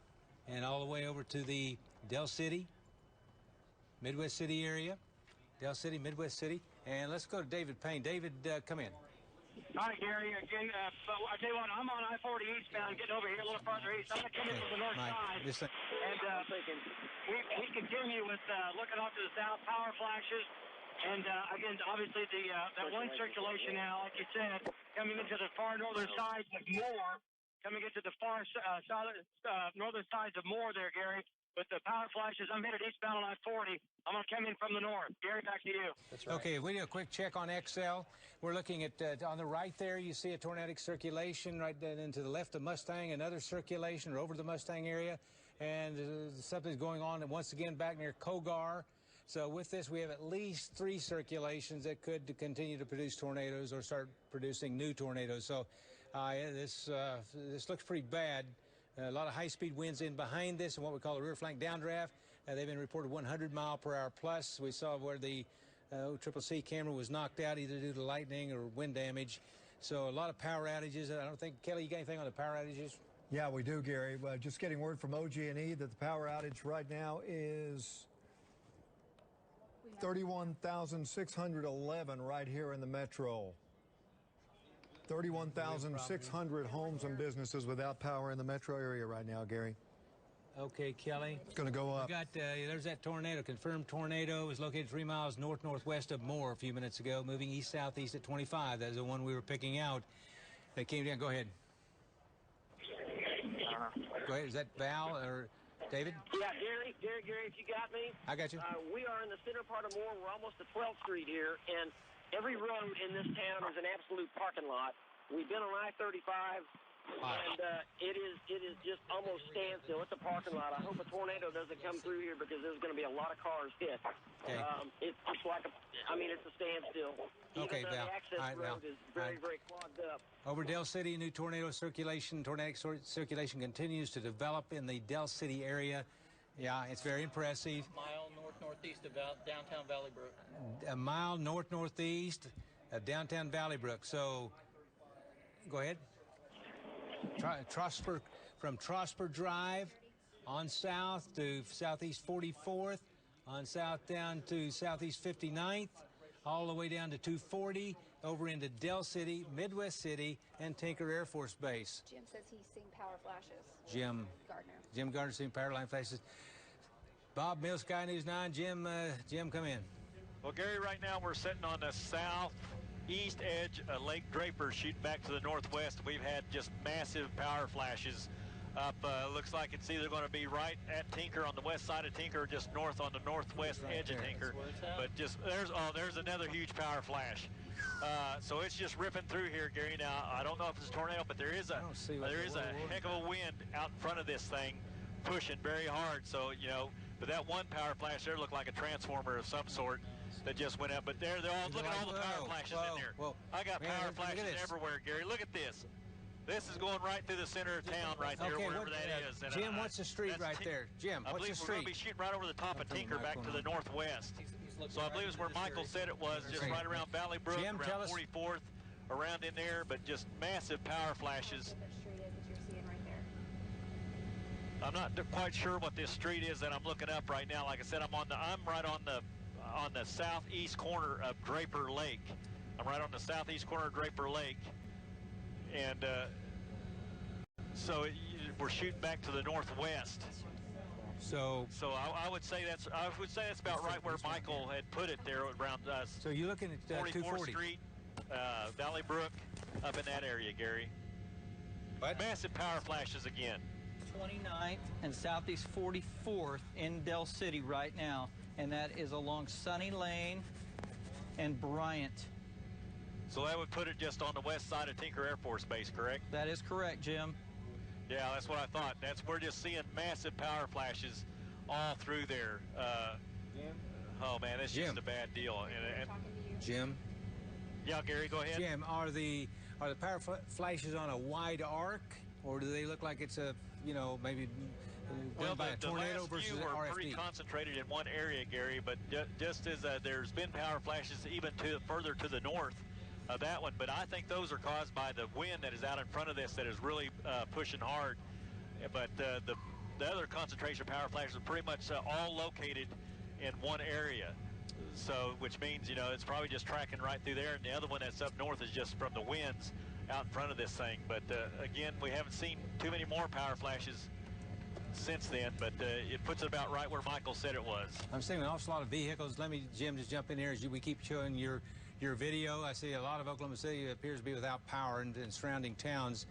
and all the way over to the Del City, Midwest City area. Del City, Midwest City. And let's go to David Payne. David, come in. Hi, Gary. Again, I tell you what, I'm on I-40 eastbound, getting over here a little farther east. I'm going to come in from the north side. And we continue with looking off to the south, power flashes. And, again, obviously, that one circulation now, like you said, coming into the far northern sides of Moore, coming into the far northern sides of Moore there, Gary. With the power flashes, I'm headed eastbound on I-40. I'm going to come in from the north. Gary, back to you. That's right. Okay, we do a quick check on XL. We're looking at, on the right there, you see a tornadic circulation right then into the left of Mustang, another circulation over the Mustang area, and something's going on, and once again, back near Kogar. So with this, we have at least 3 circulations that could continue to produce tornadoes or start producing new tornadoes. So this looks pretty bad. A lot of high-speed winds in behind this and what we call a rear flank downdraft. They've been reported 100-mile-per-hour plus. We saw where the CCC camera was knocked out either due to lightning or wind damage. So a lot of power outages. I don't think, Kelly, you got anything on the power outages? Yeah, we do, Gary. Just getting word from OG&E that the power outage right now is 31,611 right here in the metro. 31,600 homes and businesses without power in the metro area right now, Gary. Okay, Kelly. It's going to go up. We got, there's that tornado. Confirmed tornado is located 3 miles north-northwest of Moore a few minutes ago, moving east-southeast at 25. That's the one we were picking out. That came down. Go ahead. Go ahead. Is that Val or David? Yeah, Gary, if you got me. I got you. We are in the center part of Moore. We're almost to 12th Street here, and every road in this town is an absolute parking lot. We've been on I-35, and it is just almost standstill. It's a parking lot. I hope a tornado doesn't come through here because there's going to be a lot of cars hit. Okay. It's like it's a standstill. Okay, Even though Val. the access All right, road Val. is very clogged up. Over Del City, new tornado circulation continues to develop in the Del City area. Yeah, it's very impressive. A mile northeast of downtown Valley Brook. A mile northeast of downtown Valley Brook. So, go ahead. From Trosper Drive on south to Southeast 44th, on south down to Southeast 59th, all the way down to 240, over into Del City, Midwest City, and Tinker Air Force Base. Jim says he's seeing power flashes. Jim Gardner seeing power line flashes. Bob Mills, Sky News 9. Jim, come in. Well, Gary, right now we're sitting on the southeast edge of Lake Draper, shooting back to the northwest. We've had just massive power flashes up. Looks like it's either going to be right at Tinker on the west side of Tinker, or just north on the northwest edge of Tinker. But just there's another huge power flash. So it's just ripping through here, Gary. Now I don't know if it's a tornado, but there is a heck of a wind out in front of this thing, pushing very hard. So but that one power flash there looked like a transformer of some sort that just went up. But they're all look at all the power flashes in there. I got power flashes everywhere, Gary. Look at this. This is going right through the center of town right there, wherever that is. And Jim, what's the street right there? Jim, what's the street? We're going to be shooting right over the top of Tinker back to the northwest. So I believe it's where Michael said it was, just right around Valley Brook, Jim, around 44th, around in there, but just massive power flashes. I'm not quite sure what this street is that I'm looking up right now. Like I said, I'm right on the southeast corner of Draper Lake. I'm right on the southeast corner of Draper Lake. And so we're shooting back to the northwest. So I would say that's about right where Michael had put it there around us. So you're looking at 44th 240 Street, Valley Brook, up in that area, Gary. What? Massive power flashes again. 29th and Southeast 44th in Del City right now, and that is along Sunny Lane and Bryant. So that would put it just on the west side of Tinker Air Force Base, correct? That is correct, Jim. Yeah, that's what I thought. We're just seeing massive power flashes all through there. Oh man, that's just a bad deal. Jim. Yeah, Gary, go ahead. Jim, are the power flashes on a wide arc, or do they look like it's a maybe done by a tornado versus an were RFD? pretty concentrated in one area, Gary, but just as there's been power flashes even further to the north of that one, but I think those are caused by the wind that is out in front of this that is really pushing hard. But the other concentration of power flashes are pretty much all located in one area. So, which means, it's probably just tracking right through there, and the other one that's up north is just from the winds out in front of this thing. But again, we haven't seen too many more power flashes since then, but it puts it about right where Michael said it was. I'm seeing an awful lot of vehicles. Let me, Jim, just jump in here as we keep showing your video. I see a lot of Oklahoma City appears to be without power and surrounding towns.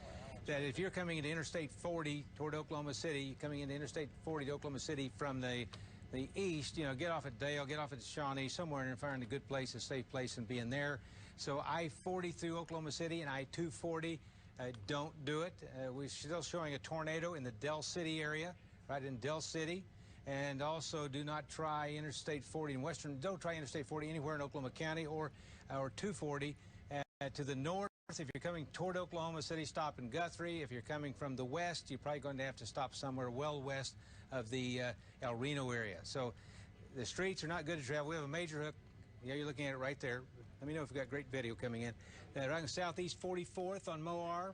That if you're coming into Interstate 40 toward Oklahoma City, coming into Interstate 40 to Oklahoma City from the east, get off at Dale, get off at Shawnee, somewhere and find a good place, a safe place, and be in there. So I-40 through Oklahoma City and I-240, don't do it. We're still showing a tornado in the Del City area, right in Del City. And also do not try Interstate 40 in western, don't try Interstate 40 anywhere in Oklahoma County or 240. To the north, if you're coming toward Oklahoma City, stop in Guthrie. If you're coming from the west, you're probably going to have to stop somewhere well west of the El Reno area. So the streets are not good to travel. We have a major hook. Yeah, you're looking at it right there. Let me know if we've got great video coming in. Right on Southeast 44th on Moar,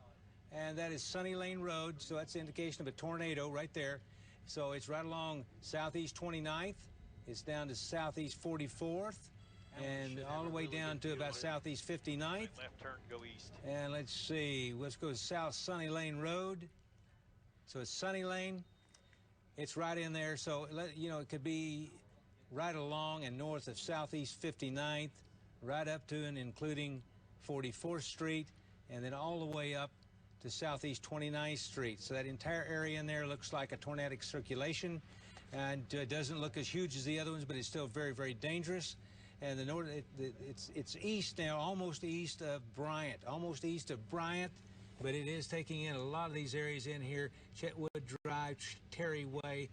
and that is Sunny Lane Road. So that's the indication of a tornado right there. So it's right along Southeast 29th. It's down to Southeast 44th. And all the way down to about Southeast 59th. Left turn, go east. And let's see, let's go South Sunny Lane Road. So it's Sunny Lane. It's right in there. So, it could be right along and north of Southeast 59th, right up to and including 44th Street, and then all the way up to southeast 29th Street. So that entire area in there looks like a tornadic circulation, and doesn't look as huge as the other ones, but it's still very, very dangerous. And the north, it's east now, almost east of Bryant, but it is taking in a lot of these areas in here: Chetwood Drive, Terry Way,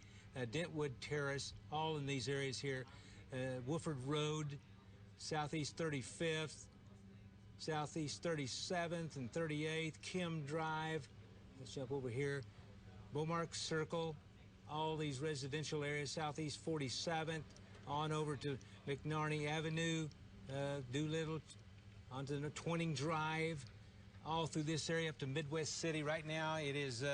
Dentwood Terrace, all in these areas here. Wooford Road, southeast 35th, southeast 37th and 38th, Kim Drive. Let's jump over here. Beaumark Circle, all these residential areas, southeast 47th, on over to McNarney Avenue, Doolittle, onto the Twining Drive, all through this area up to Midwest City. Right now it is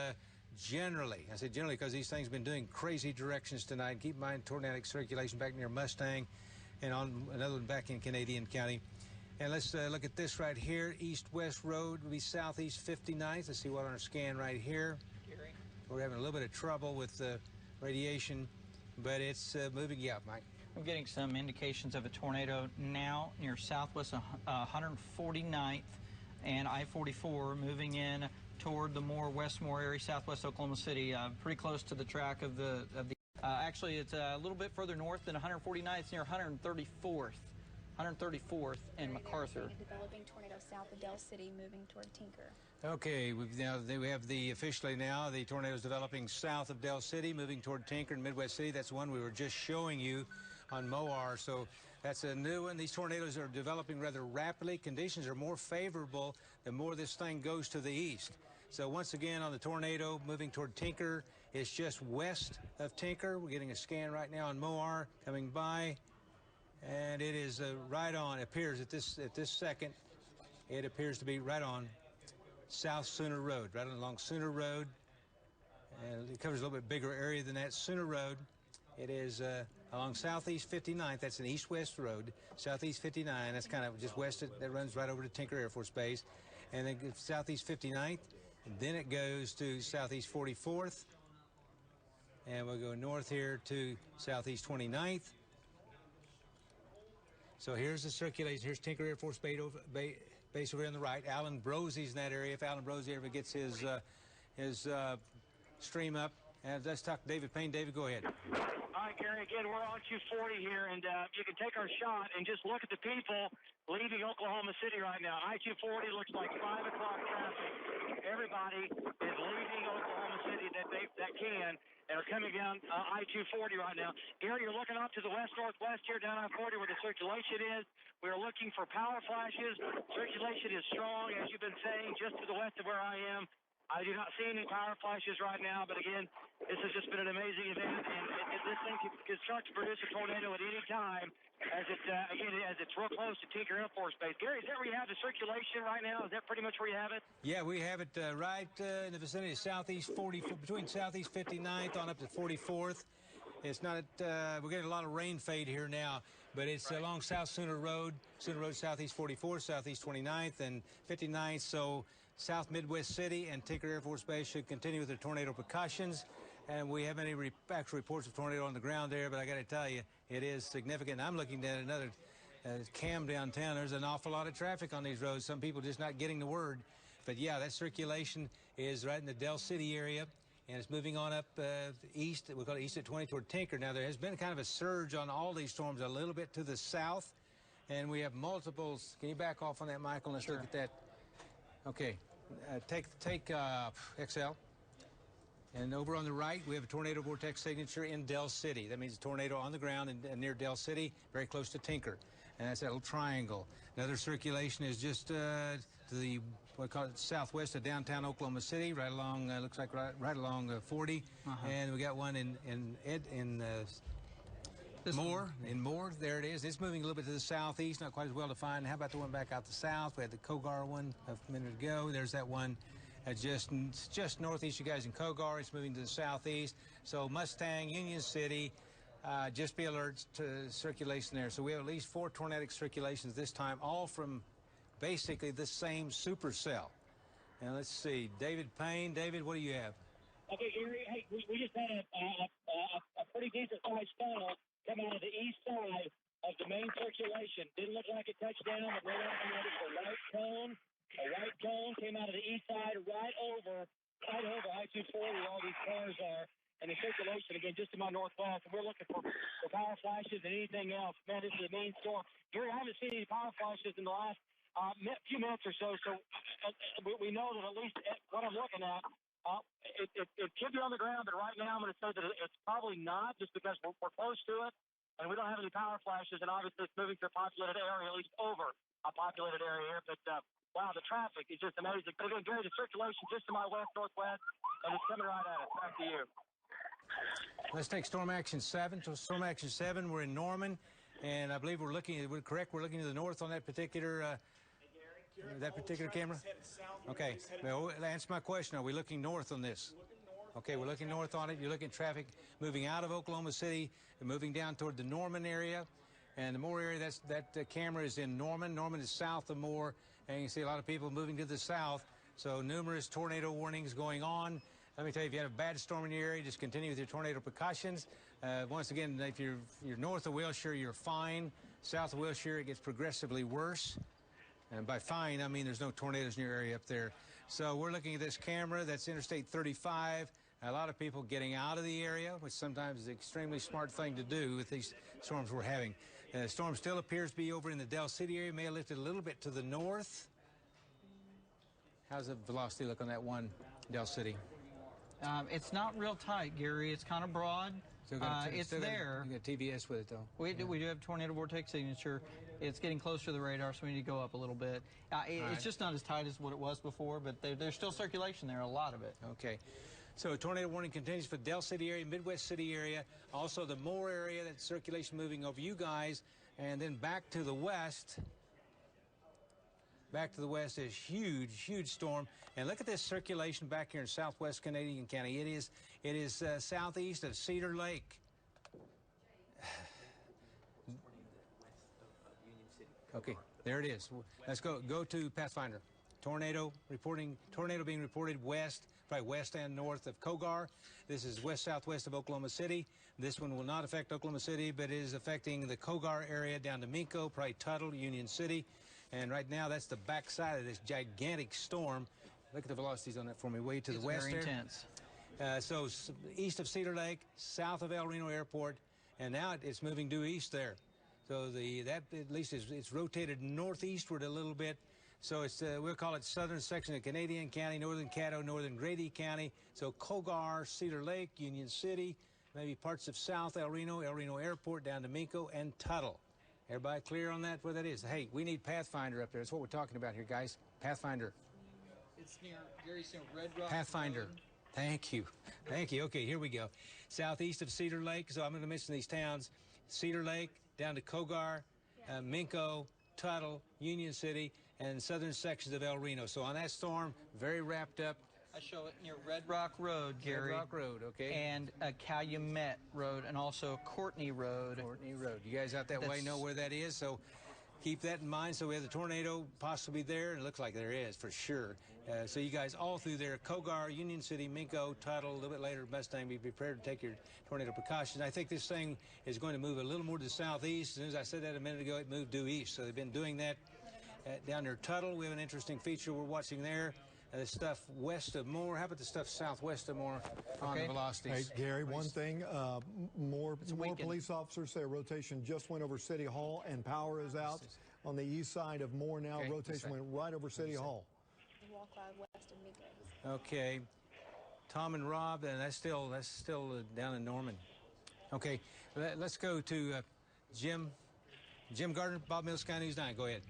generally, I say generally because these things have been doing crazy directions tonight. Keep in mind tornadic circulation back near Mustang and on another one back in Canadian County. And let's look at this right here. East-west road will be southeast 59th. Let's see what on our scan right here. Gary. We're having a little bit of trouble with radiation, but it's moving. Yeah, Mike. I'm getting some indications of a tornado now near southwest 149th and I-44, moving in toward the Westmore area, southwest Oklahoma City, pretty close to the track of the actually, it's a little bit further north than 149th. It's near 134th and MacArthur. A developing tornado south of Del City, moving toward Tinker. Okay, we have officially now the tornadoes developing south of Del City, moving toward Tinker and Midwest City. That's the one we were just showing you on MOAR. So that's a new one. These tornadoes are developing rather rapidly. Conditions are more favorable the more this thing goes to the east. So once again on the tornado moving toward Tinker, it's just west of Tinker. We're getting a scan right now on MOAR coming by, and it is right on. It appears at this second, it appears to be right on South Sooner Road, right along Sooner Road, and it covers a little bit bigger area than that. Sooner Road, it is along Southeast 59th. That's an east-west road. Southeast 59, that's kind of just west that runs right over to Tinker Air Force Base, and then Southeast 59th, and then it goes to Southeast 44th, and we'll go north here to Southeast 29th. So here's the circulation. Here's Tinker Air Force Base over on the right. Alan Brosey's in that area. If Alan Brosey ever gets his stream up. And let's talk to David Payne. David, go ahead. All right, Gary, again, we're on 240 here, and you can take our shot and just look at the people leaving Oklahoma City right now. I-240 looks like 5 o'clock traffic. Everybody is leaving Oklahoma City that can and are coming down I-240 right now. Gary, you're looking up to the west-northwest here down I-40 where the circulation is. We're looking for power flashes. Circulation is strong, as you've been saying, just to the west of where I am. I do not see any power flashes right now, but again, this has just been an amazing event, and this thing can start to produce a tornado at any time as it's real close to Tinker Air Force Base. Gary, is that where you have the circulation right now? Is that pretty much where you have it? Yeah, we have it right in the vicinity of Southeast 44, between Southeast 59th on up to 44th. It's not, we're getting a lot of rain fade here now, but it's along South Sooner Road, Southeast 44th, Southeast 29th, and 59th, so South Midwest City and Tinker Air Force Base should continue with their tornado precautions. And we haven't any actual reports of tornado on the ground there, but I got to tell you, it is significant. I'm looking at another cam downtown. There's an awful lot of traffic on these roads. Some people just not getting the word. But yeah, that circulation is right in the Del City area, and it's moving on up east. We call it east at 20 toward Tinker. Now, there has been kind of a surge on all these storms a little bit to the south, and we have multiples. Can you back off on that, Michael? Let's look at that. Okay, take XL. And over on the right, we have a tornado vortex signature in Del City. That means a tornado on the ground and near Del City, very close to Tinker. And that's that little triangle. Another circulation is just to the, what we call it, southwest of downtown Oklahoma City, right along, looks like right along 40. And we got one in Moore, there it is. It's moving a little bit to the southeast, not quite as well defined. How about the one back out the south? We had the Kogar one a minute ago. There's that one just northeast, you guys, in Kogar. It's moving to the southeast. So Mustang, Union City, just be alert to circulation there. So we have at least 4 tornadic circulations this time, all from basically the same supercell. And let's see, David Payne. David, what do you have? Okay, Gary, hey, we just had a pretty decent sized funnel come out of the east side of the main circulation. Didn't look like it touched down, but right out of the white cone. A white cone came out of the east side right over I-240 where all these cars are. And the circulation, again, just to my northwest. And we're looking for power flashes and anything else. Man, this is a mean storm. Gary, I haven't seen any power flashes in the last few minutes or so. So we know that at least what I'm looking at, it could be on the ground, but right now I'm going to say that it's probably not, just because we're close to it. And we don't have any power flashes. And obviously it's moving to a populated area, at least over a populated area here. But, wow, the traffic is just amazing. Again, Gary, the circulation just to my west-northwest, and it's coming right at us. Back to you. Let's take Storm Action 7. So Storm Action 7, we're in Norman, and I believe we're looking to the north on that particular camera? Okay, well, answer my question. Are we looking north on this? Okay, we're looking north on it. You're looking at traffic moving out of Oklahoma City and moving down toward the Norman area. And the Moore area, that camera is in Norman. Norman is south of Moore, and you can see a lot of people moving to the south. So numerous tornado warnings going on. Let me tell you, if you have a bad storm in your area, just continue with your tornado precautions. Once again, if you're north of Wilshire, you're fine. South of Wilshire, it gets progressively worse. And by fine, I mean there's no tornadoes in your area up there. So we're looking at this camera. That's Interstate 35. A lot of people getting out of the area, which sometimes is an extremely smart thing to do with these storms we're having. The storm still appears to be over in the Del City area. May have lifted a little bit to the north. How's the velocity look on that one, Del City? It's not real tight, Gary. It's kind of broad. It's there. You got TVS with it, though. We do have tornado vortex signature. It's getting closer to the radar, so we need to go up a little bit. It's just not as tight as what it was before, but there's still circulation there, a lot of it. Okay. So tornado warning continues for Del City area, Midwest City area, also the Moore area, that circulation moving over you guys, and then back to the west. Back to the west is huge storm. And look at this circulation back here in southwest Canadian County. It is southeast of Cedar Lake. Okay, there it is. Let's go to Pathfinder. Tornado being reported west, probably west and north of Kogar. This is west-southwest of Oklahoma City. This one will not affect Oklahoma City, but it is affecting the Kogar area down to Minko, probably Tuttle, Union City. And right now, that's the backside of this gigantic storm. Look at the velocities on that for me, way to the west there. Very intense. So east of Cedar Lake, south of El Reno Airport, and now it's moving due east there. So that at least it's rotated northeastward a little bit. So it's we'll call it southern section of Canadian County, northern Caddo, northern Grady County. So Kogar, Cedar Lake, Union City, maybe parts of south El Reno Airport down to Minko and Tuttle. Everybody clear on that, where that is? Hey, we need Pathfinder up there. That's what we're talking about here, guys. Pathfinder. It's near Red Rock Pathfinder. Road. Thank you. Okay, here we go. Southeast of Cedar Lake, so I'm going to mention these towns. Cedar Lake, down to Kogar, Minko, Tuttle, Union City, and southern sections of El Reno. So on that storm, very wrapped up. I show it near Red Rock Road, Gary. Red Rock Road, okay. And Calumet Road, and also Courtney Road. Courtney Road. You guys out that way know where that is, so keep that in mind. So we have the tornado possibly there, and it looks like there is for sure. So you guys all through there, Kogar, Union City, Minko, Tuttle, a little bit later, Mustang, be prepared to take your tornado precautions. I think this thing is going to move a little more to the southeast. As soon as I said that a minute ago, it moved due east. So they've been doing that down near Tuttle. We have an interesting feature we're watching there. The stuff west of Moore. How about the stuff southwest of Moore on the velocities? Hey, Gary, one thing, more police officers say a rotation just went over City Hall and power is out on the east side of Moore now. Okay, rotation went right over City Hall. Okay. Tom and Rob, and that's still down in Norman. Okay, let's go to Jim Gardner, Bob Mills, Sky News 9. Go ahead.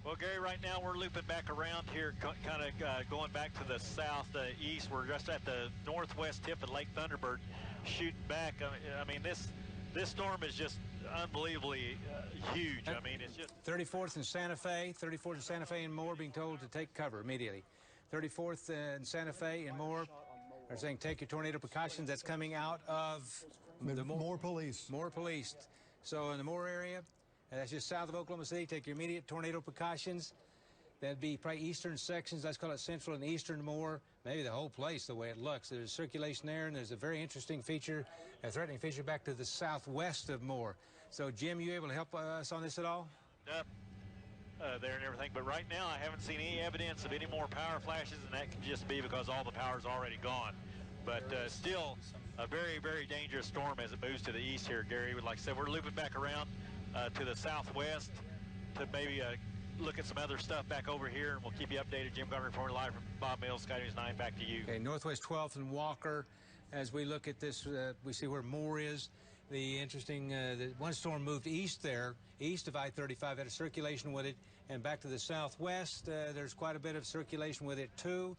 Well, Gary, right now we're looping back around here, kind of going back to the southeast. We're just at the northwest tip of Lake Thunderbird, shooting back. I mean, this storm is just unbelievably huge. I mean, it's just 34th and Santa Fe, and Moore being told to take cover immediately. 34th and Santa Fe and Moore are saying take your tornado precautions. That's coming out of the Moore Police. Moore Police. So in the Moore area, that's just south of Oklahoma City. Take your immediate tornado precautions. That'd be probably eastern sections. Let's call it central and eastern Moore. Maybe the whole place, the way it looks. There's circulation there, and there's a very interesting feature, a threatening feature back to the southwest of Moore. So, Jim, you able to help us on this at all? there and everything. But right now, I haven't seen any evidence of any more power flashes, and that can just be because all the power's already gone. But still, a very, very dangerous storm as it moves to the east here, Gary. Like I said, we're looping back around to the southwest to maybe look at some other stuff back over here, and we'll keep you updated. Jim Gunner reporting live from Bob Mills, Sky News 9. Back to you. Okay, Northwest 12th and Walker. As we look at this, we see where Moore is. The interesting, the one storm moved east there, east of I-35, had a circulation with it, and back to the southwest, there's quite a bit of circulation with it too.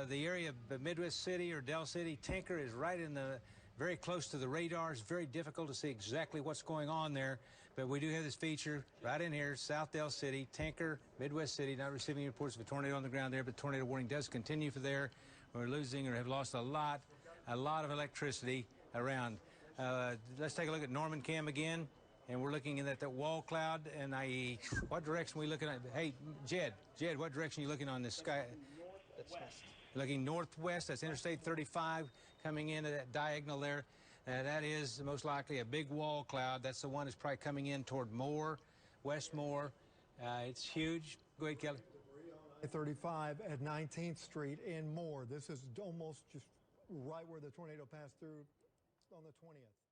The area of Midwest City or Del City, Tinker is right in the, very close to the radar. It's very difficult to see exactly what's going on there, but we do have this feature right in here, South Del City, Tinker, Midwest City, not receiving reports of a tornado on the ground there, but tornado warning does continue for there. We're losing or have lost a lot of electricity around. Let's take a look at Norman Cam again, and we're looking at that wall cloud, and what direction are we looking at? Hey, Jed, what direction are you looking on this sky? That's west. Looking northwest, that's Interstate 35 coming into that diagonal there. That is most likely a big wall cloud. That's the one that's probably coming in toward Moore, West Moore. It's huge. Go ahead, Kelly. I-35 at 19th Street in Moore. This is almost just right where the tornado passed through on the 20th.